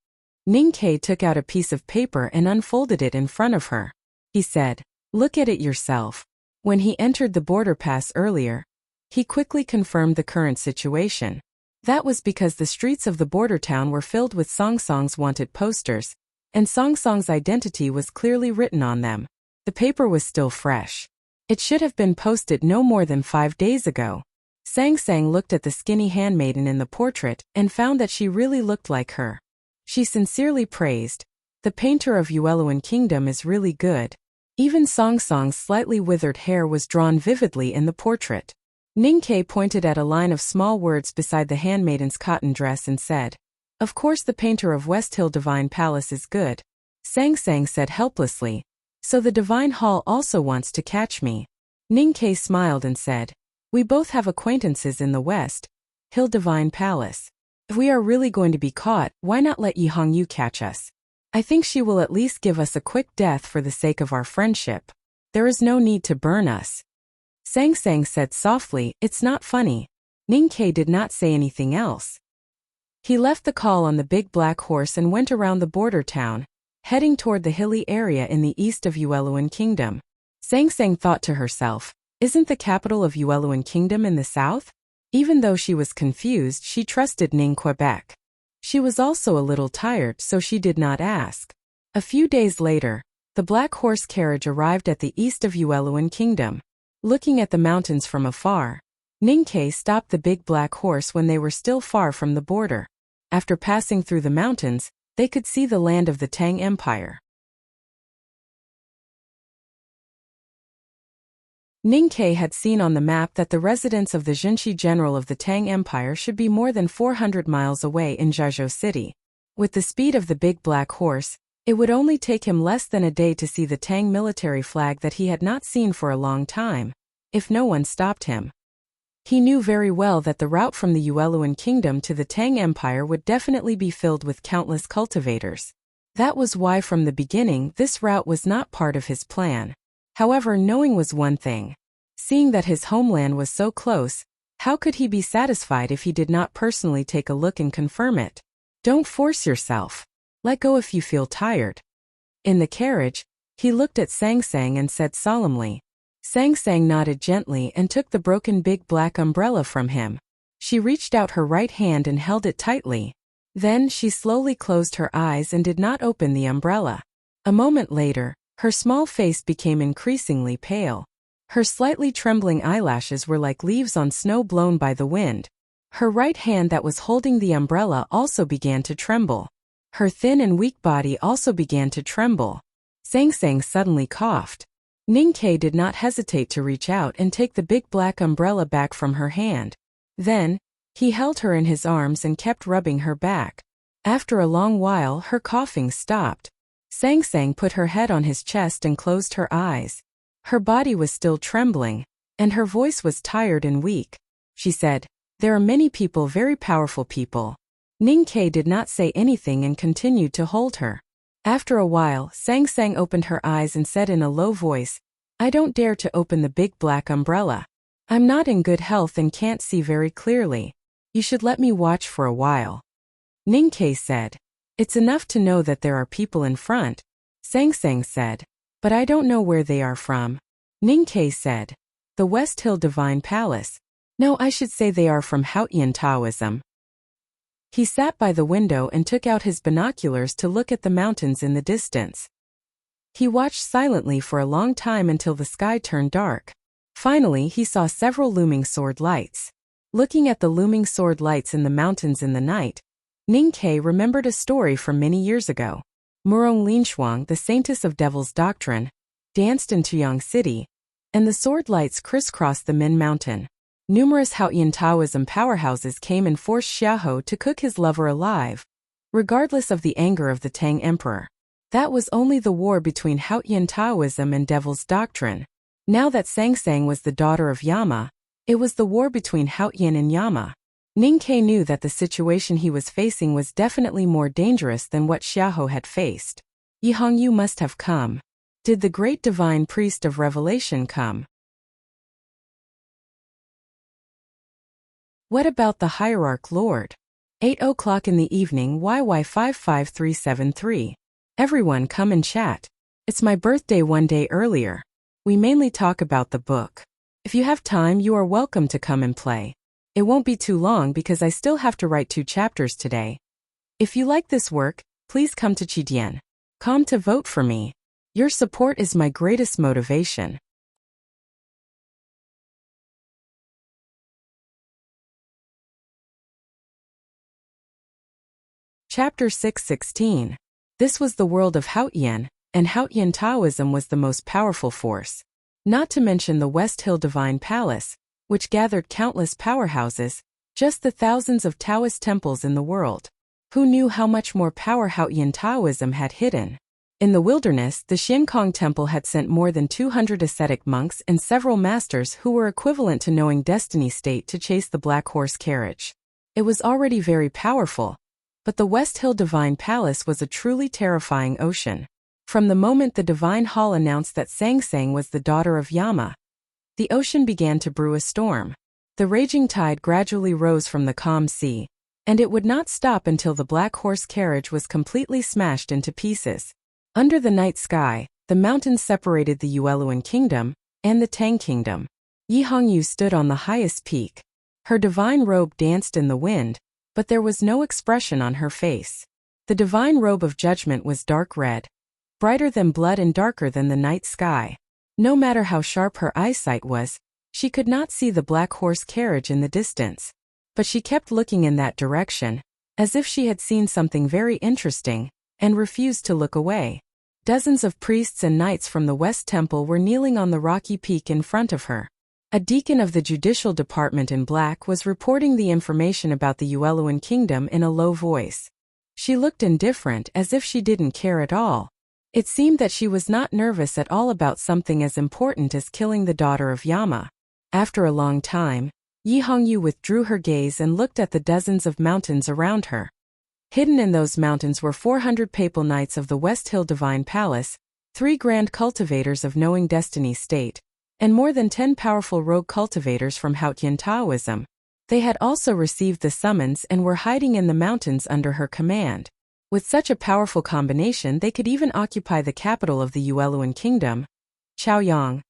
Ningke took out a piece of paper and unfolded it in front of her. He said, "Look at it yourself." When he entered the border pass earlier, he quickly confirmed the current situation. That was because the streets of the border town were filled with Song Song's wanted posters, and Song Song's identity was clearly written on them. The paper was still fresh. It should have been posted no more than 5 days ago. Sang Sang looked at the skinny handmaiden in the portrait and found that she really looked like her. She sincerely praised, "The painter of Yueluan Kingdom is really good." Even Song Song's slightly withered hair was drawn vividly in the portrait. Ningke pointed at a line of small words beside the handmaiden's cotton dress and said, "Of course the painter of West Hill Divine Palace is good." Sang Sang said helplessly, "So the Divine Hall also wants to catch me." Ningke smiled and said, "We both have acquaintances in the West Hill Divine Palace. If we are really going to be caught, why not let Yi Hongyu catch us? I think she will at least give us a quick death for the sake of our friendship. There is no need to burn us." Sang Sang said softly, "It's not funny." Ningke did not say anything else. He left the call on the big black horse and went around the border town, heading toward the hilly area in the east of Yueluan Kingdom. Sang Sang thought to herself, "Isn't the capital of Yueluan Kingdom in the south?" Even though she was confused, she trusted Ning Quebec. She was also a little tired, so she did not ask. A few days later, the black horse carriage arrived at the east of Yueluan Kingdom. Looking at the mountains from afar, Ningke stopped the big black horse when they were still far from the border. After passing through the mountains, they could see the land of the Tang Empire. Ningke had seen on the map that the residence of the Jinshi general of the Tang Empire should be more than 400 miles away in Jiazhou City. With the speed of the big black horse, it would only take him less than a day to see the Tang military flag that he had not seen for a long time, if no one stopped him. He knew very well that the route from the Yueluan Kingdom to the Tang Empire would definitely be filled with countless cultivators. That was why from the beginning this route was not part of his plan. However, knowing was one thing. Seeing that his homeland was so close, how could he be satisfied if he did not personally take a look and confirm it? Don't force yourself. Let go if you feel tired. In the carriage, he looked at Sang Sang and said solemnly. Sang Sang nodded gently and took the broken big black umbrella from him. She reached out her right hand and held it tightly. Then she slowly closed her eyes and did not open the umbrella. A moment later, her small face became increasingly pale. Her slightly trembling eyelashes were like leaves on snow blown by the wind. Her right hand that was holding the umbrella also began to tremble. Her thin and weak body also began to tremble. Sang Sang suddenly coughed. Ningke did not hesitate to reach out and take the big black umbrella back from her hand. Then, he held her in his arms and kept rubbing her back. After a long while, her coughing stopped. Sang Sang put her head on his chest and closed her eyes. Her body was still trembling, and her voice was tired and weak. She said, "There are many people, very powerful people." Ningke did not say anything and continued to hold her. After a while, Sang Sang opened her eyes and said in a low voice, "I don't dare to open the big black umbrella. I'm not in good health and can't see very clearly. You should let me watch for a while." Ningke said, "It's enough to know that there are people in front." Sang Sang said, "But I don't know where they are from." Ningke said, "The West Hill Divine Palace. No, I should say they are from Haotian Taoism." He sat by the window and took out his binoculars to look at the mountains in the distance. He watched silently for a long time until the sky turned dark. Finally, he saw several looming sword lights. Looking at the looming sword lights in the mountains in the night, Ningke remembered a story from many years ago. Murong Linshuang, the saintess of Devil's Doctrine, danced in Tuyang City, and the sword lights crisscrossed the Min Mountain. Numerous Haotian Taoism powerhouses came and forced Xiaohou to cook his lover alive, regardless of the anger of the Tang Emperor. That was only the war between Haotian Taoism and Devil's Doctrine. Now that Sangsang was the daughter of Yama, it was the war between Haotian and Yama. Ningke knew that the situation he was facing was definitely more dangerous than what Xiahou had faced. Yi Hongyu must have come. Did the great divine priest of revelation come? What about the hierarch lord? 8 o'clock in the evening YY 55373. Everyone come and chat. It's my birthday one day earlier. We mainly talk about the book. If you have time, you are welcome to come and play. It won't be too long because I still have to write 2 chapters today. If you like this work, please come to Chidian. Come to vote for me. Your support is my greatest motivation. Chapter 6:16. This was the world of Haotian, and Haotian Taoism was the most powerful force. Not to mention the West Hill Divine Palace, which gathered countless powerhouses, just the thousands of Taoist temples in the world. Who knew how much more power Haotian Taoism had hidden? In the wilderness, the Xiankong Temple had sent more than 200 ascetic monks and several masters who were equivalent to knowing destiny state to chase the black horse carriage. It was already very powerful. But the West Hill Divine Palace was a truly terrifying ocean. From the moment the Divine Hall announced that Sangsang was the daughter of Yama, the ocean began to brew a storm. The raging tide gradually rose from the calm sea, and it would not stop until the black horse carriage was completely smashed into pieces. Under the night sky, the mountains separated the Yueluan Kingdom and the Tang Kingdom. Yi Hongyu stood on the highest peak. Her divine robe danced in the wind, but there was no expression on her face. The divine robe of judgment was dark red, brighter than blood and darker than the night sky. No matter how sharp her eyesight was, she could not see the black horse carriage in the distance. But she kept looking in that direction, as if she had seen something very interesting, and refused to look away. Dozens of priests and knights from the West Temple were kneeling on the rocky peak in front of her. A deacon of the judicial department in black was reporting the information about the Yueluan Kingdom in a low voice. She looked indifferent, as if she didn't care at all. It seemed that she was not nervous at all about something as important as killing the daughter of Yama. After a long time, Yi Hongyu withdrew her gaze and looked at the dozens of mountains around her. Hidden in those mountains were 400 papal knights of the West Hill Divine Palace, 3 grand cultivators of knowing destiny state, and more than 10 powerful rogue cultivators from Haotian Taoism. They had also received the summons and were hiding in the mountains under her command. With such a powerful combination, they could even occupy the capital of the Yueluan Kingdom, Chaoyang,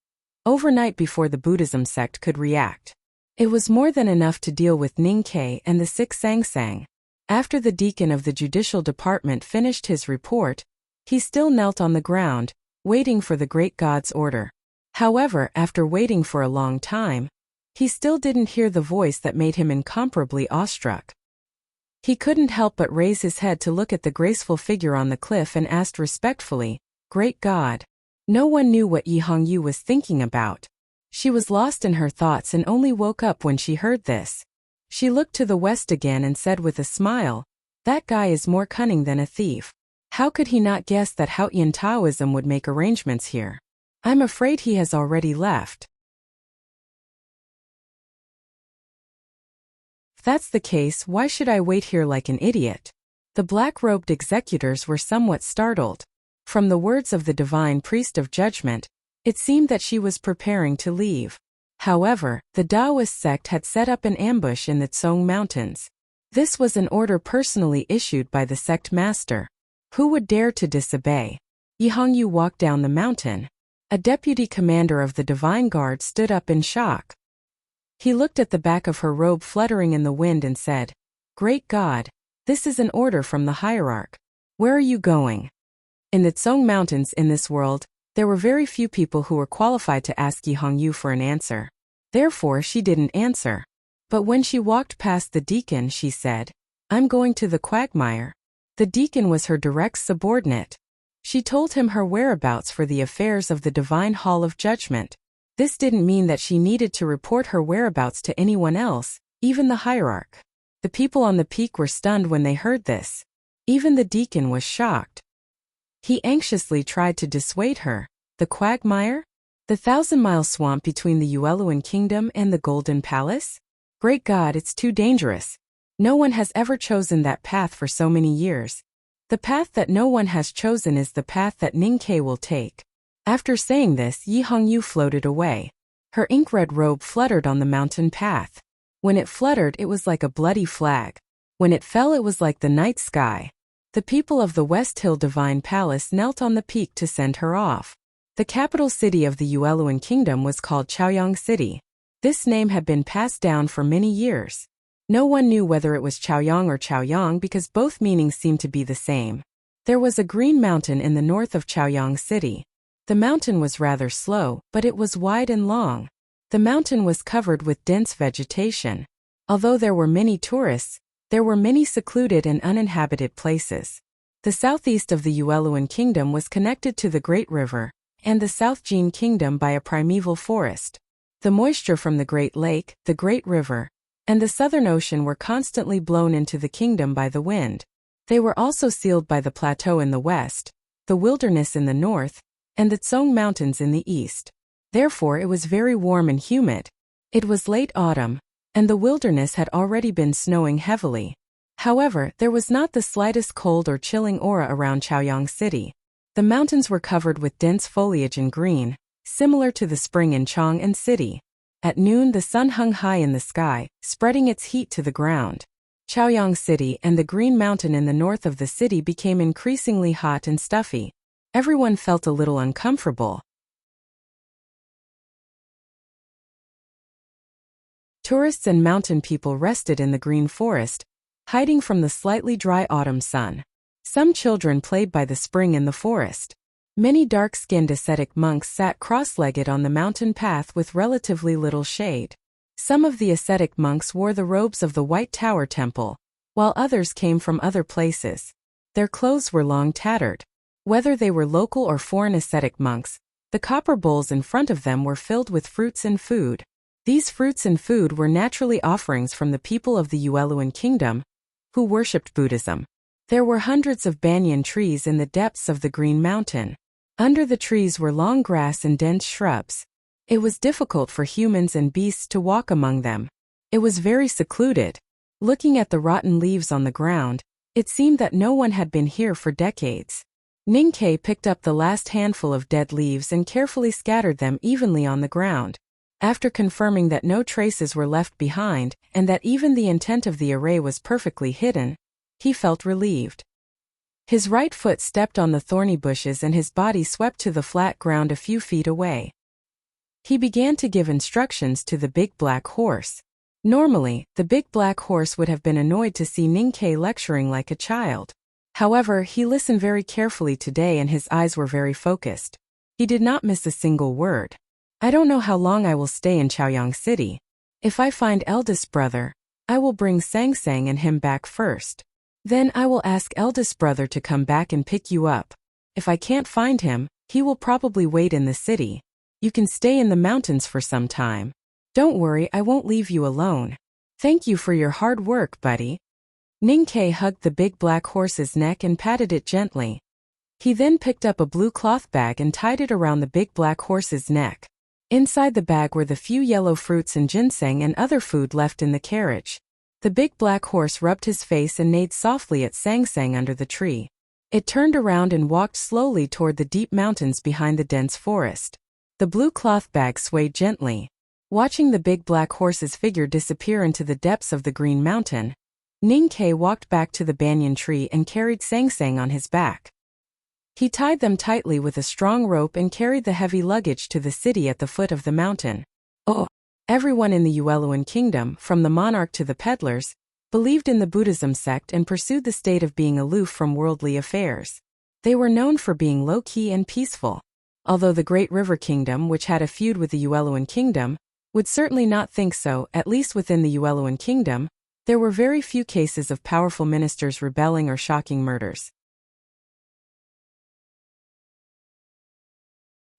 overnight before the Buddhism sect could react. It was more than enough to deal with Ningke and the sick Sangsang. After the deacon of the judicial department finished his report, he still knelt on the ground, waiting for the great god's order. However, after waiting for a long time, he still didn't hear the voice that made him incomparably awestruck. He couldn't help but raise his head to look at the graceful figure on the cliff and asked respectfully, "Great God." No one knew what Yi Hongyu was thinking about. She was lost in her thoughts and only woke up when she heard this. She looked to the west again and said with a smile, "That guy is more cunning than a thief. How could he not guess that Haotian Taoism would make arrangements here? I'm afraid he has already left." If that's the case, why should I wait here like an idiot? The black-robed executors were somewhat startled. From the words of the divine priest of judgment, it seemed that she was preparing to leave. However, the Taoist sect had set up an ambush in the Tsong Mountains. This was an order personally issued by the sect master. Who would dare to disobey? Yi Hongyu walked down the mountain. A deputy commander of the Divine Guard stood up in shock. He looked at the back of her robe fluttering in the wind and said, "Great God, this is an order from the hierarch. Where are you going?" In the Tsong Mountains in this world, there were very few people who were qualified to ask Yi Hongyu for an answer. Therefore, she didn't answer. But when she walked past the deacon, she said, "I'm going to the quagmire." The deacon was her direct subordinate. She told him her whereabouts for the affairs of the Divine Hall of Judgment. This didn't mean that she needed to report her whereabouts to anyone else, even the hierarch. The people on the peak were stunned when they heard this. Even the deacon was shocked. He anxiously tried to dissuade her. The quagmire? The 1,000-mile swamp between the Ueluan Kingdom and the Golden Palace? Great God, it's too dangerous. No one has ever chosen that path for so many years. The path that no one has chosen is the path that Ning-Ke will take. After saying this, Yi Hongyu floated away. Her ink-red robe fluttered on the mountain path. When it fluttered, it was like a bloody flag. When it fell, it was like the night sky. The people of the West Hill Divine Palace knelt on the peak to send her off. The capital city of the Ueluan Kingdom was called Chaoyang City. This name had been passed down for many years. No one knew whether it was Chaoyang or Chaoyang because both meanings seemed to be the same. There was a green mountain in the north of Chaoyang City. The mountain was rather slow, but it was wide and long. The mountain was covered with dense vegetation. Although there were many tourists, there were many secluded and uninhabited places. The southeast of the Ueluan Kingdom was connected to the Great River, and the South Jin Kingdom by a primeval forest. The moisture from the Great Lake, the Great River, and the Southern Ocean were constantly blown into the kingdom by the wind. They were also sealed by the plateau in the west, the wilderness in the north, and the Tsong Mountains in the east. Therefore it was very warm and humid. It was late autumn, and the wilderness had already been snowing heavily. However, there was not the slightest cold or chilling aura around Chaoyang City. The mountains were covered with dense foliage and green, similar to the spring in Chang'an City. At noon the sun hung high in the sky, spreading its heat to the ground. Chaoyang City and the Green Mountain in the north of the city became increasingly hot and stuffy. Everyone felt a little uncomfortable. Tourists and mountain people rested in the green forest, hiding from the slightly dry autumn sun. Some children played by the spring in the forest. Many dark-skinned ascetic monks sat cross-legged on the mountain path with relatively little shade. Some of the ascetic monks wore the robes of the White Tower Temple, while others came from other places. Their clothes were long tattered. Whether they were local or foreign ascetic monks, the copper bowls in front of them were filled with fruits and food. These fruits and food were naturally offerings from the people of the Ueluan Kingdom, who worshipped Buddhism. There were hundreds of banyan trees in the depths of the Green Mountain. Under the trees were long grass and dense shrubs. It was difficult for humans and beasts to walk among them. It was very secluded. Looking at the rotten leaves on the ground, it seemed that no one had been here for decades. Ning-Ke picked up the last handful of dead leaves and carefully scattered them evenly on the ground. After confirming that no traces were left behind and that even the intent of the array was perfectly hidden, he felt relieved. His right foot stepped on the thorny bushes and his body swept to the flat ground a few feet away. He began to give instructions to the big black horse. Normally, the big black horse would have been annoyed to see Ning-Ke lecturing like a child. However, he listened very carefully today and his eyes were very focused. He did not miss a single word. I don't know how long I will stay in Chaoyang City. If I find eldest brother, I will bring Sang-Sang and him back first. Then I will ask eldest brother to come back and pick you up. If I can't find him, he will probably wait in the city. You can stay in the mountains for some time. Don't worry, I won't leave you alone. Thank you for your hard work, buddy. Ning-Ke hugged the big black horse's neck and patted it gently. He then picked up a blue cloth bag and tied it around the big black horse's neck. Inside the bag were the few yellow fruits and ginseng and other food left in the carriage. The big black horse rubbed his face and neighed softly at Sang-Sang under the tree. It turned around and walked slowly toward the deep mountains behind the dense forest. The blue cloth bag swayed gently. Watching the big black horse's figure disappear into the depths of the Green Mountain, Ning-Ke walked back to the banyan tree and carried Sang-Sang on his back. He tied them tightly with a strong rope and carried the heavy luggage to the city at the foot of the mountain. Oh! Everyone in the Ueluan Kingdom, from the monarch to the peddlers, believed in the Buddhism sect and pursued the state of being aloof from worldly affairs. They were known for being low-key and peaceful. Although the Great River Kingdom, which had a feud with the Ueluan Kingdom, would certainly not think so, at least within the Ueluan Kingdom, there were very few cases of powerful ministers rebelling or shocking murders.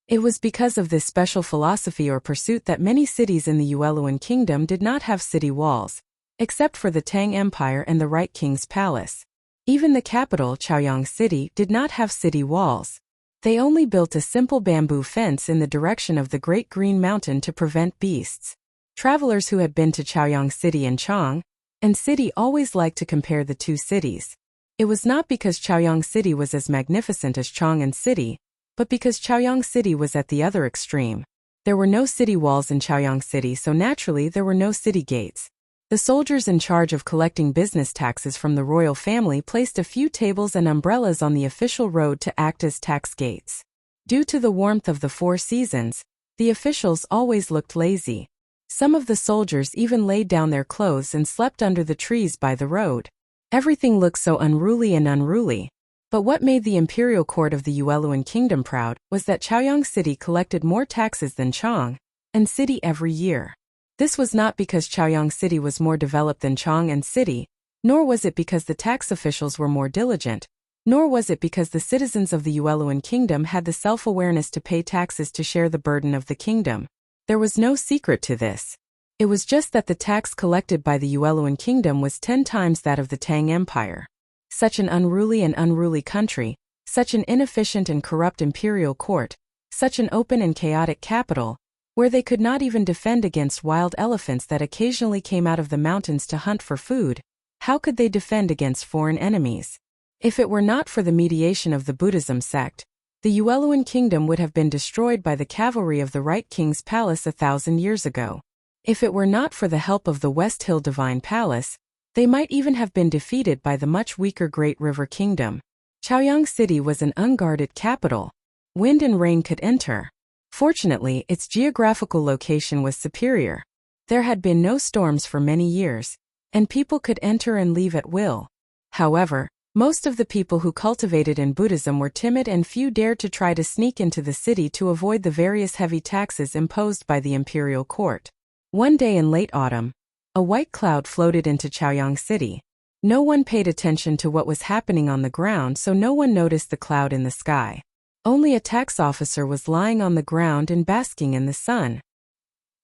It was because of this special philosophy or pursuit that many cities in the Ueluan Kingdom did not have city walls, except for the Tang Empire and the Right King's Palace. Even the capital, Chaoyang City, did not have city walls. They only built a simple bamboo fence in the direction of the Great Green Mountain to prevent beasts. Travelers who had been to Chaoyang City and Chang and City always liked to compare the two cities. It was not because Chaoyang City was as magnificent as Chang'an City, but because Chaoyang City was at the other extreme. There were no city walls in Chaoyang City, so naturally there were no city gates. The soldiers in charge of collecting business taxes from the royal family placed a few tables and umbrellas on the official road to act as tax gates. Due to the warmth of the 4 seasons, the officials always looked lazy. Some of the soldiers even laid down their clothes and slept under the trees by the road. Everything looked so unruly. But what made the imperial court of the Yueluan kingdom proud was that Chaoyang City collected more taxes than Chang'an City every year. This was not because Chaoyang City was more developed than Chang'an City, nor was it because the tax officials were more diligent, nor was it because the citizens of the Yueluan kingdom had the self-awareness to pay taxes to share the burden of the kingdom. There was no secret to this. It was just that the tax collected by the Yueluan kingdom was 10 times that of the Tang Empire. Such an unruly country, such an inefficient and corrupt imperial court, such an open and chaotic capital, where they could not even defend against wild elephants that occasionally came out of the mountains to hunt for food. How could they defend against foreign enemies? If it were not for the mediation of the Buddhism sect, the Yueluan kingdom would have been destroyed by the cavalry of the Right King's palace 1,000 years ago. If it were not for the help of the West Hill Divine Palace, they might even have been defeated by the much weaker Great River Kingdom. Chaoyang City was an unguarded capital. Wind and rain could enter. Fortunately, its geographical location was superior. There had been no storms for many years, and people could enter and leave at will. However, most of the people who cultivated in Buddhism were timid and few dared to try to sneak into the city to avoid the various heavy taxes imposed by the imperial court. One day in late autumn, a white cloud floated into Chaoyang City. No one paid attention to what was happening on the ground, so no one noticed the cloud in the sky. Only a tax officer was lying on the ground and basking in the sun.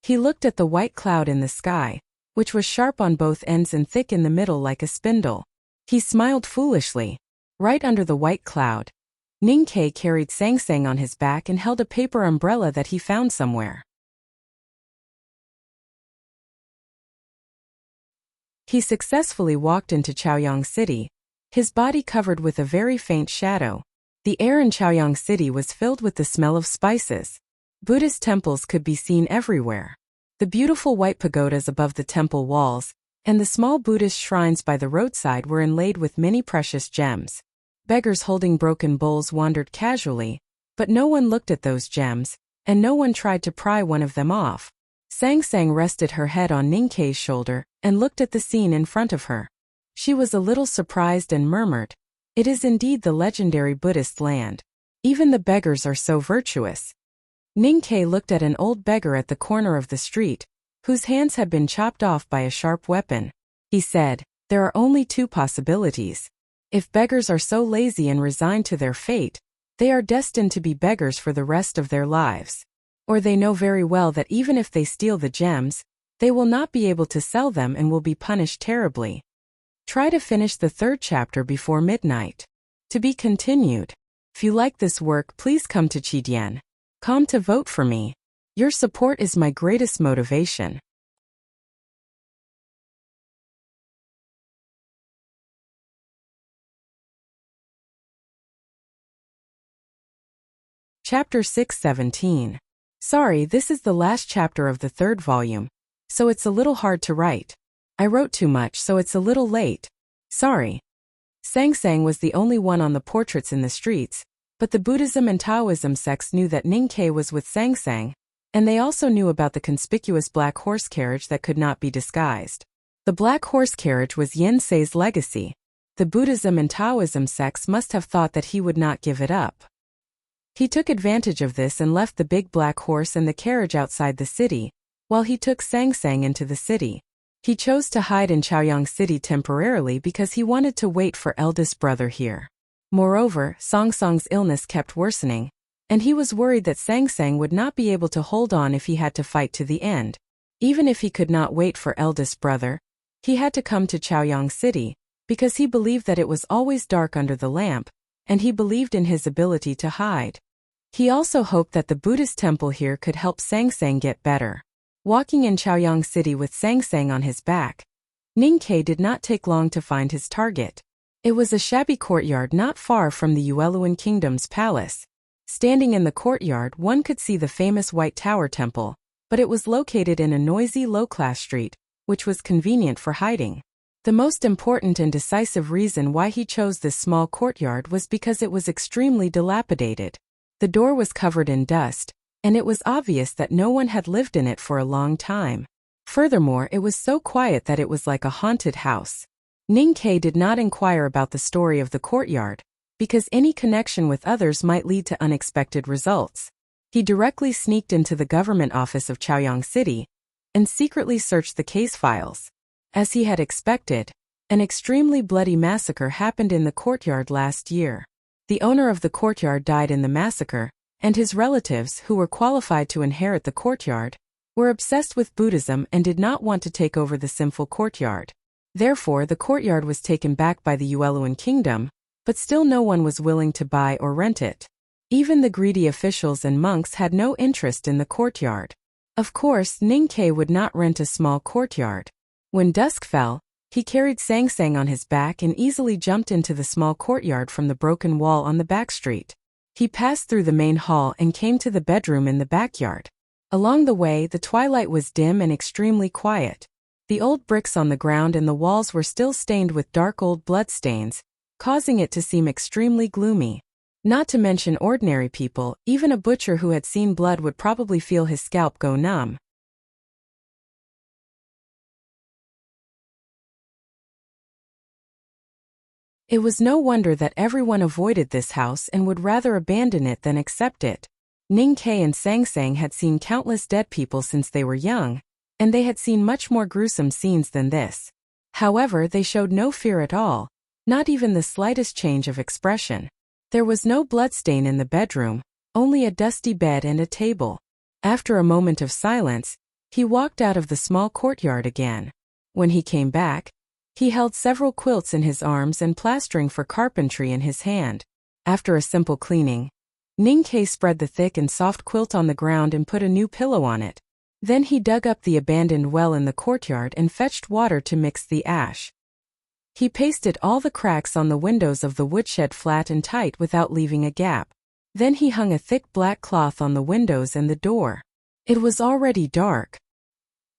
He looked at the white cloud in the sky, which was sharp on both ends and thick in the middle like a spindle. He smiled foolishly. Right under the white cloud, Ningke carried Sangsang on his back and held a paper umbrella that he found somewhere. He successfully walked into Chaoyang City, his body covered with a very faint shadow. The air in Chaoyang City was filled with the smell of spices. Buddhist temples could be seen everywhere. The beautiful white pagodas above the temple walls and the small Buddhist shrines by the roadside were inlaid with many precious gems. Beggars holding broken bowls wandered casually, but no one looked at those gems, and no one tried to pry one of them off. Sangsang rested her head on Ningke's shoulder and looked at the scene in front of her. She was a little surprised and murmured, "It is indeed the legendary Buddhist land. Even the beggars are so virtuous." Ningke looked at an old beggar at the corner of the street, whose hands had been chopped off by a sharp weapon. He said, "There are only 2 possibilities. If beggars are so lazy and resigned to their fate, they are destined to be beggars for the rest of their lives. Or they know very well that even if they steal the gems, they will not be able to sell them and will be punished terribly. Try to finish the 3rd chapter before midnight." To be continued. If you like this work, please come to Chidian.com to vote for me. Your support is my greatest motivation. Chapter 6:17. Sorry, this is the last chapter of the 3rd volume, so it's a little hard to write. I wrote too much, so it's a little late. Sorry. Sangsang was the only one on the portraits in the streets, but the Buddhism and Taoism sects knew that Ningke was with Sangsang, and they also knew about the conspicuous black horse carriage that could not be disguised. The black horse carriage was Yensei's legacy. The Buddhism and Taoism sects must have thought that he would not give it up. He took advantage of this and left the big black horse and the carriage outside the city, while he took Sangsang into the city. He chose to hide in Chaoyang City temporarily because he wanted to wait for eldest brother here. Moreover, Sangsang's illness kept worsening, and he was worried that Sangsang would not be able to hold on if he had to fight to the end. Even if he could not wait for eldest brother, he had to come to Chaoyang City, because he believed that it was always dark under the lamp, and he believed in his ability to hide. He also hoped that the Buddhist temple here could help Sangsang get better. Walking in Chaoyang City with Sangsang on his back, Ningke did not take long to find his target. It was a shabby courtyard not far from the Yueluan Kingdom's palace. Standing in the courtyard, one could see the famous White Tower Temple, but it was located in a noisy low-class street, which was convenient for hiding. The most important and decisive reason why he chose this small courtyard was because it was extremely dilapidated. The door was covered in dust, and it was obvious that no one had lived in it for a long time. Furthermore, it was so quiet that it was like a haunted house. Ningke did not inquire about the story of the courtyard, because any connection with others might lead to unexpected results. He directly sneaked into the government office of Chaoyang City and secretly searched the case files. As he had expected, an extremely bloody massacre happened in the courtyard last year. The owner of the courtyard died in the massacre, and his relatives, who were qualified to inherit the courtyard, were obsessed with Buddhism and did not want to take over the sinful courtyard. Therefore, the courtyard was taken back by the Yueluan Kingdom, but still no one was willing to buy or rent it. Even the greedy officials and monks had no interest in the courtyard. Of course, Ningke would not rent a small courtyard. When dusk fell, he carried Sangsang on his back and easily jumped into the small courtyard from the broken wall on the back street. He passed through the main hall and came to the bedroom in the backyard. Along the way, the twilight was dim and extremely quiet. The old bricks on the ground and the walls were still stained with dark old bloodstains, causing it to seem extremely gloomy. Not to mention ordinary people, even a butcher who had seen blood would probably feel his scalp go numb. It was no wonder that everyone avoided this house and would rather abandon it than accept it. Ningke and Sangsang had seen countless dead people since they were young, and they had seen much more gruesome scenes than this. However, they showed no fear at all, not even the slightest change of expression. There was no bloodstain in the bedroom, only a dusty bed and a table. After a moment of silence, he walked out of the small courtyard again. When he came back, he held several quilts in his arms and plastering for carpentry in his hand. After a simple cleaning, Ningke spread the thick and soft quilt on the ground and put a new pillow on it. Then he dug up the abandoned well in the courtyard and fetched water to mix the ash. He pasted all the cracks on the windows of the woodshed flat and tight without leaving a gap. Then he hung a thick black cloth on the windows and the door. It was already dark.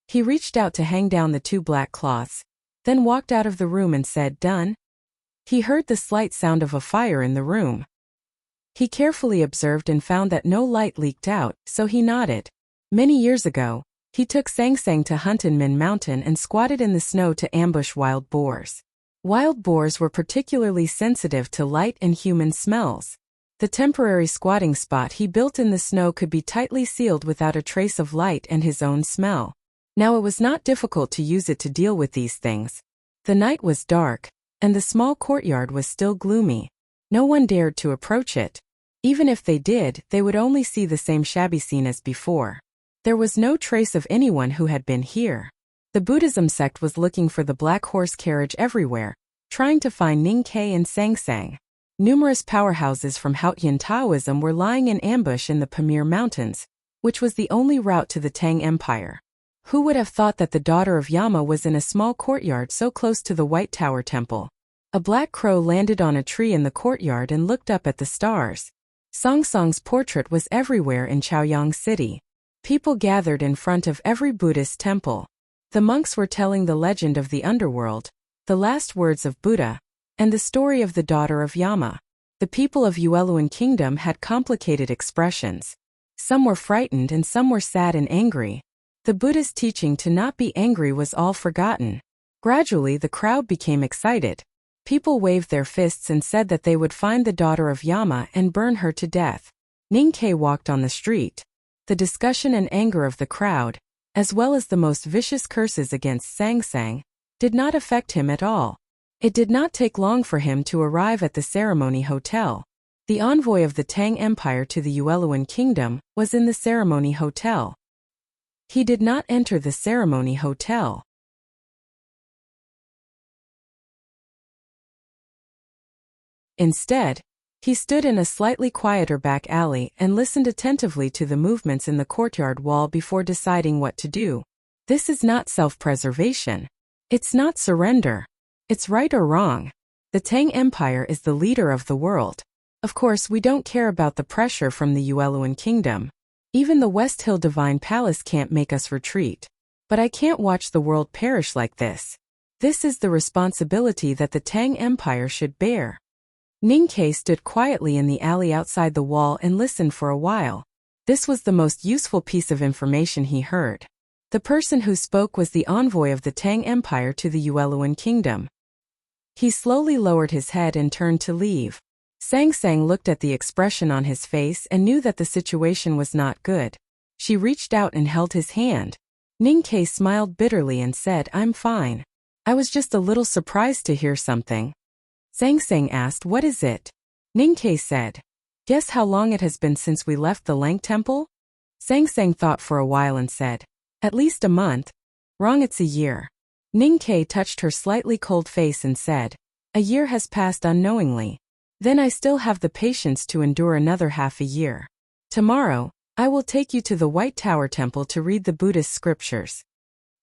He reached out to hang down the two black cloths, then walked out of the room and said, "Done?" He heard the slight sound of a fire in the room. He carefully observed and found that no light leaked out, so he nodded. Many years ago, he took Sangsang to hunt in Min Mountain and squatted in the snow to ambush wild boars. Wild boars were particularly sensitive to light and human smells. The temporary squatting spot he built in the snow could be tightly sealed without a trace of light and his own smell. Now it was not difficult to use it to deal with these things. The night was dark, and the small courtyard was still gloomy. No one dared to approach it. Even if they did, they would only see the same shabby scene as before. There was no trace of anyone who had been here. The Buddhism sect was looking for the black horse carriage everywhere, trying to find Ningke and Sangsang. Numerous powerhouses from Haotian Taoism were lying in ambush in the Pamir Mountains, which was the only route to the Tang Empire. Who would have thought that the daughter of Yama was in a small courtyard so close to the White Tower Temple? A black crow landed on a tree in the courtyard and looked up at the stars. Song Song's portrait was everywhere in Chaoyang City. People gathered in front of every Buddhist temple. The monks were telling the legend of the underworld, the last words of Buddha, and the story of the daughter of Yama. The people of Yueluan Kingdom had complicated expressions. Some were frightened and some were sad and angry. The Buddha's teaching to not be angry was all forgotten. Gradually the crowd became excited. People waved their fists and said that they would find the daughter of Yama and burn her to death. Ningke walked on the street. The discussion and anger of the crowd, as well as the most vicious curses against Sangsang, did not affect him at all. It did not take long for him to arrive at the ceremony hotel. The envoy of the Tang Empire to the Yueluan Kingdom was in the ceremony hotel. He did not enter the ceremony hotel. Instead, he stood in a slightly quieter back alley and listened attentively to the movements in the courtyard wall before deciding what to do. This is not self-preservation. It's not surrender. It's right or wrong. The Tang Empire is the leader of the world. Of course, we don't care about the pressure from the Yueluan Kingdom. Even the West Hill Divine Palace can't make us retreat. But I can't watch the world perish like this. This is the responsibility that the Tang Empire should bear. Ningke stood quietly in the alley outside the wall and listened for a while. This was the most useful piece of information he heard. The person who spoke was the envoy of the Tang Empire to the Yueluan Kingdom. He slowly lowered his head and turned to leave. Sang Sang looked at the expression on his face and knew that the situation was not good. She reached out and held his hand. Ningke smiled bitterly and said, "I'm fine. I was just a little surprised to hear something." Sang Sang asked, "What is it?" Ningke said, "Guess how long it has been since we left the Lang Temple?" Sang Sang thought for a while and said, "At least a month." "Wrong, it's a year." Ningke touched her slightly cold face and said, "A year has passed unknowingly. Then I still have the patience to endure another half a year. Tomorrow, I will take you to the White Tower Temple to read the Buddhist scriptures."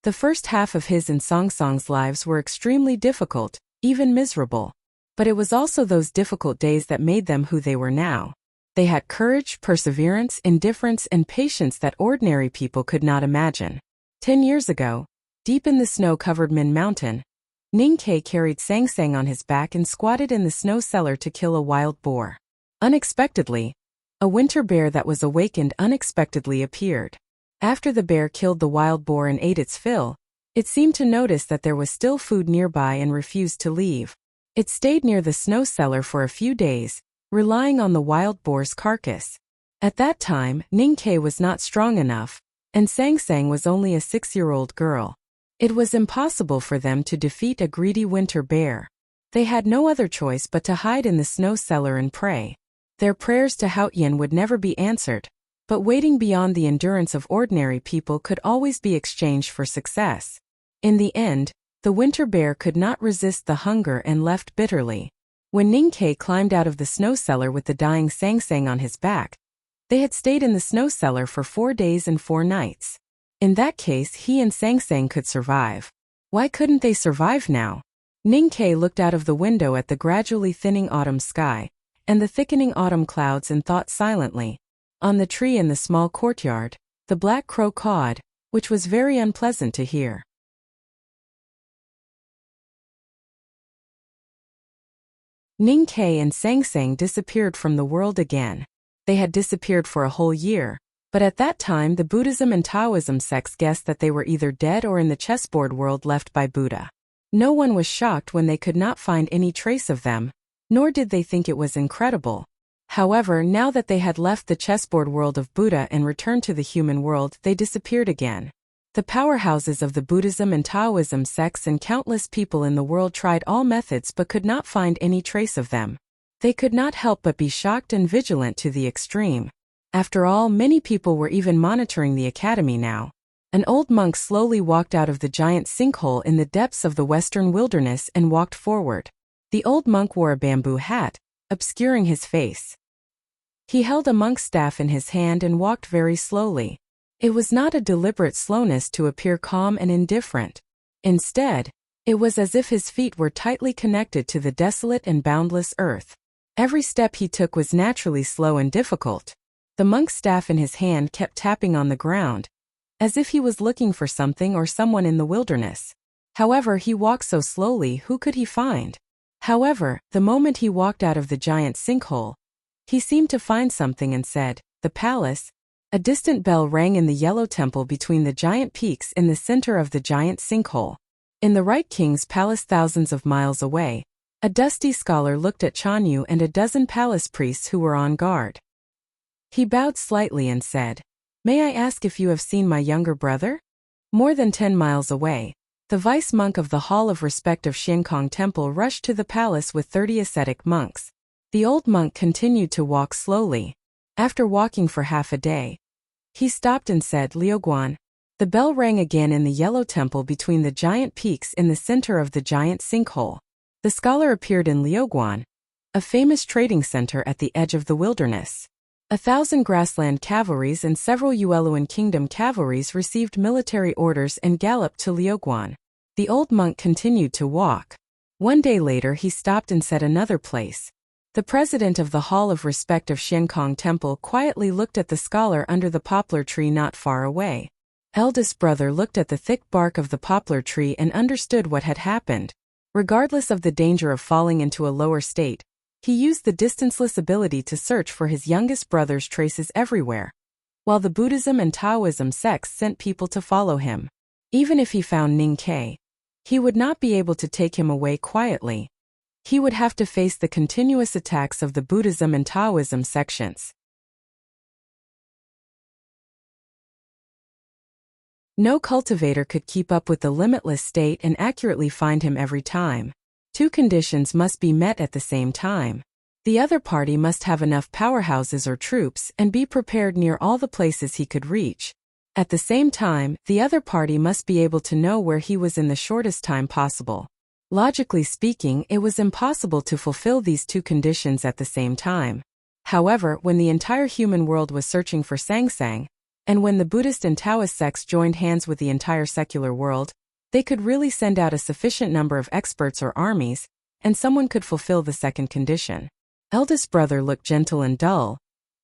The first half of his and Song Song's lives were extremely difficult, even miserable. But it was also those difficult days that made them who they were now. They had courage, perseverance, indifference, and patience that ordinary people could not imagine. 10 years ago, deep in the snow-covered Min Mountain, Ningke carried Sang Sang on his back and squatted in the snow cellar to kill a wild boar. Unexpectedly, a winter bear that was awakened unexpectedly appeared. After the bear killed the wild boar and ate its fill, it seemed to notice that there was still food nearby and refused to leave. It stayed near the snow cellar for a few days, relying on the wild boar's carcass. At that time, Ningke was not strong enough, and Sang Sang was only a 6-year-old girl. It was impossible for them to defeat a greedy winter bear. They had no other choice but to hide in the snow cellar and pray. Their prayers to Haotian would never be answered, but waiting beyond the endurance of ordinary people could always be exchanged for success. In the end, the winter bear could not resist the hunger and left bitterly. When Ningke climbed out of the snow cellar with the dying Sang Sang on his back, they had stayed in the snow cellar for 4 days and 4 nights. In that case, he and Sang Sang could survive. Why couldn't they survive now? Ningke looked out of the window at the gradually thinning autumn sky and the thickening autumn clouds and thought silently. On the tree in the small courtyard, the black crow cawed, which was very unpleasant to hear. Ningke and Sang Sang disappeared from the world again. They had disappeared for a whole year, but at that time the Buddhism and Taoism sects guessed that they were either dead or in the chessboard world left by Buddha. No one was shocked when they could not find any trace of them, nor did they think it was incredible. However, now that they had left the chessboard world of Buddha and returned to the human world, they disappeared again. The powerhouses of the Buddhism and Taoism sects and countless people in the world tried all methods but could not find any trace of them. They could not help but be shocked and vigilant to the extreme. After all, many people were even monitoring the academy now. An old monk slowly walked out of the giant sinkhole in the depths of the western wilderness and walked forward. The old monk wore a bamboo hat, obscuring his face. He held a monk's staff in his hand and walked very slowly. It was not a deliberate slowness to appear calm and indifferent. Instead, it was as if his feet were tightly connected to the desolate and boundless earth. Every step he took was naturally slow and difficult. The monk's staff in his hand kept tapping on the ground, as if he was looking for something or someone in the wilderness. However, he walked so slowly, who could he find? However, the moment he walked out of the giant sinkhole, he seemed to find something and said, "The palace." A distant bell rang in the yellow temple between the giant peaks in the center of the giant sinkhole. In the right king's palace thousands of miles away, a dusty scholar looked at Chanyu and a dozen palace priests who were on guard. He bowed slightly and said, "May I ask if you have seen my younger brother?" More than 10 miles away, the vice monk of the Hall of Respect of Xiankong Temple rushed to the palace with 30 ascetic monks. The old monk continued to walk slowly. After walking for half a day, he stopped and said, "Liuguan." The bell rang again in the yellow temple between the giant peaks in the center of the giant sinkhole. The scholar appeared in Liuguan, a famous trading center at the edge of the wilderness. 1,000 grassland cavalries and several Yueluan kingdom cavalries received military orders and galloped to Liuguan. The old monk continued to walk. One day later he stopped and said another place. The president of the Hall of Respect of Xiankong Temple quietly looked at the scholar under the poplar tree not far away. Eldest brother looked at the thick bark of the poplar tree and understood what had happened. Regardless of the danger of falling into a lower state, he used the distanceless ability to search for his youngest brother's traces everywhere, while the Buddhism and Taoism sects sent people to follow him. Even if he found Ning Kai, he would not be able to take him away quietly. He would have to face the continuous attacks of the Buddhism and Taoism sections. No cultivator could keep up with the limitless state and accurately find him every time. Two conditions must be met at the same time. The other party must have enough powerhouses or troops and be prepared near all the places he could reach. At the same time, the other party must be able to know where he was in the shortest time possible. Logically speaking, it was impossible to fulfill these two conditions at the same time. However, when the entire human world was searching for Sangsang, and when the Buddhist and Taoist sects joined hands with the entire secular world, they could really send out a sufficient number of experts or armies, and someone could fulfill the second condition. Eldest brother looked gentle and dull,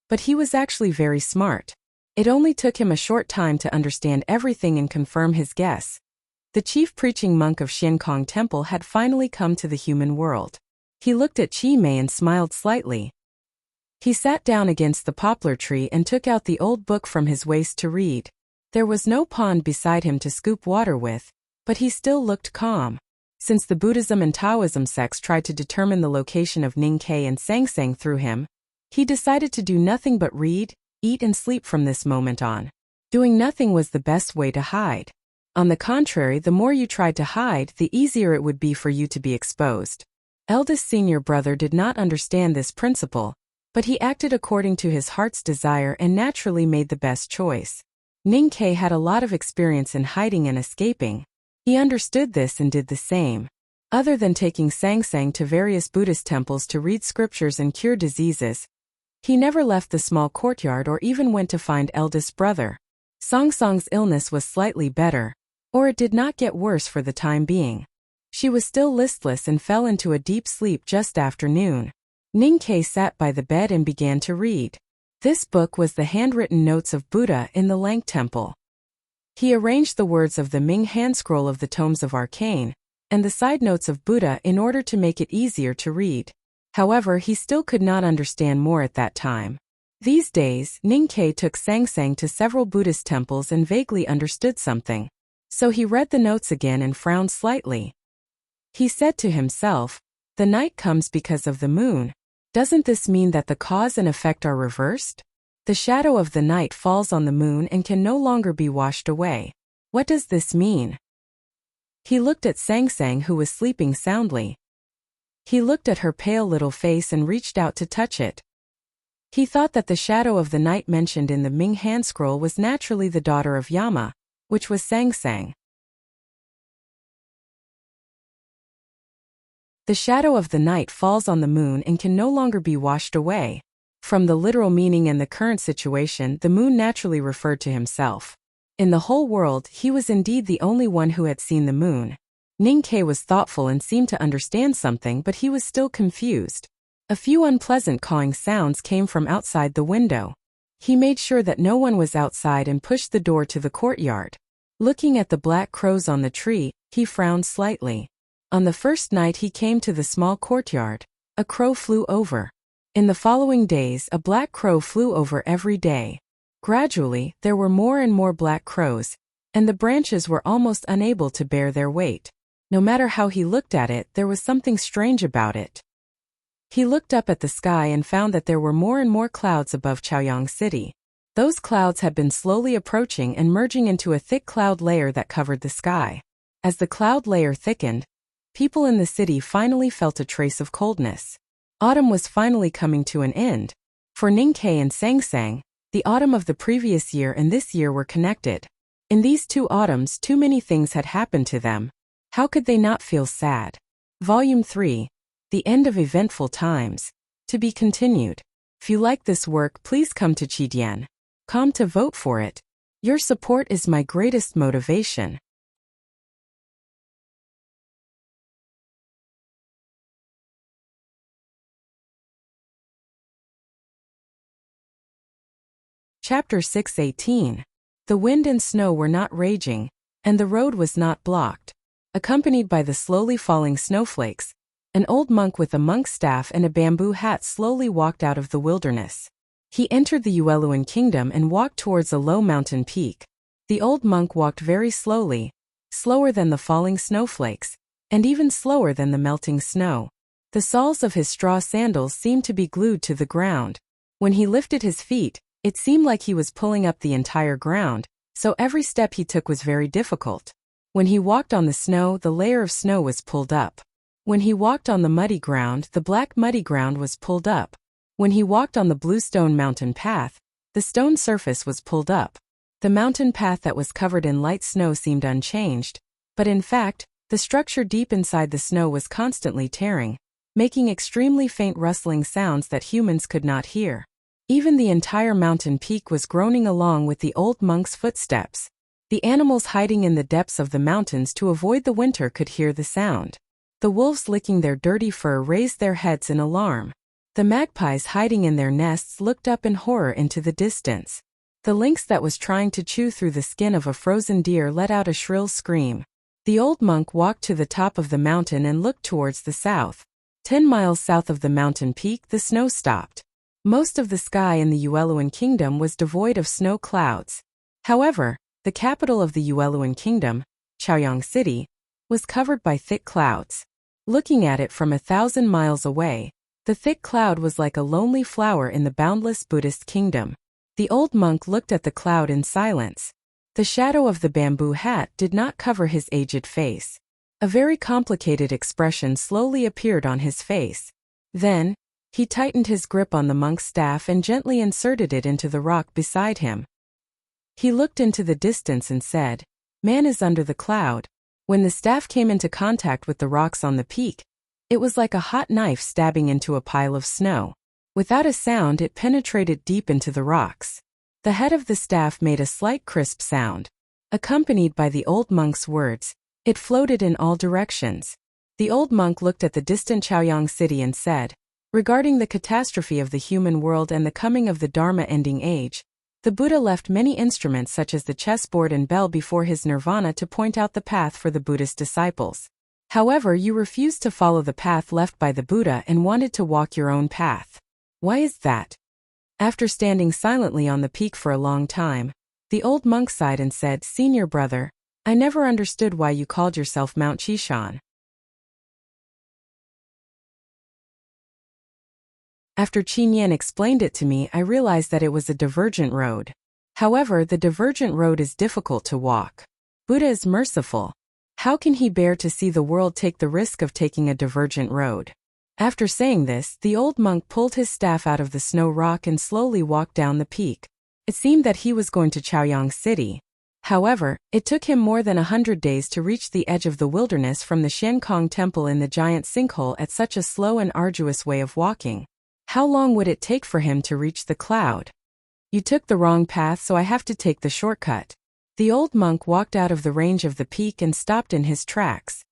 but he was actually very smart. It only took him a short time to understand everything and confirm his guess. The chief preaching monk of Xiankong Temple had finally come to the human world. He looked at Chi Mei and smiled slightly. He sat down against the poplar tree and took out the old book from his waist to read. There was no pond beside him to scoop water with, but he still looked calm. Since the Buddhism and Taoism sects tried to determine the location of Ning Kai and Sangsang through him, he decided to do nothing but read, eat and sleep from this moment on. Doing nothing was the best way to hide. On the contrary, the more you tried to hide, the easier it would be for you to be exposed. Eldest senior brother did not understand this principle, but he acted according to his heart's desire and naturally made the best choice. Ning Kai had a lot of experience in hiding and escaping. He understood this and did the same. Other than taking Sangsang to various Buddhist temples to read scriptures and cure diseases, he never left the small courtyard or even went to find eldest brother. Sangsang's illness was slightly better, or it did not get worse for the time being. She was still listless and fell into a deep sleep just after noon. Ning Kai sat by the bed and began to read. This book was the handwritten notes of Buddha in the Lang Temple. He arranged the words of the Ming handscroll of the tomes of Arcane, and the side notes of Buddha in order to make it easier to read. However, he still could not understand more at that time. These days, Ning Kai took Sangsang to several Buddhist temples and vaguely understood something. So he read the notes again and frowned slightly. He said to himself, "The night comes because of the moon. Doesn't this mean that the cause and effect are reversed? The shadow of the night falls on the moon and can no longer be washed away. What does this mean?" He looked at Sangsang, who was sleeping soundly. He looked at her pale little face and reached out to touch it. He thought that the shadow of the night mentioned in the Ming handscroll was naturally the daughter of Yama, which was Sangsang. The shadow of the night falls on the moon and can no longer be washed away. From the literal meaning and the current situation, the moon naturally referred to himself. In the whole world, he was indeed the only one who had seen the moon. Ning Kai was thoughtful and seemed to understand something, but he was still confused. A few unpleasant cawing sounds came from outside the window. He made sure that no one was outside and pushed the door to the courtyard. Looking at the black crows on the tree, he frowned slightly. On the first night he came to the small courtyard, a crow flew over. In the following days, a black crow flew over every day. Gradually, there were more and more black crows, and the branches were almost unable to bear their weight. No matter how he looked at it, there was something strange about it. He looked up at the sky and found that there were more and more clouds above Chaoyang City. Those clouds had been slowly approaching and merging into a thick cloud layer that covered the sky. As the cloud layer thickened, people in the city finally felt a trace of coldness. Autumn was finally coming to an end. For Ning Kai and Sangsang, the autumn of the previous year and this year were connected. In these two autumns, too many things had happened to them. How could they not feel sad? Volume 3. The End of Eventful Times. To be continued. If you like this work, please come to Chidian.com to vote for it. Your support is my greatest motivation. Chapter 6:18. The wind and snow were not raging, and the road was not blocked. Accompanied by the slowly falling snowflakes, an old monk with a monk's staff and a bamboo hat slowly walked out of the wilderness. He entered the Ueluan kingdom and walked towards a low mountain peak. The old monk walked very slowly, slower than the falling snowflakes, and even slower than the melting snow. The soles of his straw sandals seemed to be glued to the ground. When he lifted his feet, it seemed like he was pulling up the entire ground, so every step he took was very difficult. When he walked on the snow, the layer of snow was pulled up. When he walked on the muddy ground, the black muddy ground was pulled up. When he walked on the bluestone mountain path, the stone surface was pulled up. The mountain path that was covered in light snow seemed unchanged, but in fact, the structure deep inside the snow was constantly tearing, making extremely faint rustling sounds that humans could not hear. Even the entire mountain peak was groaning along with the old monk's footsteps. The animals hiding in the depths of the mountains to avoid the winter could hear the sound. The wolves licking their dirty fur raised their heads in alarm. The magpies hiding in their nests looked up in horror into the distance. The lynx that was trying to chew through the skin of a frozen deer let out a shrill scream. The old monk walked to the top of the mountain and looked towards the south. 10 miles south of the mountain peak, the snow stopped. Most of the sky in the Ueluan kingdom was devoid of snow clouds. However, the capital of the Ueluan kingdom, Chaoyang City, was covered by thick clouds. Looking at it from 1,000 miles away, the thick cloud was like a lonely flower in the boundless Buddhist kingdom. The old monk looked at the cloud in silence. The shadow of the bamboo hat did not cover his aged face. A very complicated expression slowly appeared on his face. Then, he tightened his grip on the monk's staff and gently inserted it into the rock beside him. He looked into the distance and said, "Man is under the cloud." When the staff came into contact with the rocks on the peak, it was like a hot knife stabbing into a pile of snow. Without a sound, it penetrated deep into the rocks. The head of the staff made a slight crisp sound. Accompanied by the old monk's words, it floated in all directions. The old monk looked at the distant Chaoyang city and said, "Regarding the catastrophe of the human world and the coming of the Dharma ending age, the Buddha left many instruments such as the chessboard and bell before his nirvana to point out the path for the Buddhist disciples. However, you refused to follow the path left by the Buddha and wanted to walk your own path. Why is that?" After standing silently on the peak for a long time, the old monk sighed and said, "Senior brother, I never understood why you called yourself Mount Chishan. After Qin explained it to me, I realized that it was a divergent road. However, the divergent road is difficult to walk. Buddha is merciful. How can he bear to see the world take the risk of taking a divergent road?" After saying this, the old monk pulled his staff out of the snow rock and slowly walked down the peak. It seemed that he was going to Chaoyang City. However, it took him more than 100 days to reach the edge of the wilderness from the Shenkong temple in the giant sinkhole at such a slow and arduous way of walking. How long would it take for him to reach the cloud? "You took the wrong path, so I have to take the shortcut." The old monk walked out of the range of the peak and stopped in his tracks.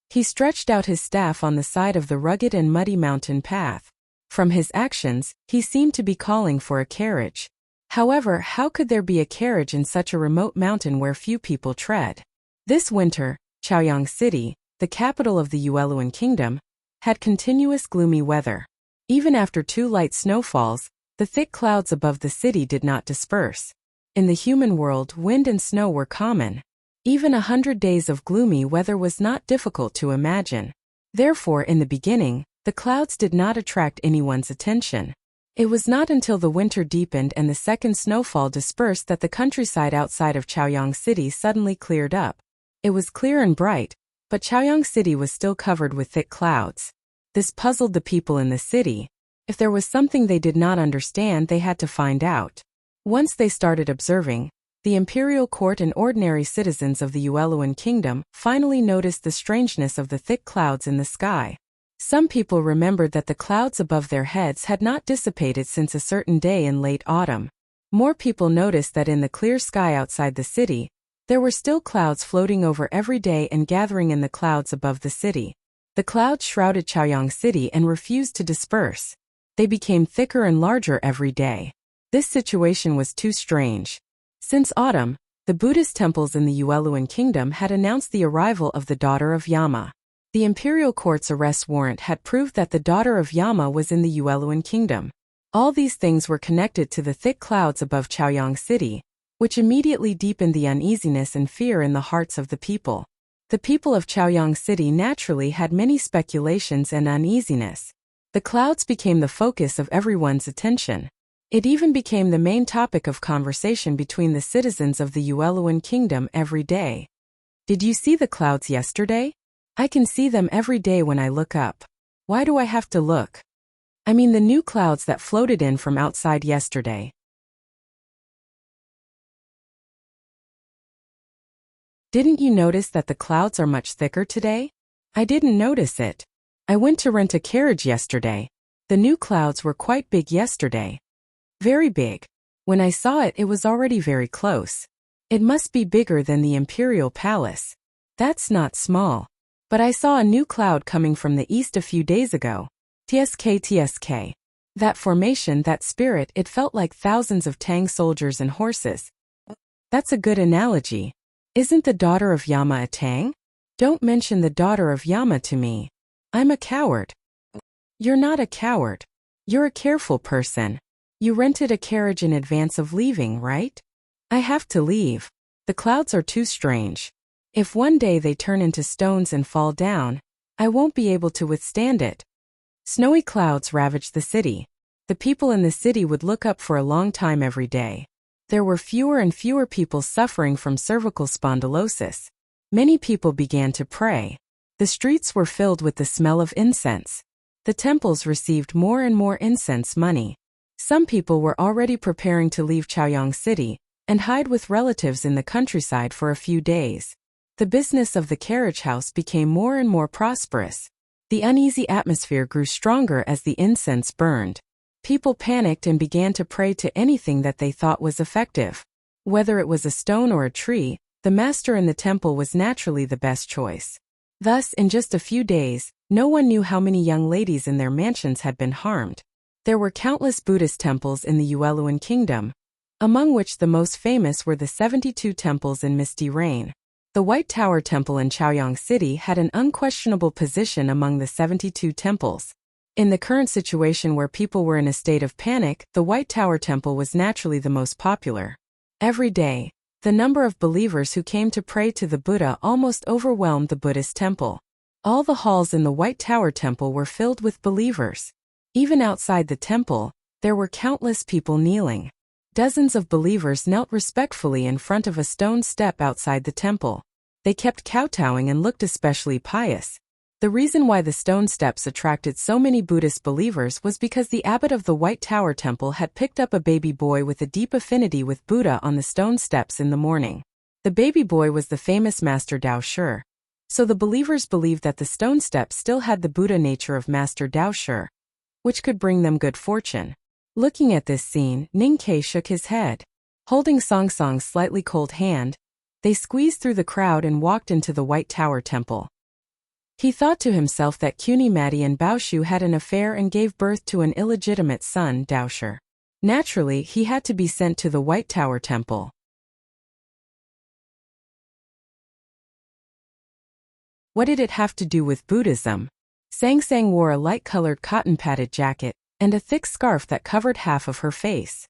He stretched out his staff on the side of the rugged and muddy mountain path. From his actions, he seemed to be calling for a carriage. However, how could there be a carriage in such a remote mountain where few people tread? This winter, Chaoyang City, the capital of the Ueluan kingdom, had continuous gloomy weather. Even after 2 light snowfalls, the thick clouds above the city did not disperse. In the human world, wind and snow were common. Even 100 days of gloomy weather was not difficult to imagine. Therefore, in the beginning, the clouds did not attract anyone's attention. It was not until the winter deepened and the second snowfall dispersed that the countryside outside of Chaoyang City suddenly cleared up. It was clear and bright, but Chaoyang City was still covered with thick clouds. This puzzled the people in the city. If there was something they did not understand, they had to find out. Once they started observing, the imperial court and ordinary citizens of the Ueluan kingdom finally noticed the strangeness of the thick clouds in the sky. Some people remembered that the clouds above their heads had not dissipated since a certain day in late autumn. More people noticed that in the clear sky outside the city, there were still clouds floating over every day and gathering in the clouds above the city. The clouds shrouded Chaoyang City and refused to disperse. They became thicker and larger every day. This situation was too strange. Since autumn, the Buddhist temples in the Yueluan kingdom had announced the arrival of the daughter of Yama. The imperial court's arrest warrant had proved that the daughter of Yama was in the Yueluan kingdom. All these things were connected to the thick clouds above Chaoyang City, which immediately deepened the uneasiness and fear in the hearts of the people. The people of Chaoyang City naturally had many speculations and uneasiness. The clouds became the focus of everyone's attention. It even became the main topic of conversation between the citizens of the Yueluan kingdom every day. Did you see the clouds yesterday? I can see them every day when I look up. Why do I have to look? I mean the new clouds that floated in from outside yesterday. Didn't you notice that the clouds are much thicker today? I didn't notice it. I went to rent a carriage yesterday. The new clouds were quite big yesterday. Very big. When I saw it, it was already very close. It must be bigger than the imperial palace. That's not small. But I saw a new cloud coming from the east a few days ago. TSK. That formation, that spirit, it felt like thousands of Tang soldiers and horses. That's a good analogy. Isn't the daughter of Yama a Tang? Don't mention the daughter of Yama to me. I'm a coward. You're not a coward. You're a careful person. You rented a carriage in advance of leaving, right? I have to leave. The clouds are too strange. If one day they turn into stones and fall down, I won't be able to withstand it. Snowy clouds ravaged the city. The people in the city would look up for a long time every day. There were fewer and fewer people suffering from cervical spondylosis. Many people began to pray. The streets were filled with the smell of incense. The temples received more and more incense money. Some people were already preparing to leave Chaoyang City and hide with relatives in the countryside for a few days. The business of the carriage house became more and more prosperous. The uneasy atmosphere grew stronger as the incense burned. People panicked and began to pray to anything that they thought was effective. Whether it was a stone or a tree, the master in the temple was naturally the best choice. Thus, in just a few days, no one knew how many young ladies in their mansions had been harmed. There were countless Buddhist temples in the Yueluan kingdom, among which the most famous were the 72 temples in Misty Rain. The White Tower Temple in Chaoyang City had an unquestionable position among the 72 temples. In the current situation where people were in a state of panic, the White Tower Temple was naturally the most popular. Every day, the number of believers who came to pray to the Buddha almost overwhelmed the Buddhist temple. All the halls in the White Tower Temple were filled with believers. Even outside the temple, there were countless people kneeling. Dozens of believers knelt respectfully in front of a stone step outside the temple. They kept kowtowing and looked especially pious. The reason why the stone steps attracted so many Buddhist believers was because the abbot of the White Tower Temple had picked up a baby boy with a deep affinity with Buddha on the stone steps in the morning. The baby boy was the famous Master Dao Shi. So the believers believed that the stone steps still had the Buddha nature of Master Dao Shi, which could bring them good fortune. Looking at this scene, Ningke shook his head. Holding Song Song's slightly cold hand, they squeezed through the crowd and walked into the White Tower Temple. He thought to himself that Cuny Mati and Baoshu had an affair and gave birth to an illegitimate son, Dao Shi. Naturally, he had to be sent to the White Tower Temple. What did it have to do with Buddhism? Sang Sang wore a light-colored cotton-padded jacket and a thick scarf that covered half of her face.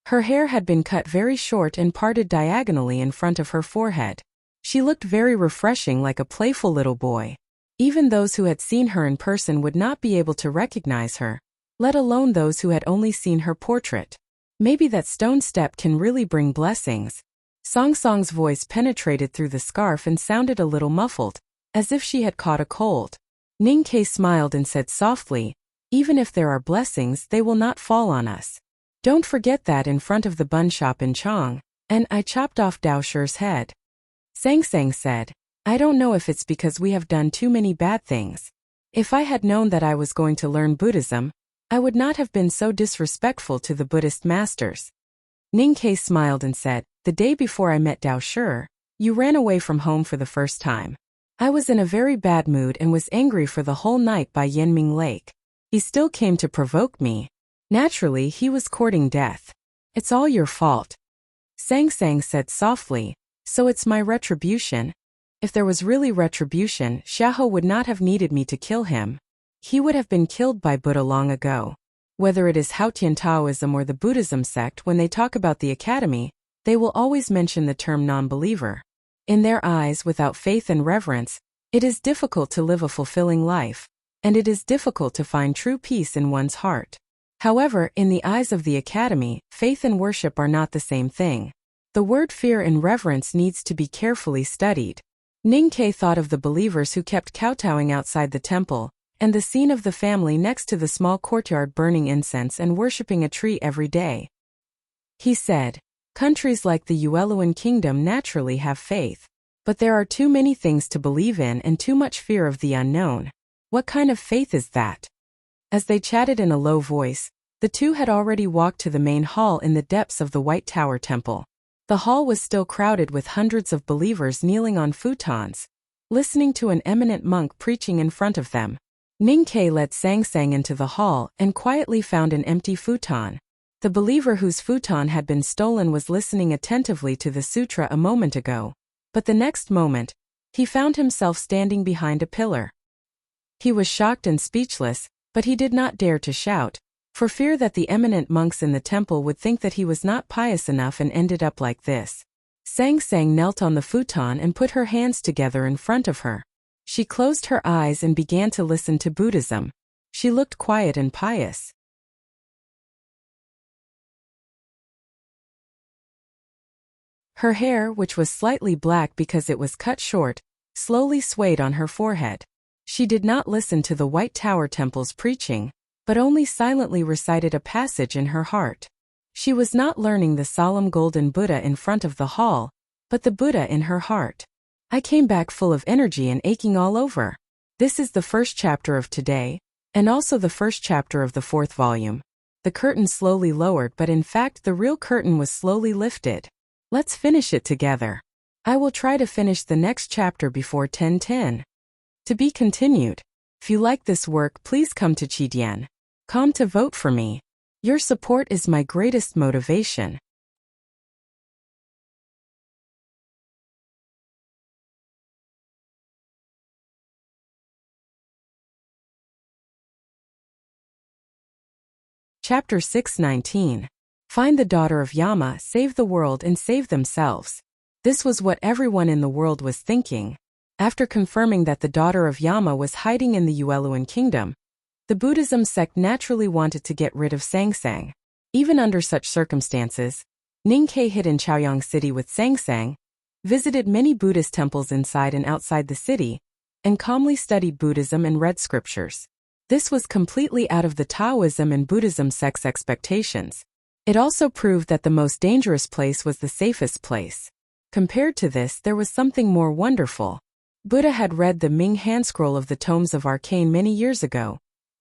Her hair had been cut very short and parted diagonally in front of her forehead. She looked very refreshing, like a playful little boy. Even those who had seen her in person would not be able to recognize her, let alone those who had only seen her portrait. Maybe that stone step can really bring blessings. Song Song's voice penetrated through the scarf and sounded a little muffled, as if she had caught a cold. Ningke smiled and said softly, "Even if there are blessings, they will not fall on us. Don't forget that in front of the bun shop in Chong, and I chopped off Dao Shi's head." Sang Sang said, "I don't know if it's because we have done too many bad things. If I had known that I was going to learn Buddhism, I would not have been so disrespectful to the Buddhist masters. Ningke smiled and said, "The day before I met Dao Shi, you ran away from home for the first time. I was in a very bad mood and was angry for the whole night by Yanming Lake. He still came to provoke me. Naturally, he was courting death. It's all your fault." Sang Sang said softly, "So it's my retribution?" If there was really retribution, Xiahou would not have needed me to kill him. He would have been killed by Buddha long ago. Whether it is Haotian Taoism or the Buddhism sect, when they talk about the academy, they will always mention the term non-believer. In their eyes, without faith and reverence, it is difficult to live a fulfilling life, and it is difficult to find true peace in one's heart. However, in the eyes of the academy, faith and worship are not the same thing. The word fear and reverence needs to be carefully studied. Ningke thought of the believers who kept kowtowing outside the temple, and the scene of the family next to the small courtyard burning incense and worshipping a tree every day. He said, "Countries like the Yueluan kingdom naturally have faith. But there are too many things to believe in and too much fear of the unknown. What kind of faith is that?" As they chatted in a low voice, the two had already walked to the main hall in the depths of the White Tower Temple. The hall was still crowded with hundreds of believers kneeling on futons, listening to an eminent monk preaching in front of them. Ningke led Sang Sang into the hall and quietly found an empty futon. The believer whose futon had been stolen was listening attentively to the sutra a moment ago, but the next moment, he found himself standing behind a pillar. He was shocked and speechless, but he did not dare to shout, for fear that the eminent monks in the temple would think that he was not pious enough and ended up like this. Sang Sang knelt on the futon and put her hands together in front of her. She closed her eyes and began to listen to Buddhism. She looked quiet and pious. Her hair, which was slightly black because it was cut short, slowly swayed on her forehead. She did not listen to the White Tower Temple's preaching, but only silently recited a passage in her heart. She was not learning the solemn golden Buddha in front of the hall, but the Buddha in her heart. "I came back full of energy and aching all over. This is the first chapter of today, and also the first chapter of the 4th volume. The curtain slowly lowered, but in fact the real curtain was slowly lifted. Let's finish it together. I will try to finish the next chapter before 10:10. To be continued. If you like this work, please come to Chidian.com to vote for me. Your support is my greatest motivation." Chapter 619. Find the daughter of Yama, save the world and save themselves. This was what everyone in the world was thinking. After confirming that the daughter of Yama was hiding in the Yueluan kingdom, the Buddhism sect naturally wanted to get rid of Sang Sang. Even under such circumstances, Ningke hid in Chaoyang City with Sang Sang, visited many Buddhist temples inside and outside the city, and calmly studied Buddhism and read scriptures. This was completely out of the Taoism and Buddhism sect's expectations. It also proved that the most dangerous place was the safest place. Compared to this, there was something more wonderful. Buddha had read the Ming handscroll of the tomes of arcane many years ago,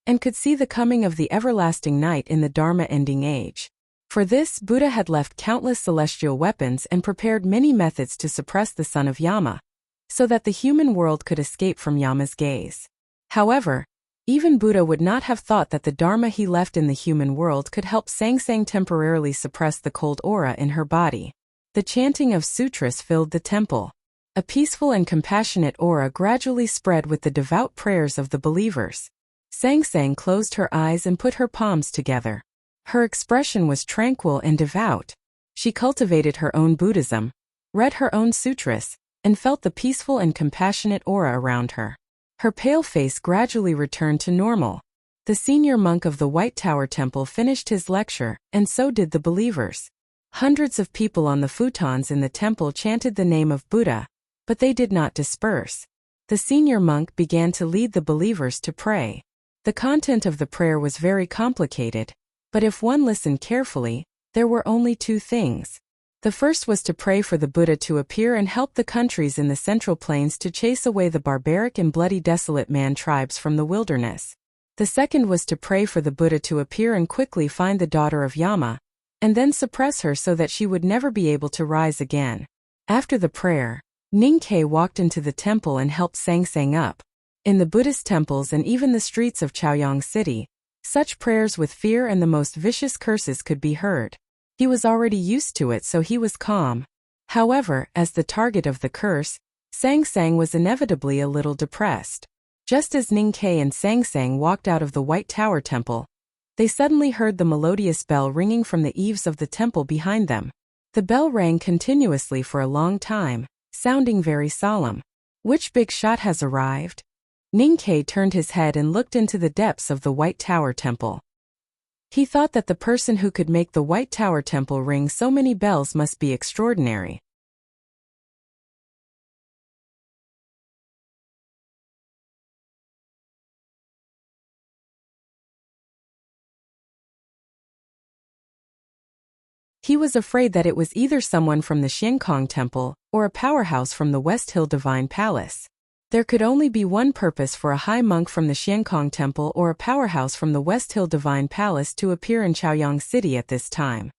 and could see the coming of the everlasting night in the Dharma ending age. For this, Buddha had left countless celestial weapons and prepared many methods to suppress the son of Yama, so that the human world could escape from Yama's gaze. However, even Buddha would not have thought that the Dharma he left in the human world could help Sang Sang temporarily suppress the cold aura in her body. The chanting of sutras filled the temple. A peaceful and compassionate aura gradually spread with the devout prayers of the believers. Sang Sang closed her eyes and put her palms together. Her expression was tranquil and devout. She cultivated her own Buddhism, read her own sutras, and felt the peaceful and compassionate aura around her. Her pale face gradually returned to normal. The senior monk of the White Tower Temple finished his lecture, and so did the believers. Hundreds of people on the futons in the temple chanted the name of Buddha, but they did not disperse. The senior monk began to lead the believers to pray. The content of the prayer was very complicated, but if one listened carefully, there were only two things. The first was to pray for the Buddha to appear and help the countries in the Central Plains to chase away the barbaric and bloody desolate man tribes from the wilderness. The second was to pray for the Buddha to appear and quickly find the daughter of Yama, and then suppress her so that she would never be able to rise again. After the prayer, Ninkei walked into the temple and helped Sang Sang up. In the Buddhist temples and even the streets of Chaoyang City, such prayers with fear and the most vicious curses could be heard. He was already used to it, so he was calm. However, as the target of the curse, Sang Sang was inevitably a little depressed. Just as Ninkei and Sang Sang walked out of the White Tower Temple, they suddenly heard the melodious bell ringing from the eaves of the temple behind them. The bell rang continuously for a long time, sounding very solemn. Which big shot has arrived? Ninkei turned his head and looked into the depths of the White Tower Temple. He thought that the person who could make the White Tower Temple ring so many bells must be extraordinary. He was afraid that it was either someone from the Xiankong Temple or a powerhouse from the West Hill Divine Palace. There could only be one purpose for a high monk from the Xiankong Temple or a powerhouse from the West Hill Divine Palace to appear in Chaoyang City at this time.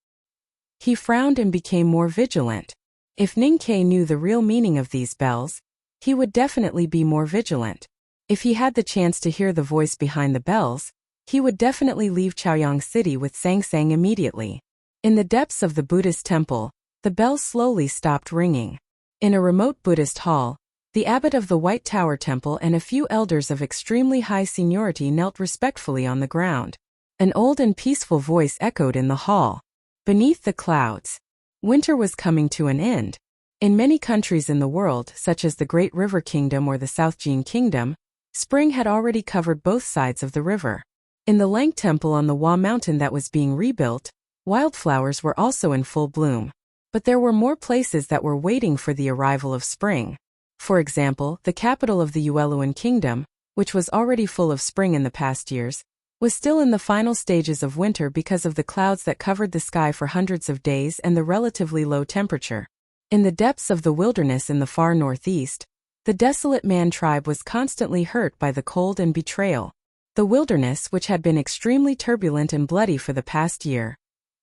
He frowned and became more vigilant. If Ninkei knew the real meaning of these bells, he would definitely be more vigilant. If he had the chance to hear the voice behind the bells, he would definitely leave Chaoyang City with Sang Sang immediately. In the depths of the Buddhist temple, the bells slowly stopped ringing. In a remote Buddhist hall, the abbot of the White Tower Temple and a few elders of extremely high seniority knelt respectfully on the ground. An old and peaceful voice echoed in the hall. Beneath the clouds, winter was coming to an end. In many countries in the world, such as the Great River Kingdom or the South Jin Kingdom, spring had already covered both sides of the river. In the Lang Temple on the Hua Mountain that was being rebuilt, wildflowers were also in full bloom. But there were more places that were waiting for the arrival of spring. For example, the capital of the Yueluan Kingdom, which was already full of spring in the past years, was still in the final stages of winter because of the clouds that covered the sky for hundreds of days and the relatively low temperature. In the depths of the wilderness in the far northeast, the desolate man tribe was constantly hurt by the cold and betrayal. The wilderness, which had been extremely turbulent and bloody for the past year,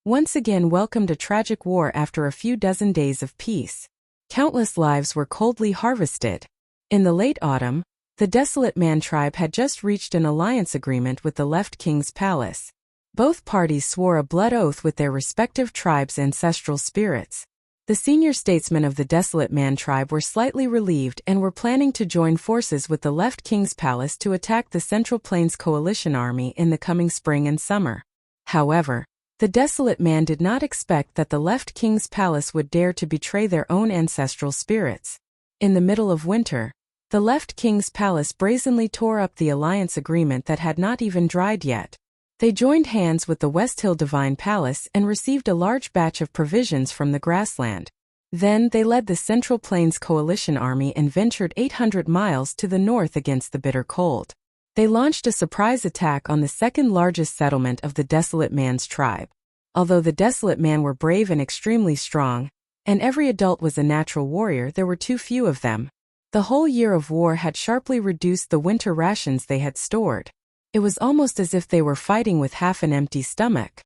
once again welcomed a tragic war after a few dozen days of peace. Countless lives were coldly harvested. In the late autumn, the desolate man tribe had just reached an alliance agreement with the left king's palace. Both parties swore a blood oath with their respective tribes' ancestral spirits. The senior statesmen of the desolate man tribe were slightly relieved and were planning to join forces with the left king's palace to attack the Central Plains coalition army in the coming spring and summer. However, the desolate man did not expect that the left king's palace would dare to betray their own ancestral spirits. In the middle of winter, the left king's palace brazenly tore up the alliance agreement that had not even dried yet. They joined hands with the West Hill Divine Palace and received a large batch of provisions from the grassland. Then they led the Central Plains coalition army and ventured 800 miles to the north against the bitter cold. They launched a surprise attack on the second largest settlement of the desolate man's tribe. Although the desolate man were brave and extremely strong, and every adult was a natural warrior, there were too few of them. The whole year of war had sharply reduced the winter rations they had stored. It was almost as if they were fighting with half an empty stomach.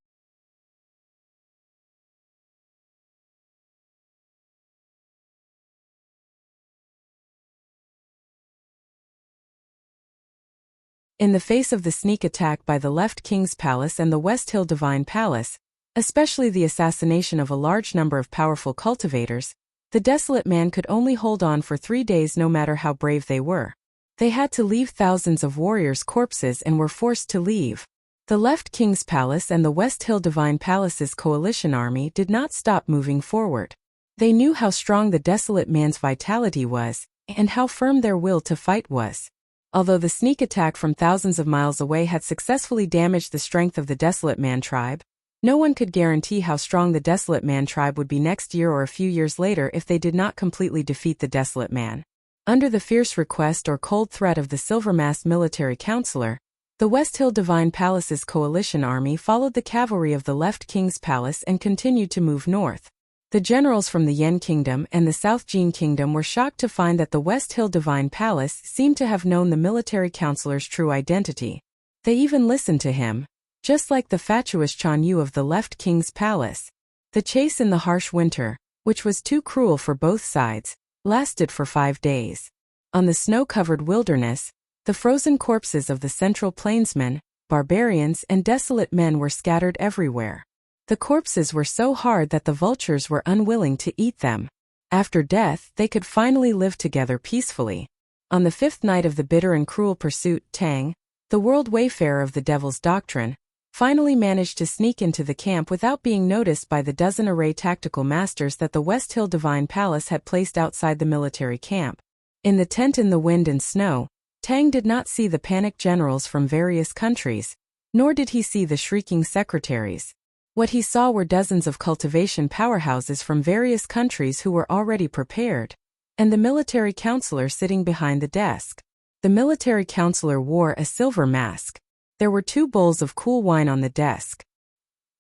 In the face of the sneak attack by the left king's palace and the West Hill Divine Palace, especially the assassination of a large number of powerful cultivators, the desolate man could only hold on for 3 days no matter how brave they were. They had to leave thousands of warriors' corpses and were forced to leave. The left king's palace and the West Hill Divine Palace's coalition army did not stop moving forward. They knew how strong the desolate man's vitality was, and how firm their will to fight was. Although the sneak attack from thousands of miles away had successfully damaged the strength of the desolate man tribe, no one could guarantee how strong the desolate man tribe would be next year or a few years later if they did not completely defeat the desolate man. Under the fierce request or cold threat of the silver-masked military counselor, the West Hill Divine Palace's coalition army followed the cavalry of the left king's palace and continued to move north. The generals from the Yen Kingdom and the South Jin Kingdom were shocked to find that the West Hill Divine Palace seemed to have known the military counselor's true identity. They even listened to him, just like the fatuous Chan Yu of the Left King's palace. The chase in the harsh winter, which was too cruel for both sides, lasted for 5 days. On the snow-covered wilderness, the frozen corpses of the Central Plainsmen, barbarians and desolate men were scattered everywhere. The corpses were so hard that the vultures were unwilling to eat them. After death, they could finally live together peacefully. On the 5th night of the bitter and cruel pursuit, Tang, the world wayfarer of the Devil's Doctrine, finally managed to sneak into the camp without being noticed by the dozen-array tactical masters that the West Hill Divine Palace had placed outside the military camp. In the tent in the wind and snow, Tang did not see the panicked generals from various countries, nor did he see the shrieking secretaries. What he saw were dozens of cultivation powerhouses from various countries who were already prepared, and the military counselor sitting behind the desk. The military counselor wore a silver mask. There were 2 bowls of cool wine on the desk.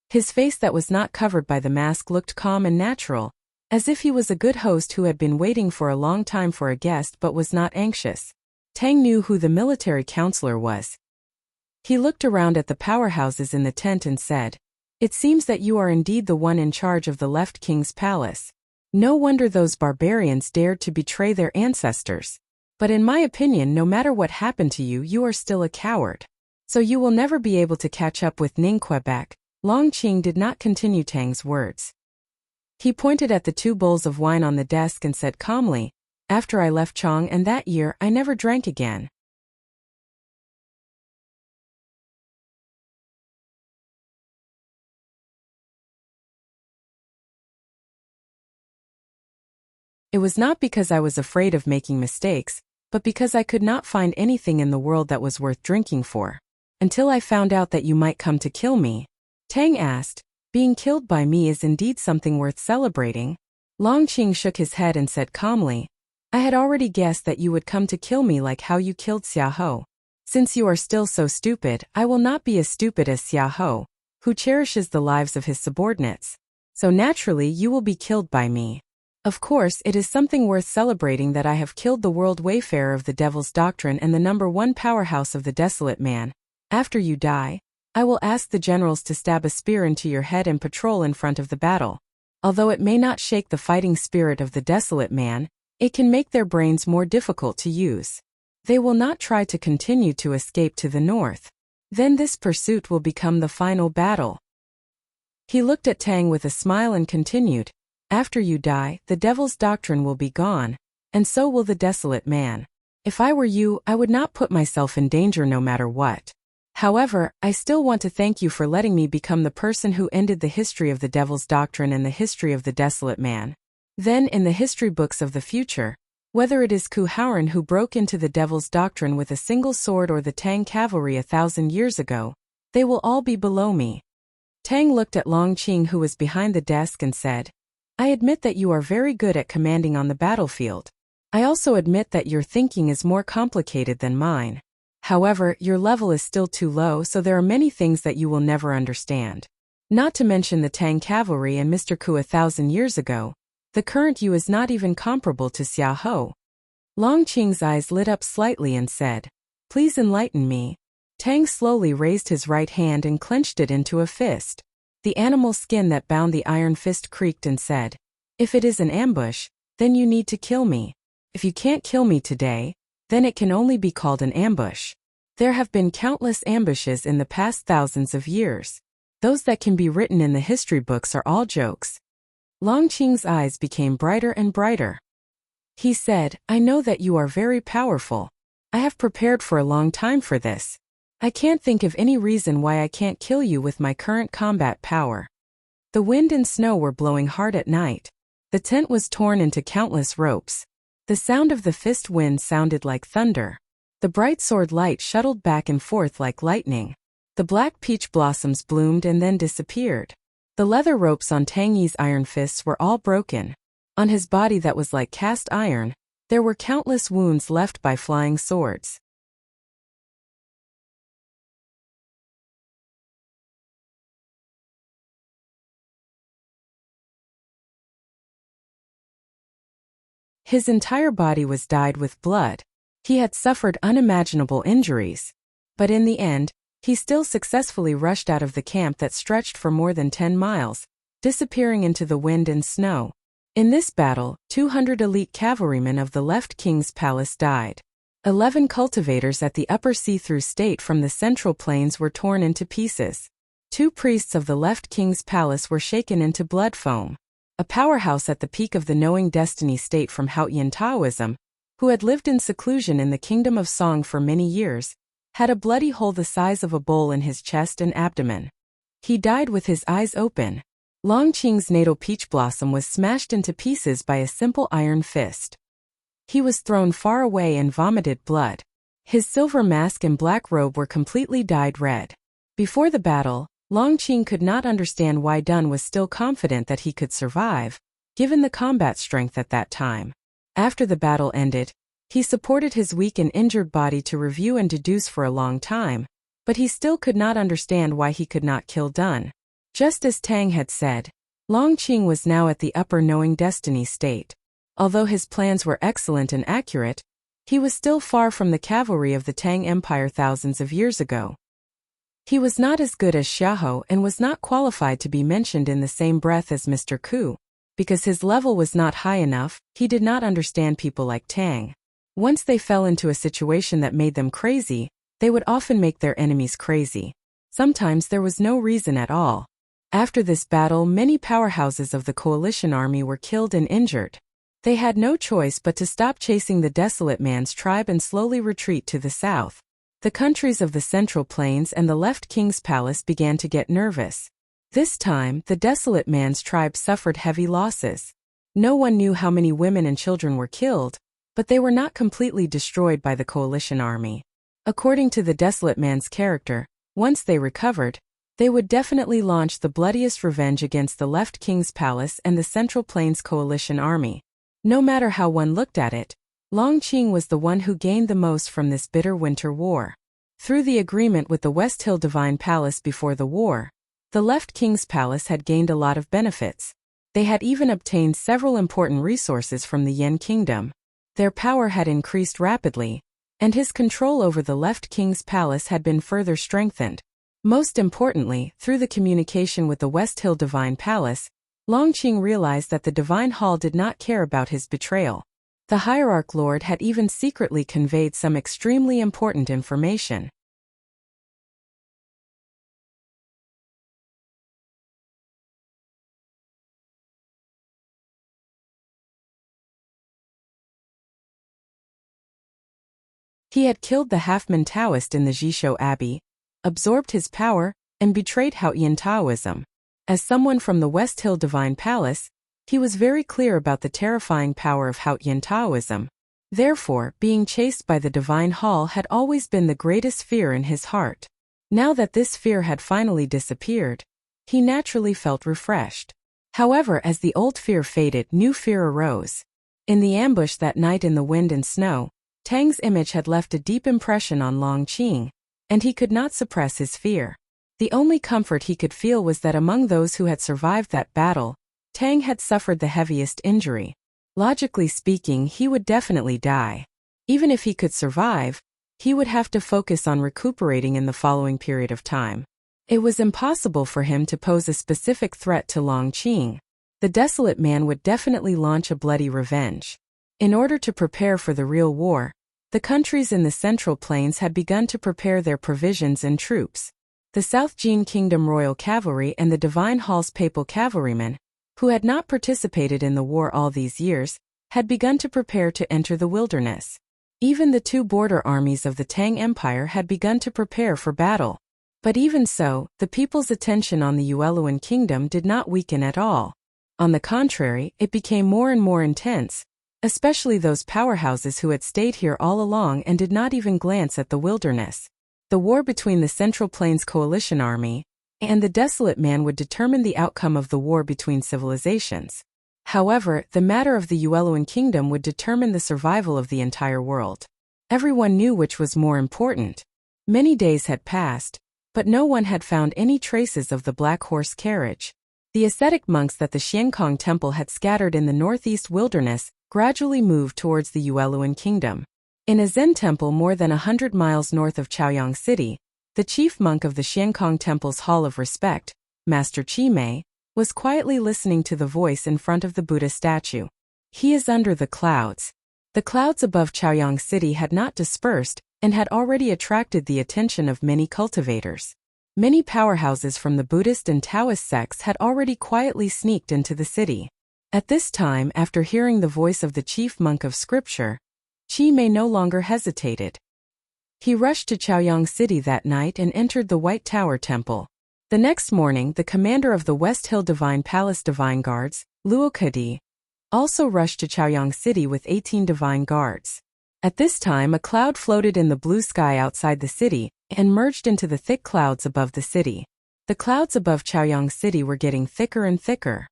His face that was not covered by the mask looked calm and natural, as if he was a good host who had been waiting for a long time for a guest but was not anxious. Tang knew who the military counselor was. He looked around at the powerhouses in the tent and said, "It seems that you are indeed the one in charge of the Left King's palace. No wonder those barbarians dared to betray their ancestors. But in my opinion, no matter what happened to you, you are still a coward. So you will never be able to catch up with Ningquebec." Long Qing did not continue Tang's words. He pointed at the 2 bowls of wine on the desk and said calmly, "After I left Chong and that year, I never drank again. It was not because I was afraid of making mistakes, but because I could not find anything in the world that was worth drinking for. Until I found out that you might come to kill me." Tang asked, "Being killed by me is indeed something worth celebrating?" Long Qing shook his head and said calmly, "I had already guessed that you would come to kill me like how you killed Xia Ho. Since you are still so stupid, I will not be as stupid as Xia Ho, who cherishes the lives of his subordinates. So naturally you will be killed by me. Of course, it is something worth celebrating that I have killed the world wayfarer of the Devil's Doctrine and the #1 powerhouse of the Desolate Man. After you die, I will ask the generals to stab a spear into your head and patrol in front of the battle. Although it may not shake the fighting spirit of the Desolate Man, it can make their brains more difficult to use. They will not try to continue to escape to the north. Then this pursuit will become the final battle." He looked at Tang with a smile and continued, "After you die, the Devil's Doctrine will be gone, and so will the Desolate Man. If I were you, I would not put myself in danger no matter what. However, I still want to thank you for letting me become the person who ended the history of the Devil's Doctrine and the history of the Desolate Man. Then in the history books of the future, whether it is Ku Haoran who broke into the Devil's Doctrine with a single sword or the Tang cavalry 1,000 years ago, they will all be below me." Tang looked at Long Qing who was behind the desk and said, "I admit that you are very good at commanding on the battlefield. I also admit that your thinking is more complicated than mine. However, your level is still too low, so there are many things that you will never understand. Not to mention the Tang cavalry and Mr. Ku 1,000 years ago. The current you is not even comparable to Xia Ho." Long Qing's eyes lit up slightly and said, "Please enlighten me." Tang slowly raised his right hand and clenched it into a fist. The animal skin that bound the iron fist creaked and said, "If it is an ambush, then you need to kill me. If you can't kill me today, then it can only be called an ambush. There have been countless ambushes in the past thousands of years. Those that can be written in the history books are all jokes." Long Qing's eyes became brighter and brighter. He said, "I know that you are very powerful. I have prepared for a long time for this. I can't think of any reason why I can't kill you with my current combat power." The wind and snow were blowing hard at night. The tent was torn into countless ropes. The sound of the fist wind sounded like thunder. The bright sword light shuttled back and forth like lightning. The black peach blossoms bloomed and then disappeared. The leather ropes on Tang Yi's iron fists were all broken. On his body that was like cast iron, there were countless wounds left by flying swords. His entire body was dyed with blood. He had suffered unimaginable injuries. But in the end, he still successfully rushed out of the camp that stretched for more than 10 miles, disappearing into the wind and snow. In this battle, 200 elite cavalrymen of the left king's palace died. 11 cultivators at the upper see-through state from the central plains were torn into pieces. 2 priests of the left king's palace were shaken into blood foam. A powerhouse at the peak of the knowing destiny state from Haotian Taoism, who had lived in seclusion in the kingdom of Song for many years, had a bloody hole the size of a bowl in his chest and abdomen. He died with his eyes open. Long Qing's natal peach blossom was smashed into pieces by a simple iron fist. He was thrown far away and vomited blood. His silver mask and black robe were completely dyed red. Before the battle, Long Qing could not understand why Dun was still confident that he could survive, given the combat strength at that time. After the battle ended, he supported his weak and injured body to review and deduce for a long time, but he still could not understand why he could not kill Dun. Just as Tang had said, Long Qing was now at the upper knowing destiny state. Although his plans were excellent and accurate, he was still far from the cavalry of the Tang Empire thousands of years ago. He was not as good as Xiahou and was not qualified to be mentioned in the same breath as Mr. Ku. Because his level was not high enough, he did not understand people like Tang. Once they fell into a situation that made them crazy, they would often make their enemies crazy. Sometimes there was no reason at all. After this battle, many powerhouses of the coalition army were killed and injured. They had no choice but to stop chasing the Desolate Man's tribe and slowly retreat to the south. The countries of the Central Plains and the left king's palace began to get nervous. This time, the Desolate Man's tribe suffered heavy losses. No one knew how many women and children were killed, but they were not completely destroyed by the coalition army. According to the Desolate Man's character, once they recovered, they would definitely launch the bloodiest revenge against the left king's palace and the Central Plains coalition army. No matter how one looked at it, Long Qing was the one who gained the most from this bitter winter war. Through the agreement with the West Hill Divine Palace before the war, the left king's palace had gained a lot of benefits. They had even obtained several important resources from the Yen kingdom. Their power had increased rapidly, and his control over the left king's palace had been further strengthened. Most importantly, through the communication with the West Hill Divine Palace, Long Qing realized that the Divine Hall did not care about his betrayal. The Hierarch Lord had even secretly conveyed some extremely important information. He had killed the half-man Taoist in the Jishou Abbey, absorbed his power, and betrayed Haotian Taoism. As someone from the West Hill Divine Palace, he was very clear about the terrifying power of Haotian Taoism. Therefore, being chased by the Divine Hall had always been the greatest fear in his heart. Now that this fear had finally disappeared, he naturally felt refreshed. However, as the old fear faded, new fear arose. In the ambush that night in the wind and snow, Tang's image had left a deep impression on Long Qing, and he could not suppress his fear. The only comfort he could feel was that among those who had survived that battle, Tang had suffered the heaviest injury. Logically speaking, he would definitely die. Even if he could survive, he would have to focus on recuperating in the following period of time. It was impossible for him to pose a specific threat to Long Qing. The Desolate Man would definitely launch a bloody revenge. In order to prepare for the real war, the countries in the Central Plains had begun to prepare their provisions and troops. The South Jin Kingdom Royal Cavalry and the Divine Hall's Papal Cavalrymen, who had not participated in the war all these years, had begun to prepare to enter the wilderness. Even the 2 border armies of the Tang Empire had begun to prepare for battle. But even so, the people's attention on the Yueluan Kingdom did not weaken at all. On the contrary, it became more and more intense, especially those powerhouses who had stayed here all along and did not even glance at the wilderness. The war between the Central Plains Coalition Army and the Desolate Man would determine the outcome of the war between civilizations. However, the matter of the Yueluan Kingdom would determine the survival of the entire world. Everyone knew which was more important. Many days had passed, but no one had found any traces of the Black Horse carriage. The ascetic monks that the Xiankong Temple had scattered in the northeast wilderness gradually moved towards the Yueluan kingdom. In a Zen temple more than 100 miles north of Chaoyang City, the chief monk of the Xiankong Temple's Hall of Respect, Master Chi Mei, was quietly listening to the voice in front of the Buddha statue. He is under the clouds. The clouds above Chaoyang City had not dispersed and had already attracted the attention of many cultivators. Many powerhouses from the Buddhist and Taoist sects had already quietly sneaked into the city. At this time, after hearing the voice of the chief monk of scripture, Chi Mei no longer hesitated. He rushed to Chaoyang City that night and entered the White Tower Temple. The next morning, the commander of the West Hill Divine Palace Divine Guards, Luo Kadi, also rushed to Chaoyang City with 18 divine guards. At this time, a cloud floated in the blue sky outside the city and merged into the thick clouds above the city. The clouds above Chaoyang City were getting thicker and thicker.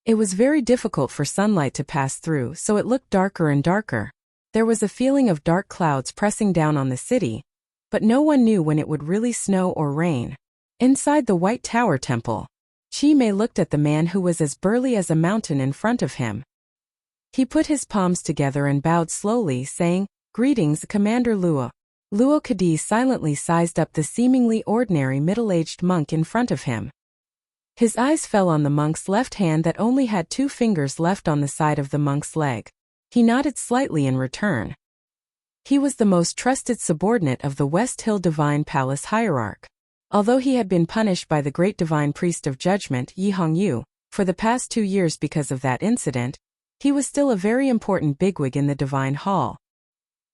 It was very difficult for sunlight to pass through, so it looked darker and darker. There was a feeling of dark clouds pressing down on the city, but no one knew when it would really snow or rain. Inside the White Tower Temple, Chi Mei looked at the man who was as burly as a mountain in front of him. He put his palms together and bowed slowly, saying, "Greetings, Commander Luo." Luo Kadi silently sized up the seemingly ordinary middle-aged monk in front of him. His eyes fell on the monk's left hand that only had 2 fingers left on the side of the monk's leg. He nodded slightly in return. He was the most trusted subordinate of the West Hill Divine Palace hierarch. Although he had been punished by the great divine priest of judgment, Yi Hongyu, for the past 2 years because of that incident, he was still a very important bigwig in the divine hall.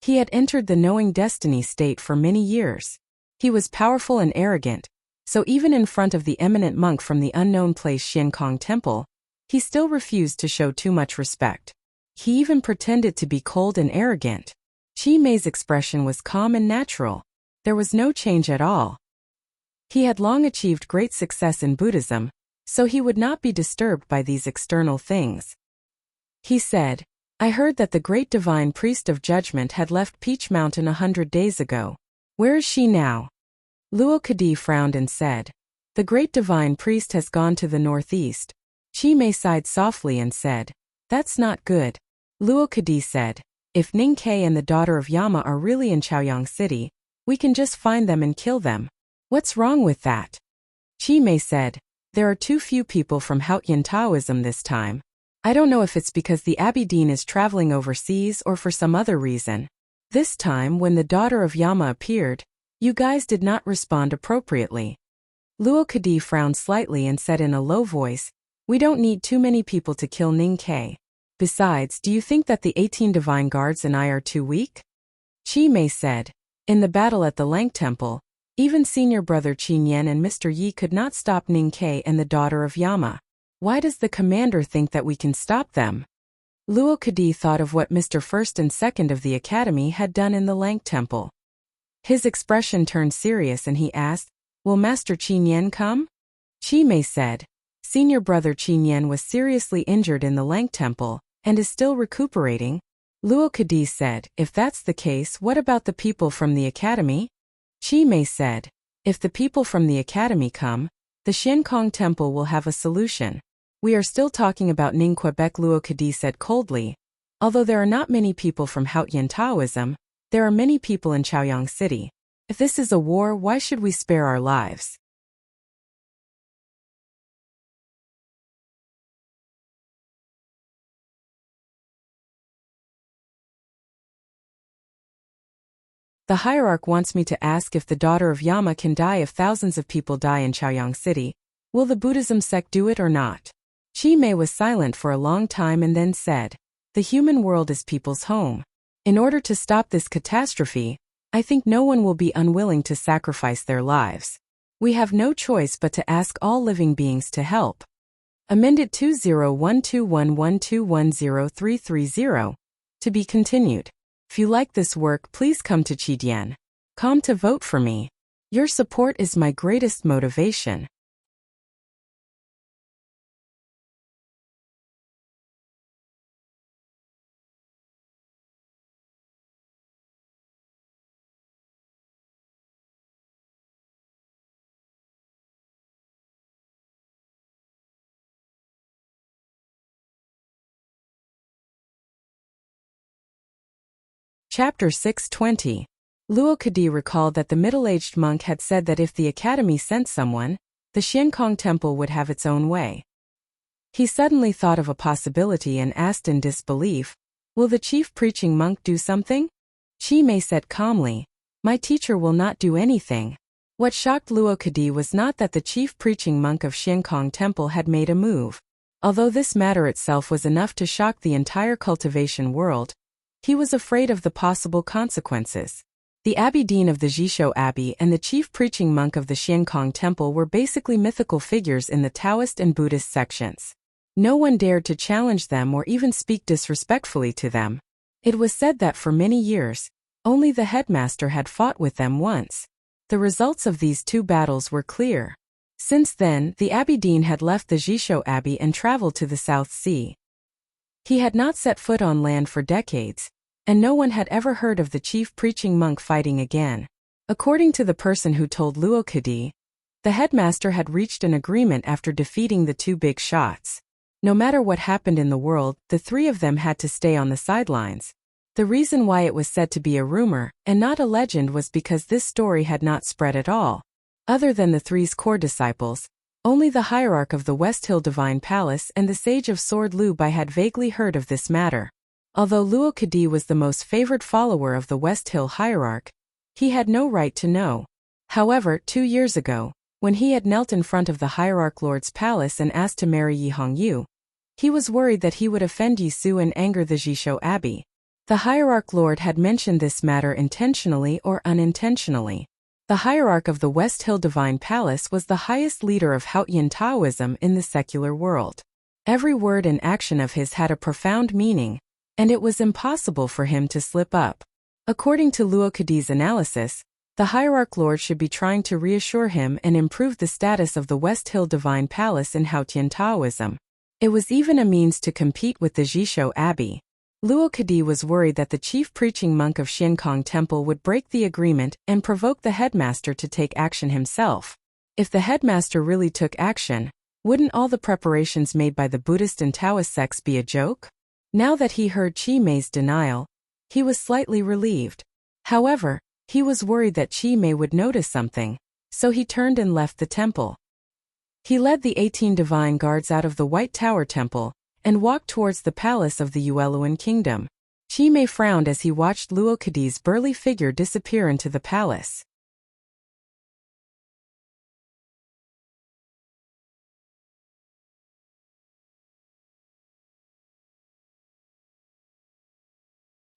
He had entered the knowing destiny state for many years. He was powerful and arrogant, so even in front of the eminent monk from the unknown place Xiankong Temple, he still refused to show too much respect. He even pretended to be cold and arrogant. Chi Mei's expression was calm and natural. There was no change at all. He had long achieved great success in Buddhism, so he would not be disturbed by these external things. He said, "I heard that the great divine priest of judgment had left Peach Mountain 100 days ago. Where is she now?" Luo Kadi frowned and said, "The great divine priest has gone to the northeast." Chi Mei sighed softly and said, "That's not good." Luo Kadi said, "If Ning Ke and the daughter of Yama are really in Chaoyang City, we can just find them and kill them. What's wrong with that?" Chi Mei said, "There are too few people from Haotian Taoism this time. I don't know if it's because the Abbey Dean is traveling overseas or for some other reason. This time, when the daughter of Yama appeared, you guys did not respond appropriately." Luo Kadi frowned slightly and said in a low voice, "We don't need too many people to kill Ning Ke. Besides, do you think that the 18 divine guards and I are too weak?" Chi Mei said, "In the battle at the Lang Temple, even senior brother Qin Yan and Mr. Yi could not stop Ning Ke and the daughter of Yama. Why does the commander think that we can stop them?" Luo Kadi thought of what Mr. First and Second of the Academy had done in the Lang Temple. His expression turned serious and he asked, "Will Master Qin Yan come?" Chi Mei said, "Senior brother Qin Yan was seriously injured in the Lang Temple and is still recuperating." Luo Kadi said, "If that's the case, what about the people from the Academy?" Chi Mei said, "If the people from the Academy come, the Xiankong Temple will have a solution. We are still talking about Ning Quebec," Luo Kadi said coldly. "Although there are not many people from Haotian Taoism, there are many people in Chaoyang City. If this is a war, why should we spare our lives?" The hierarch wants me to ask if the daughter of Yama can die if thousands of people die in Chaoyang City. Will the Buddhism sect do it or not? Chi Mei was silent for a long time and then said, "The human world is people's home. In order to stop this catastrophe, I think no one will be unwilling to sacrifice their lives. We have no choice but to ask all living beings to help." Amended 201211210330. To be continued. If you like this work, please come to Chidian.com to vote for me. Your support is my greatest motivation. Chapter 620. Luo Kadi recalled that the middle-aged monk had said that if the academy sent someone, the Xiankong temple would have its own way. He suddenly thought of a possibility and asked in disbelief, "Will the chief preaching monk do something?" Chi Mei said calmly, "My teacher will not do anything." What shocked Luo Kadi was not that the chief preaching monk of Xiankong temple had made a move. Although this matter itself was enough to shock the entire cultivation world, he was afraid of the possible consequences. The abbey dean of the Jishou Abbey and the chief preaching monk of the Xiankong temple were basically mythical figures in the Taoist and Buddhist sections. No one dared to challenge them or even speak disrespectfully to them. It was said that for many years, only the headmaster had fought with them once. The results of these two battles were clear. Since then, the abbey dean had left the Jishou Abbey and traveled to the South Sea. He had not set foot on land for decades, and no one had ever heard of the chief preaching monk fighting again. According to the person who told Luo Kadi, the headmaster had reached an agreement after defeating the two big shots. No matter what happened in the world, the three of them had to stay on the sidelines. The reason why it was said to be a rumor and not a legend was because this story had not spread at all. Other than the three's core disciples, only the hierarch of the West Hill Divine Palace and the sage of Sword Lu Bai had vaguely heard of this matter. Although Luo Kadi was the most favored follower of the West Hill hierarch, he had no right to know. However, 2 years ago, when he had knelt in front of the hierarch lord's palace and asked to marry Yi Hongyu, he was worried that he would offend Yi Su and anger the Jishou Abbey. The hierarch lord had mentioned this matter intentionally or unintentionally. The hierarch of the West Hill Divine Palace was the highest leader of Haotian Taoism in the secular world. Every word and action of his had a profound meaning, and it was impossible for him to slip up. According to Luo Kadi's analysis, the hierarch lord should be trying to reassure him and improve the status of the West Hill Divine Palace in Haotian Taoism. It was even a means to compete with the Jishou Abbey. Luo Kadi was worried that the chief preaching monk of Xiankong Temple would break the agreement and provoke the headmaster to take action himself. If the headmaster really took action, wouldn't all the preparations made by the Buddhist and Taoist sects be a joke? Now that he heard Chi Mei's denial, he was slightly relieved. However, he was worried that Chi Mei would notice something, so he turned and left the temple. He led the 18 divine guards out of the White Tower Temple and walked towards the palace of the Yueluan kingdom. Chi Mei frowned as he watched Luo Kadi's burly figure disappear into the palace.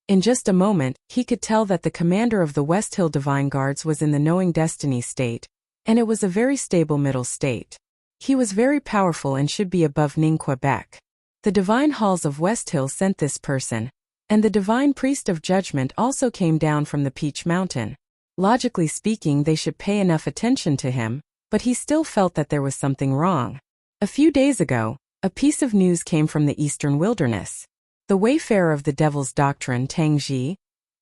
In just a moment, he could tell that the commander of the West Hill Divine Guards was in the knowing destiny state, and it was a very stable middle state. He was very powerful and should be above Ning Quebec. The divine halls of West Hill sent this person, and the divine priest of judgment also came down from the Peach Mountain. Logically speaking, they should pay enough attention to him, but he still felt that there was something wrong. A few days ago, a piece of news came from the eastern wilderness. The wayfarer of the devil's doctrine, Tang Ji,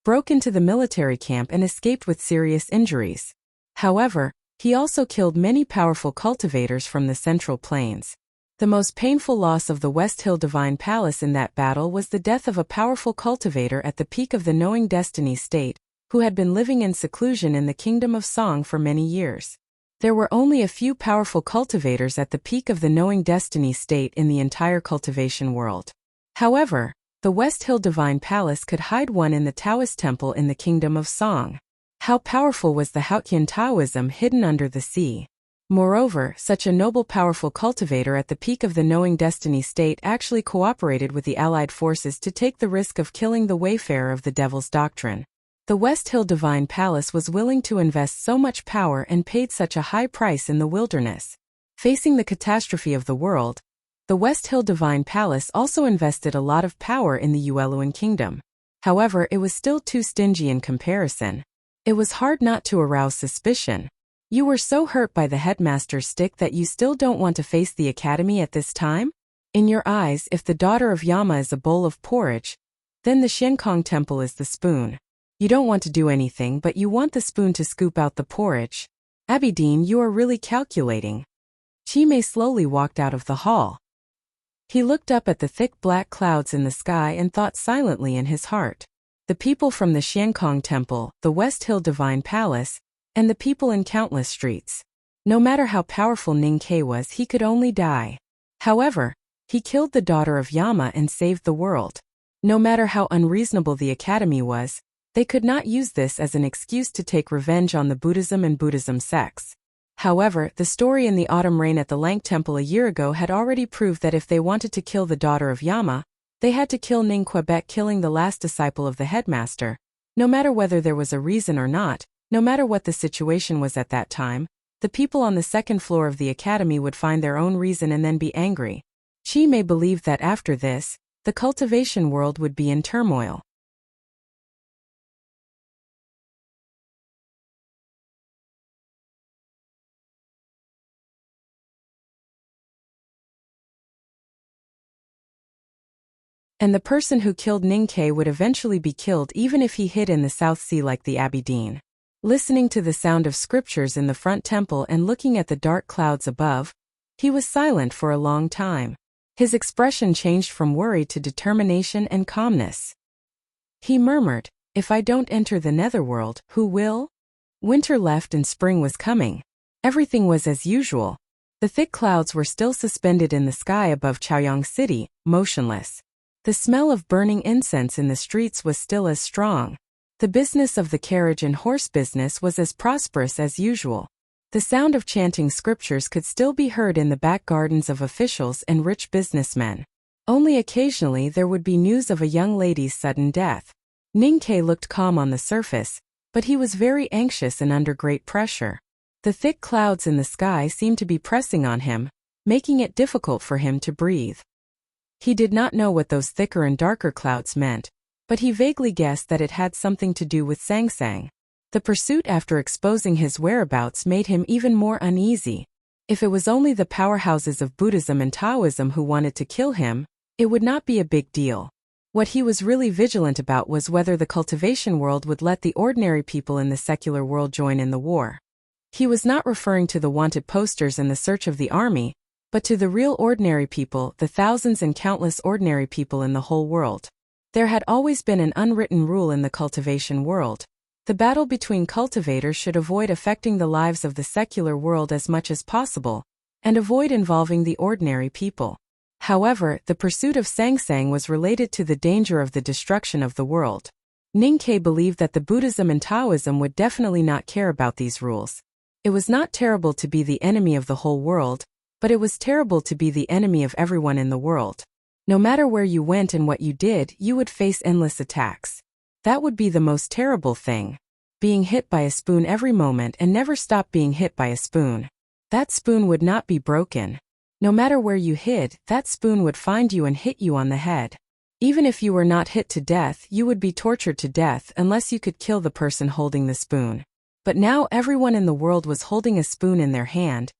broke into the military camp and escaped with serious injuries. However, he also killed many powerful cultivators from the Central Plains. The most painful loss of the West Hill Divine Palace in that battle was the death of a powerful cultivator at the peak of the Knowing Destiny state, who had been living in seclusion in the Kingdom of Song for many years. There were only a few powerful cultivators at the peak of the Knowing Destiny state in the entire cultivation world. However, the West Hill Divine Palace could hide one in the Taoist temple in the Kingdom of Song. How powerful was the Haotian Taoism hidden under the sea? Moreover, such a noble powerful cultivator at the peak of the Knowing Destiny state actually cooperated with the Allied forces to take the risk of killing the wayfarer of the devil's doctrine. The West Hill Divine Palace was willing to invest so much power and paid such a high price in the wilderness. Facing the catastrophe of the world, the West Hill Divine Palace also invested a lot of power in the Yueluan kingdom. However, it was still too stingy in comparison. It was hard not to arouse suspicion. You were so hurt by the headmaster's stick that you still don't want to face the academy at this time? In your eyes, if the daughter of Yama is a bowl of porridge, then the Xiankong temple is the spoon. You don't want to do anything, but you want the spoon to scoop out the porridge. Abidine, you are really calculating. Chi Mei slowly walked out of the hall. He looked up at the thick black clouds in the sky and thought silently in his heart. the people from the Xiankong Temple, the West Hill Divine Palace, and the people in countless streets. No matter how powerful Ning Ke was, he could only die. However, he killed the daughter of Yama and saved the world. No matter how unreasonable the academy was, they could not use this as an excuse to take revenge on the Buddhism and Buddhism sects. However, the story in the autumn rain at the Lank Temple a year ago had already proved that if they wanted to kill the daughter of Yama, they had to kill Ning Quebec, killing the last disciple of the headmaster. No matter whether there was a reason or not, no matter what the situation was at that time, the people on the second floor of the academy would find their own reason and then be angry. Chi Mei believed that after this, the cultivation world would be in turmoil. And the person who killed Ning Ke would eventually be killed even if he hid in the South Sea like the Abbey Dean. Listening to the sound of scriptures in the front temple and looking at the dark clouds above, he was silent for a long time. His expression changed from worry to determination and calmness. He murmured, "If I don't enter the netherworld, who will?" Winter left and spring was coming. Everything was as usual. The thick clouds were still suspended in the sky above Chaoyang City, motionless. The smell of burning incense in the streets was still as strong. The business of the carriage and horse business was as prosperous as usual. The sound of chanting scriptures could still be heard in the back gardens of officials and rich businessmen. Only occasionally there would be news of a young lady's sudden death. Ning Ke looked calm on the surface, but he was very anxious and under great pressure. The thick clouds in the sky seemed to be pressing on him, making it difficult for him to breathe. He did not know what those thicker and darker clouds meant, but he vaguely guessed that it had something to do with Sang Sang. The pursuit after exposing his whereabouts made him even more uneasy. If it was only the powerhouses of Buddhism and Taoism who wanted to kill him, it would not be a big deal. What he was really vigilant about was whether the cultivation world would let the ordinary people in the secular world join in the war. He was not referring to the wanted posters in the search of the army, but to the real ordinary people, the thousands and countless ordinary people in the whole world. There had always been an unwritten rule in the cultivation world. The battle between cultivators should avoid affecting the lives of the secular world as much as possible, and avoid involving the ordinary people. However, the pursuit of Sang Sang was related to the danger of the destruction of the world. Ning Ke believed that the Buddhism and Taoism would definitely not care about these rules. It was not terrible to be the enemy of the whole world, but it was terrible to be the enemy of everyone in the world. No matter where you went and what you did, you would face endless attacks. That would be the most terrible thing. Being hit by a spoon every moment and never stop being hit by a spoon. That spoon would not be broken. No matter where you hid, that spoon would find you and hit you on the head. Even if you were not hit to death, you would be tortured to death unless you could kill the person holding the spoon. But now everyone in the world was holding a spoon in their hand.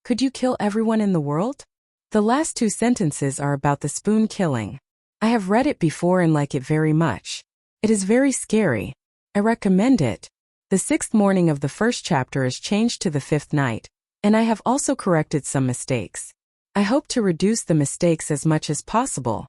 Could you kill everyone in the world? The last two sentences are about the spoon killing. I have read it before and like it very much. It is very scary. I recommend it. The 6th morning of the first chapter is changed to the 5th night, and I have also corrected some mistakes. I hope to reduce the mistakes as much as possible.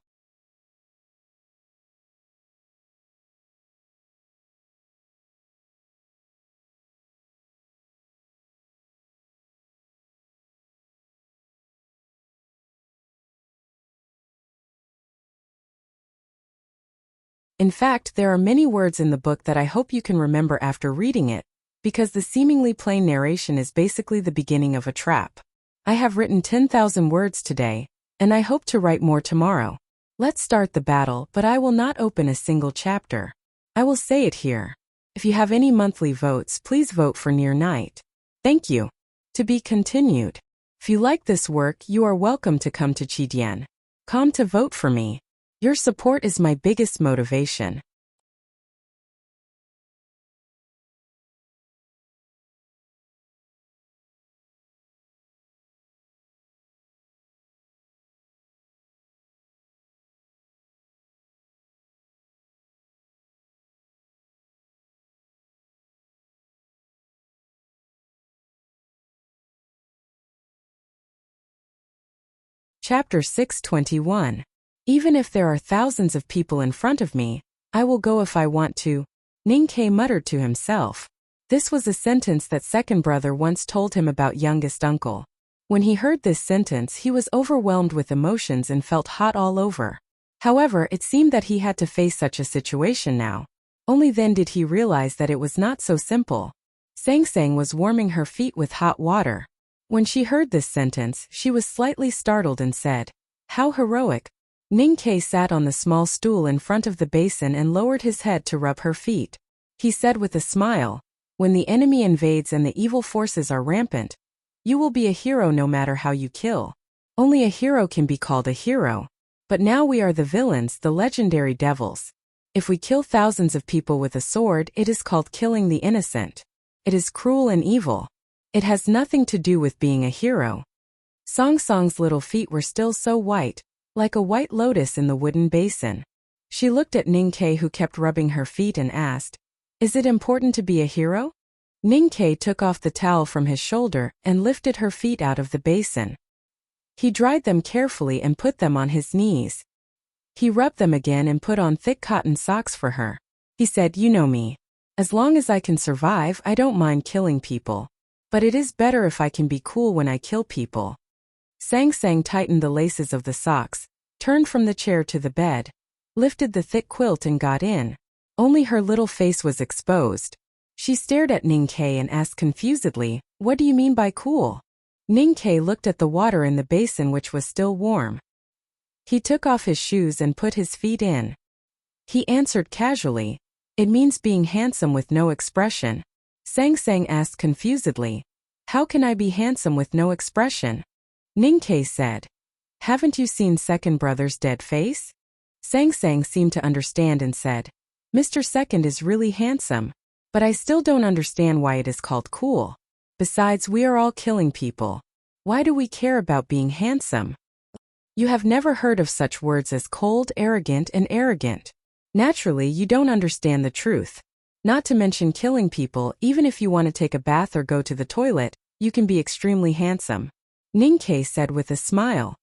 In fact, there are many words in the book that I hope you can remember after reading it, because the seemingly plain narration is basically the beginning of a trap. I have written 10,000 words today, and I hope to write more tomorrow. Let's start the battle, but I will not open a single chapter. I will say it here. If you have any monthly votes, please vote for Near Night. Thank you. To be continued. If you like this work, you are welcome to come to Chidian. Come to vote for me. Your support is my biggest motivation. Chapter 621. Even if there are thousands of people in front of me, I will go if I want to, Ning-Kei muttered to himself. This was a sentence that second brother once told him about youngest uncle. When he heard this sentence, he was overwhelmed with emotions and felt hot all over. However, it seemed that he had to face such a situation now. Only then did he realize that it was not so simple. Sang Sang was warming her feet with hot water. When she heard this sentence, she was slightly startled and said, "How heroic." Ning-Kei sat on the small stool in front of the basin and lowered his head to rub her feet. He said with a smile, "When the enemy invades and the evil forces are rampant, you will be a hero no matter how you kill. Only a hero can be called a hero. But now we are the villains, the legendary devils. If we kill thousands of people with a sword, it is called killing the innocent. It is cruel and evil. It has nothing to do with being a hero." Song Song's little feet were still so white, like a white lotus in the wooden basin. She looked at Ning-Kei, who kept rubbing her feet, and asked, "Is it important to be a hero?" Ning-Kei took off the towel from his shoulder and lifted her feet out of the basin. He dried them carefully and put them on his knees. He rubbed them again and put on thick cotton socks for her. He said, "You know me. As long as I can survive, I don't mind killing people. But it is better if I can be cool when I kill people." Sang Sang tightened the laces of the socks, turned from the chair to the bed, lifted the thick quilt and got in. Only her little face was exposed. She stared at Ning-Kei and asked confusedly, "What do you mean by cool?" Ning-Kei looked at the water in the basin, which was still warm. He took off his shoes and put his feet in. He answered casually, "It means being handsome with no expression." Sang Sang asked confusedly, "How can I be handsome with no expression?" Ning-Kei said, "Haven't you seen second brother's dead face?" Sang Sang seemed to understand and said, "Mr. Second is really handsome, but I still don't understand why it is called cool. Besides, we are all killing people. Why do we care about being handsome? You have never heard of such words as cold, arrogant, and arrogant. Naturally, you don't understand the truth. Not to mention killing people, even if you want to take a bath or go to the toilet, you can be extremely handsome," Ning-Kei said with a smile.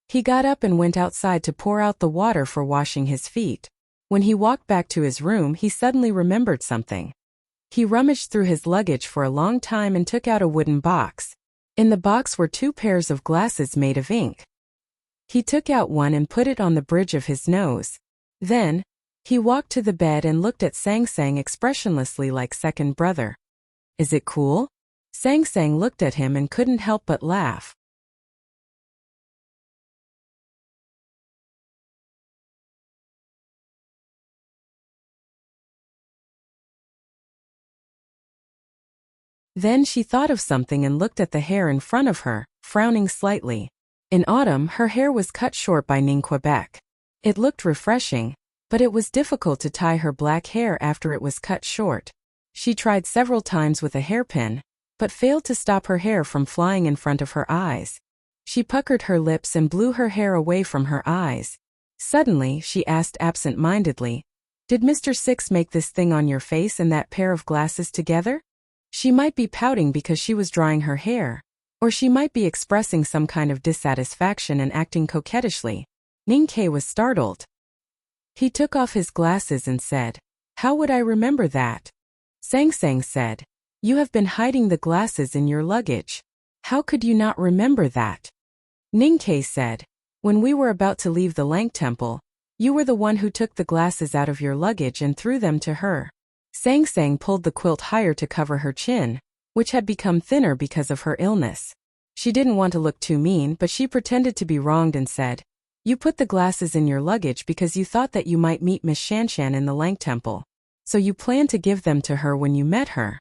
He got up and went outside to pour out the water for washing his feet. When he walked back to his room, he suddenly remembered something. He rummaged through his luggage for a long time and took out a wooden box. In the box were 2 pairs of glasses made of ink. He took out one and put it on the bridge of his nose. Then, he walked to the bed and looked at Sang Sang expressionlessly like second brother. "Is it cool?" Sang Sang looked at him and couldn't help but laugh. Then she thought of something and looked at the hair in front of her, frowning slightly. In autumn, her hair was cut short by Ning Quebec. It looked refreshing, but it was difficult to tie her black hair after it was cut short. She tried several times with a hairpin, but failed to stop her hair from flying in front of her eyes. She puckered her lips and blew her hair away from her eyes. Suddenly, she asked absent-mindedly, "Did Mr. Six make this thing on your face and that pair of glasses together?" She might be pouting because she was drying her hair, or she might be expressing some kind of dissatisfaction and acting coquettishly. Ning-Kei was startled. He took off his glasses and said, "How would I remember that?" Sang Sang said, "You have been hiding the glasses in your luggage. How could you not remember that?" Ning-Kei said, "When we were about to leave the Lank Temple, you were the one who took the glasses out of your luggage and threw them to her." Sang Sang pulled the quilt higher to cover her chin, which had become thinner because of her illness. She didn't want to look too mean, but she pretended to be wronged and said, "You put the glasses in your luggage because you thought that you might meet Miss Shanshan in the Lank Temple. So you planned to give them to her when you met her."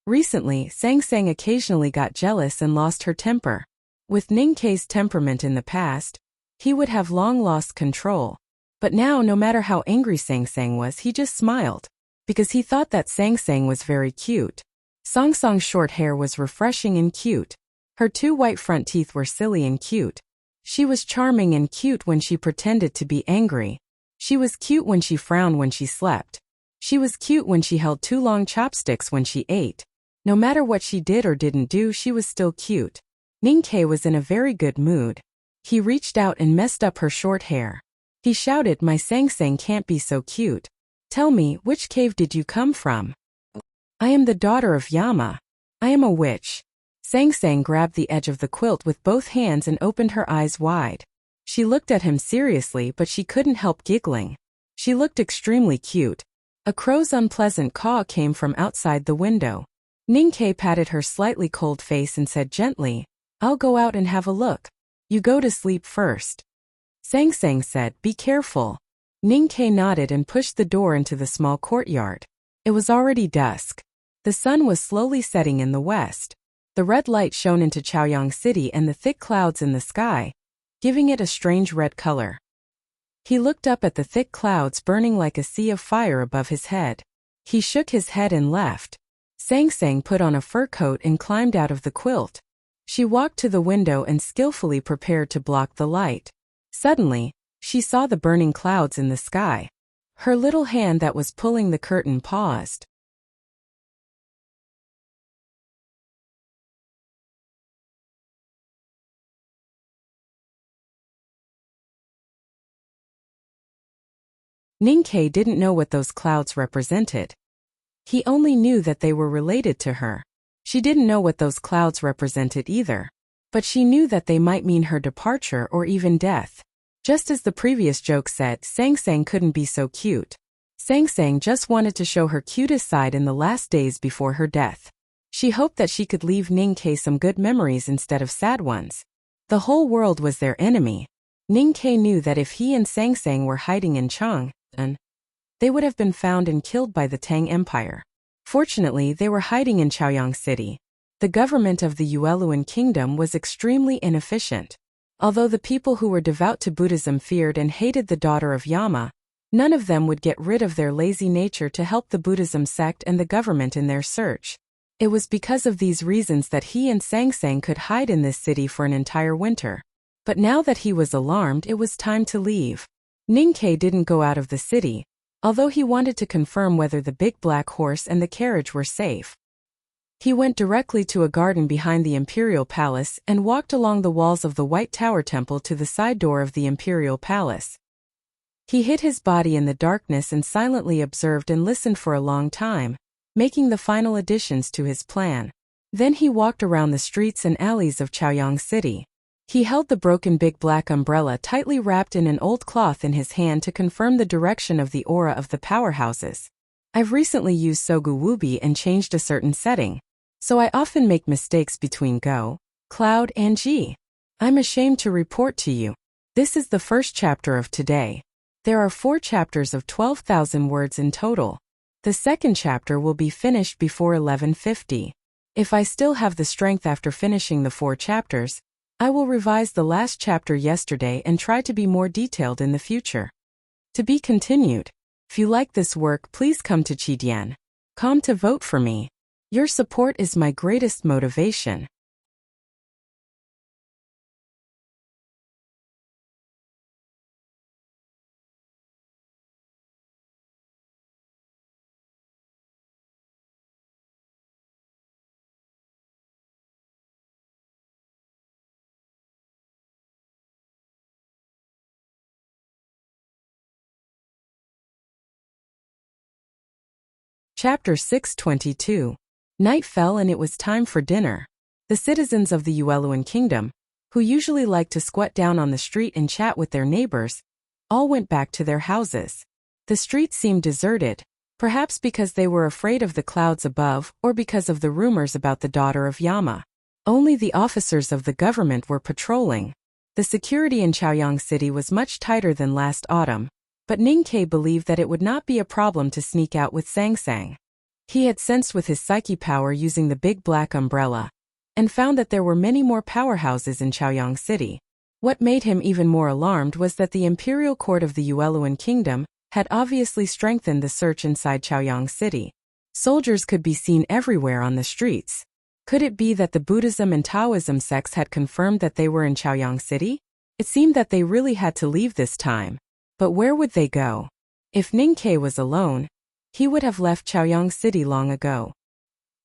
Recently, Sang Sang occasionally got jealous and lost her temper. With Ning-Kei's temperament in the past, he would have long lost control. But now, no matter how angry Sang Sang was, he just smiled, because he thought that Sang Sang was very cute. Song Song's short hair was refreshing and cute. Her 2 white front teeth were silly and cute. She was charming and cute when she pretended to be angry. She was cute when she frowned when she slept. She was cute when she held 2 long chopsticks when she ate. No matter what she did or didn't do, she was still cute. Ning-Kei was in a very good mood. He reached out and messed up her short hair. He shouted, "My Sang Sang can't be so cute. Tell me, which cave did you come from?" "I am the daughter of Yama. I am a witch." Sang Sang grabbed the edge of the quilt with both hands and opened her eyes wide. She looked at him seriously, but she couldn't help giggling. She looked extremely cute. A crow's unpleasant caw came from outside the window. Ninkei patted her slightly cold face and said gently, "I'll go out and have a look. You go to sleep first." Sang Sang said, "Be careful." Ninkei nodded and pushed the door into the small courtyard. It was already dusk. The sun was slowly setting in the west. The red light shone into Chaoyang City and the thick clouds in the sky, giving it a strange red color. He looked up at the thick clouds burning like a sea of fire above his head. He shook his head and left. Sang Sang put on a fur coat and climbed out of the quilt. She walked to the window and skillfully prepared to block the light. Suddenly, she saw the burning clouds in the sky. Her little hand that was pulling the curtain paused. Ninkei didn't know what those clouds represented. He only knew that they were related to her. She didn't know what those clouds represented either. But she knew that they might mean her departure or even death. Just as the previous joke said, Sang Sang couldn't be so cute. Sang Sang just wanted to show her cutest side in the last days before her death. She hoped that she could leave Ninkei some good memories instead of sad ones. The whole world was their enemy. Ninkei knew that if he and Sang Sang were hiding in Chang'an, they would have been found and killed by the Tang Empire. Fortunately, they were hiding in Chaoyang City. The government of the Yueluan Kingdom was extremely inefficient. Although the people who were devout to Buddhism feared and hated the daughter of Yama, none of them would get rid of their lazy nature to help the Buddhism sect and the government in their search. It was because of these reasons that he and Sang Sang could hide in this city for an entire winter. But now that he was alarmed, it was time to leave. Ninkei didn't go out of the city, although he wanted to confirm whether the big black horse and the carriage were safe. He went directly to a garden behind the Imperial Palace and walked along the walls of the White Tower Temple to the side door of the Imperial Palace. He hid his body in the darkness and silently observed and listened for a long time, making the final additions to his plan. Then he walked around the streets and alleys of Chaoyang City. He held the broken big black umbrella tightly wrapped in an old cloth in his hand to confirm the direction of the aura of the powerhouses. I've recently used Sogu Wubi and changed a certain setting, so I often make mistakes between Go, Cloud, and G. I'm ashamed to report to you. This is the first chapter of today. There are 4 chapters of 12,000 words in total. The second chapter will be finished before 11:50. If I still have the strength after finishing the 4 chapters, I will revise the last chapter yesterday and try to be more detailed in the future. To be continued. If you like this work, please come to Chidian.com to vote for me. Your support is my greatest motivation. Chapter 622. Night fell and it was time for dinner. The citizens of the Yueluan Kingdom, who usually like to squat down on the street and chat with their neighbors, all went back to their houses. The street seemed deserted, perhaps because they were afraid of the clouds above or because of the rumors about the daughter of Yama. Only the officers of the government were patrolling. The security in Chaoyang City was much tighter than last autumn, but Ninkei believed that it would not be a problem to sneak out with Sang Sang. He had sensed with his psyche power using the big black umbrella, and found that there were many more powerhouses in Chaoyang City. What made him even more alarmed was that the Imperial Court of the Yueluan Kingdom had obviously strengthened the search inside Chaoyang City. Soldiers could be seen everywhere on the streets. Could it be that the Buddhism and Taoism sects had confirmed that they were in Chaoyang City? It seemed that they really had to leave this time. But where would they go? If Ninkei was alone, he would have left Chaoyang City long ago.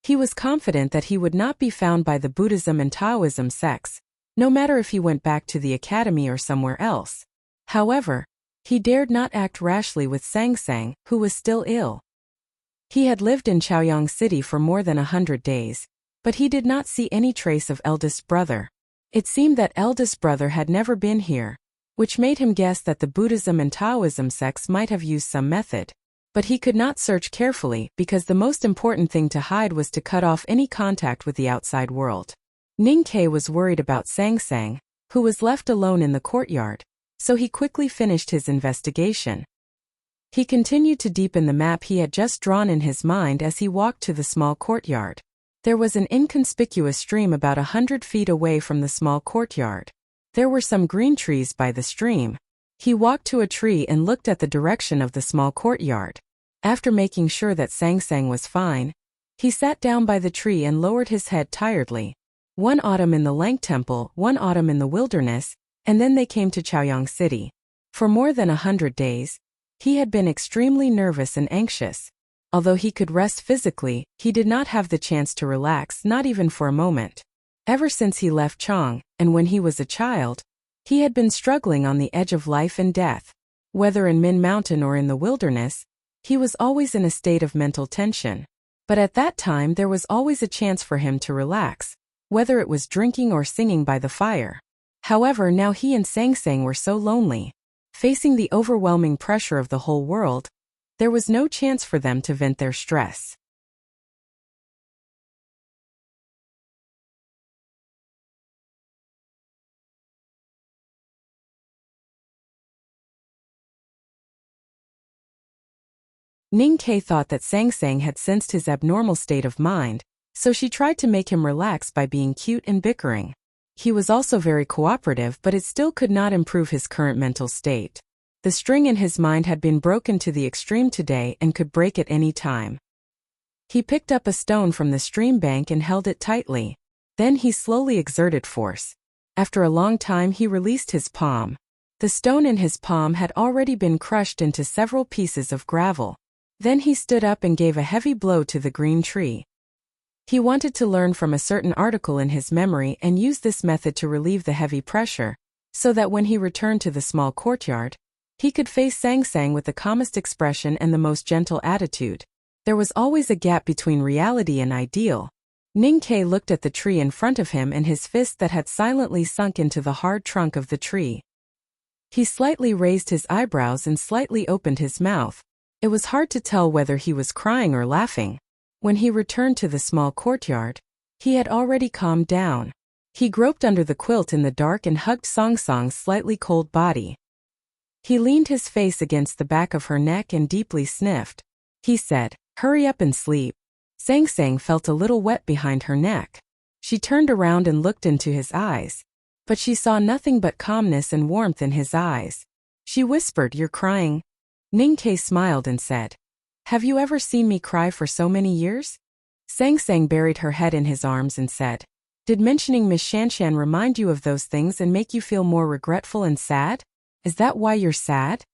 He was confident that he would not be found by the Buddhism and Taoism sects, no matter if he went back to the academy or somewhere else. However, He dared not act rashly with Sang Sang, who was still ill. He had lived in Chaoyang City for more than 100 days, but he did not see any trace of eldest brother. It seemed that eldest brother had never been here, which made him guess that the Buddhism and Taoism sects might have used some method. But he could not search carefully because the most important thing to hide was to cut off any contact with the outside world. Ning Ke was worried about Sang Sang, who was left alone in the courtyard, so he quickly finished his investigation. He continued to deepen the map he had just drawn in his mind as he walked to the small courtyard. There was an inconspicuous stream about 100 feet away from the small courtyard. There were some green trees by the stream. He walked to a tree and looked at the direction of the small courtyard. After making sure that Sang Sang was fine, he sat down by the tree and lowered his head tiredly. One autumn in the Lang Temple, one autumn in the wilderness, and then they came to Chaoyang City. For more than 100 days, he had been extremely nervous and anxious. Although he could rest physically, he did not have the chance to relax, not even for a moment. Ever since he left Chang, and when he was a child, he had been struggling on the edge of life and death. Whether in Min Mountain or in the wilderness, he was always in a state of mental tension. But at that time there was always a chance for him to relax, whether it was drinking or singing by the fire. However, now he and Sang Sang were so lonely. Facing the overwhelming pressure of the whole world, there was no chance for them to vent their stress. Ning Ke thought that Sang Sang had sensed his abnormal state of mind, so she tried to make him relax by being cute and bickering. He was also very cooperative, but it still could not improve his current mental state. The string in his mind had been broken to the extreme today and could break at any time. He picked up a stone from the stream bank and held it tightly. Then he slowly exerted force. After a long time he released his palm. The stone in his palm had already been crushed into several pieces of gravel. Then he stood up and gave a heavy blow to the green tree. He wanted to learn from a certain article in his memory and use this method to relieve the heavy pressure, so that when he returned to the small courtyard, he could face Sang Sang with the calmest expression and the most gentle attitude. There was always a gap between reality and ideal. Ning Ke looked at the tree in front of him and his fist that had silently sunk into the hard trunk of the tree. He slightly raised his eyebrows and slightly opened his mouth. It was hard to tell whether he was crying or laughing. When he returned to the small courtyard, he had already calmed down. He groped under the quilt in the dark and hugged Sang Sang's slightly cold body. He leaned his face against the back of her neck and deeply sniffed. He said, "Hurry up and sleep." Sang Sang felt a little wet behind her neck. She turned around and looked into his eyes. But she saw nothing but calmness and warmth in his eyes. She whispered, "You're crying?" Ning Ke smiled and said, "Have you ever seen me cry for so many years?" Sang Sang buried her head in his arms and said, "Did mentioning Miss Shanshan remind you of those things and make you feel more regretful and sad? Is that why you're sad?"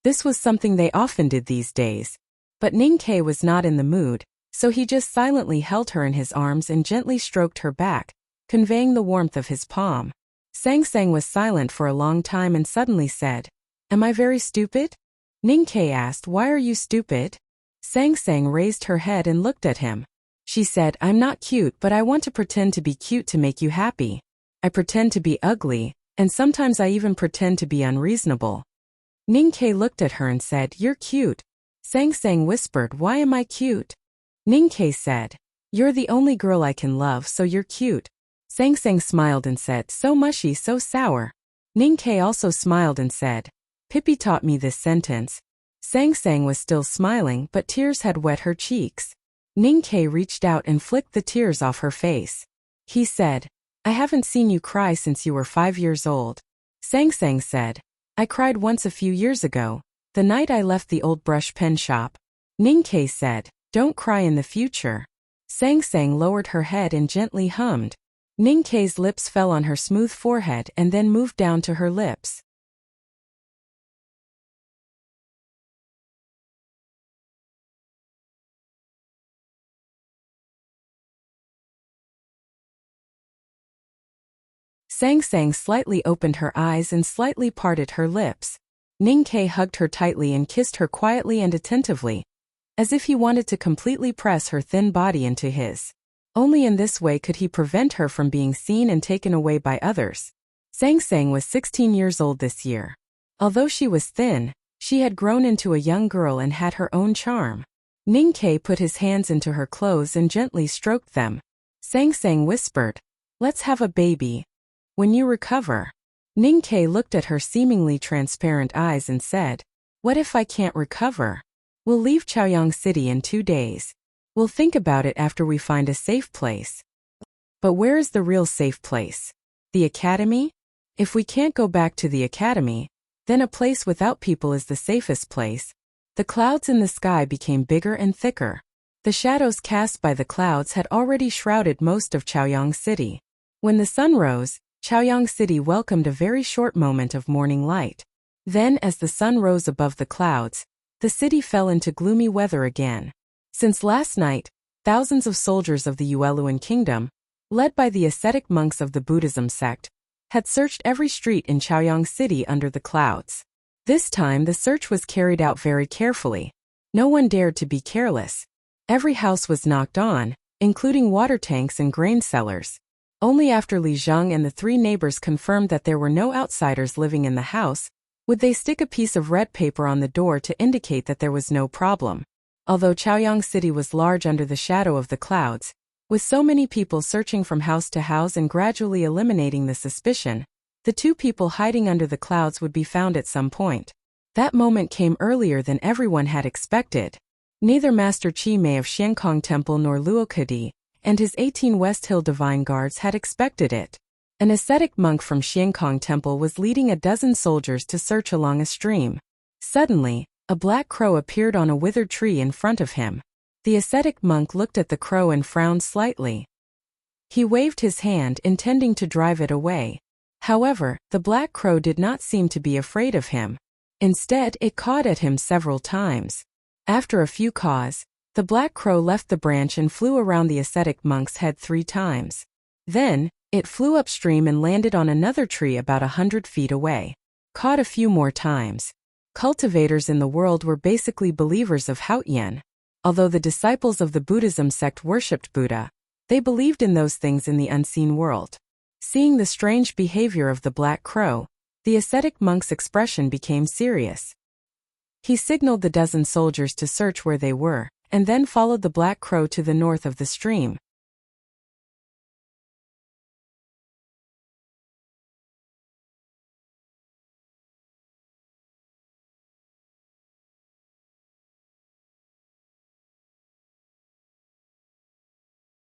This was something they often did these days. But Ning Ke was not in the mood, so he just silently held her in his arms and gently stroked her back, conveying the warmth of his palm. Sang Sang was silent for a long time and suddenly said, "Am I very stupid?" Ning Ke asked, "Why are you stupid?" Sang Sang raised her head and looked at him. She said, "I'm not cute, but I want to pretend to be cute to make you happy. I pretend to be ugly, and sometimes I even pretend to be unreasonable." Ning Ke looked at her and said, "You're cute." Sang Sang whispered, "Why am I cute?" Ning Ke said, "You're the only girl I can love, so you're cute." Sang Sang smiled and said, "So mushy, so sour." Ning Ke also smiled and said, "Pippi taught me this sentence." Sang Sang was still smiling, but tears had wet her cheeks. Ning Ke reached out and flicked the tears off her face. He said, "I haven't seen you cry since you were 5 years old." Sang Sang said, "I cried once a few years ago, the night I left the old brush pen shop." Ning Ke said, "Don't cry in the future." Sang Sang lowered her head and gently hummed. Ning Ke's lips fell on her smooth forehead and then moved down to her lips. Sang Sang slightly opened her eyes and slightly parted her lips. Ningke hugged her tightly and kissed her quietly and attentively, as if he wanted to completely press her thin body into his. Only in this way could he prevent her from being seen and taken away by others. Sang Sang was 16 years old this year. Although she was thin, she had grown into a young girl and had her own charm. Ningke put his hands into her clothes and gently stroked them. Sang Sang whispered, "Let's have a baby. When you recover." Ningke looked at her seemingly transparent eyes and said, "What if I can't recover? We'll leave Chaoyang City in 2 days. We'll think about it after we find a safe place." "But where is the real safe place? The academy? If we can't go back to the academy, then a place without people is the safest place." The clouds in the sky became bigger and thicker. The shadows cast by the clouds had already shrouded most of Chaoyang City. When the sun rose, Chaoyang City welcomed a very short moment of morning light. Then, as the sun rose above the clouds, the city fell into gloomy weather again. Since last night, thousands of soldiers of the Yueluan kingdom, led by the ascetic monks of the Buddhism sect, had searched every street in Chaoyang City under the clouds. This time the search was carried out very carefully. No one dared to be careless. Every house was knocked on, including water tanks and grain cellars. Only after Li Zheng and the 3 neighbors confirmed that there were no outsiders living in the house, would they stick a piece of red paper on the door to indicate that there was no problem. Although Chaoyang City was large under the shadow of the clouds, with so many people searching from house to house and gradually eliminating the suspicion, the 2 people hiding under the clouds would be found at some point. That moment came earlier than everyone had expected. Neither Master Chi Mei of Xiankong Temple nor Luo Kadi and his 18 West Hill Divine Guards had expected it. An ascetic monk from Xiankong Temple was leading a dozen soldiers to search along a stream. Suddenly, a black crow appeared on a withered tree in front of him. The ascetic monk looked at the crow and frowned slightly. He waved his hand, intending to drive it away. However, the black crow did not seem to be afraid of him. Instead, it cawed at him several times. After a few caws, the black crow left the branch and flew around the ascetic monk's head 3 times. Then, it flew upstream and landed on another tree about 100 feet away. Cawed a few more times. Cultivators in the world were basically believers of Haotian. Although the disciples of the Buddhism sect worshipped Buddha, they believed in those things in the unseen world. Seeing the strange behavior of the black crow, the ascetic monk's expression became serious. He signaled the dozen soldiers to search where they were, and then followed the black crow to the north of the stream.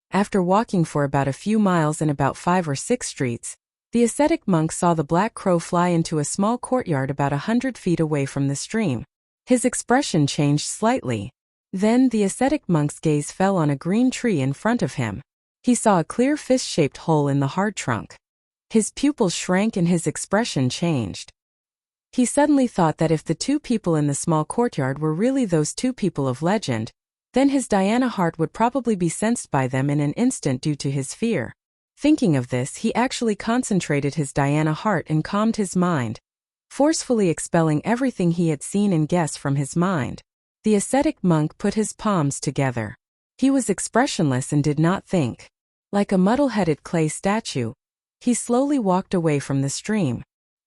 After walking for about a few miles and about 5 or 6 streets, the ascetic monk saw the black crow fly into a small courtyard about 100 feet away from the stream. His expression changed slightly. Then the ascetic monk's gaze fell on a green tree in front of him. He saw a clear fist-shaped hole in the hard trunk. His pupils shrank and his expression changed. He suddenly thought that if the 2 people in the small courtyard were really those 2 people of legend, then his Diana heart would probably be sensed by them in an instant due to his fear. Thinking of this, he actually concentrated his Diana heart and calmed his mind, forcefully expelling everything he had seen and guessed from his mind. The ascetic monk put his palms together. He was expressionless and did not think. Like a muddle-headed clay statue, he slowly walked away from the stream.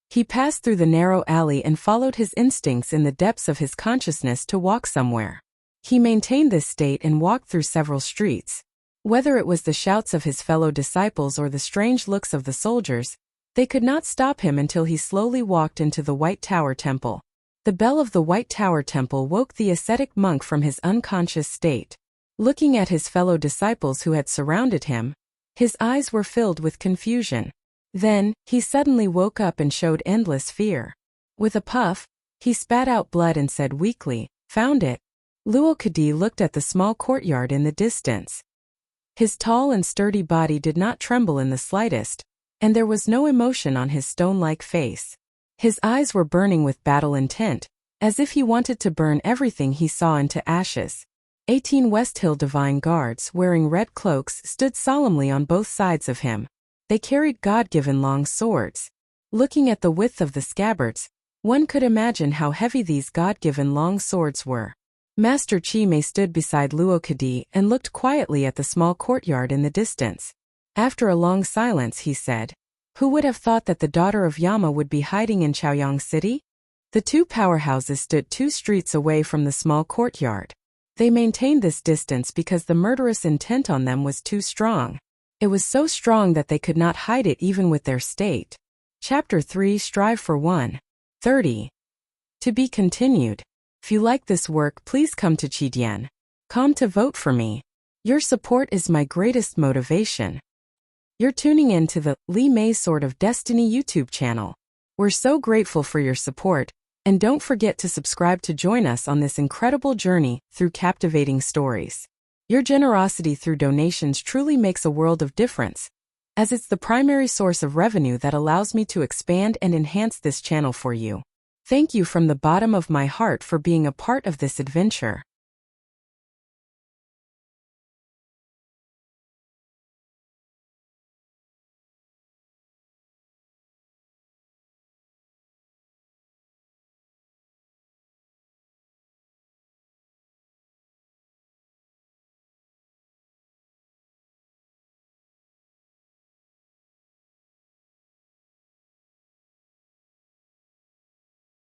He passed through the narrow alley and followed his instincts in the depths of his consciousness to walk somewhere. He maintained this state and walked through several streets. Whether it was the shouts of his fellow disciples or the strange looks of the soldiers, they could not stop him until he slowly walked into the White Tower Temple. The bell of the White Tower Temple woke the ascetic monk from his unconscious state. Looking at his fellow disciples who had surrounded him, his eyes were filled with confusion. Then, he suddenly woke up and showed endless fear. With a puff, he spat out blood and said weakly, "Found it." Luo Kadi looked at the small courtyard in the distance. His tall and sturdy body did not tremble in the slightest, and there was no emotion on his stone-like face. His eyes were burning with battle intent, as if he wanted to burn everything he saw into ashes. 18 West Hill Divine Guards, wearing red cloaks, stood solemnly on both sides of him. They carried God-given long swords. Looking at the width of the scabbards, One could imagine how heavy these God-given long swords were. Master Chi-mei stood beside Luo Kadi and looked quietly at the small courtyard in the distance. After a long silence he said, "Who would have thought that the daughter of Yama would be hiding in Chaoyang City?" The two powerhouses stood 2 streets away from the small courtyard. They maintained this distance because the murderous intent on them was too strong. It was so strong that they could not hide it even with their state. Chapter 3 Strive for 1:30. To be continued. If you like this work, please come to Chidian.com to vote for me. Your support is my greatest motivation. You're tuning in to the Li Mei Sword of Destiny YouTube channel. We're so grateful for your support, and don't forget to subscribe to join us on this incredible journey through captivating stories. Your generosity through donations truly makes a world of difference, as it's the primary source of revenue that allows me to expand and enhance this channel for you. Thank you from the bottom of my heart for being a part of this adventure.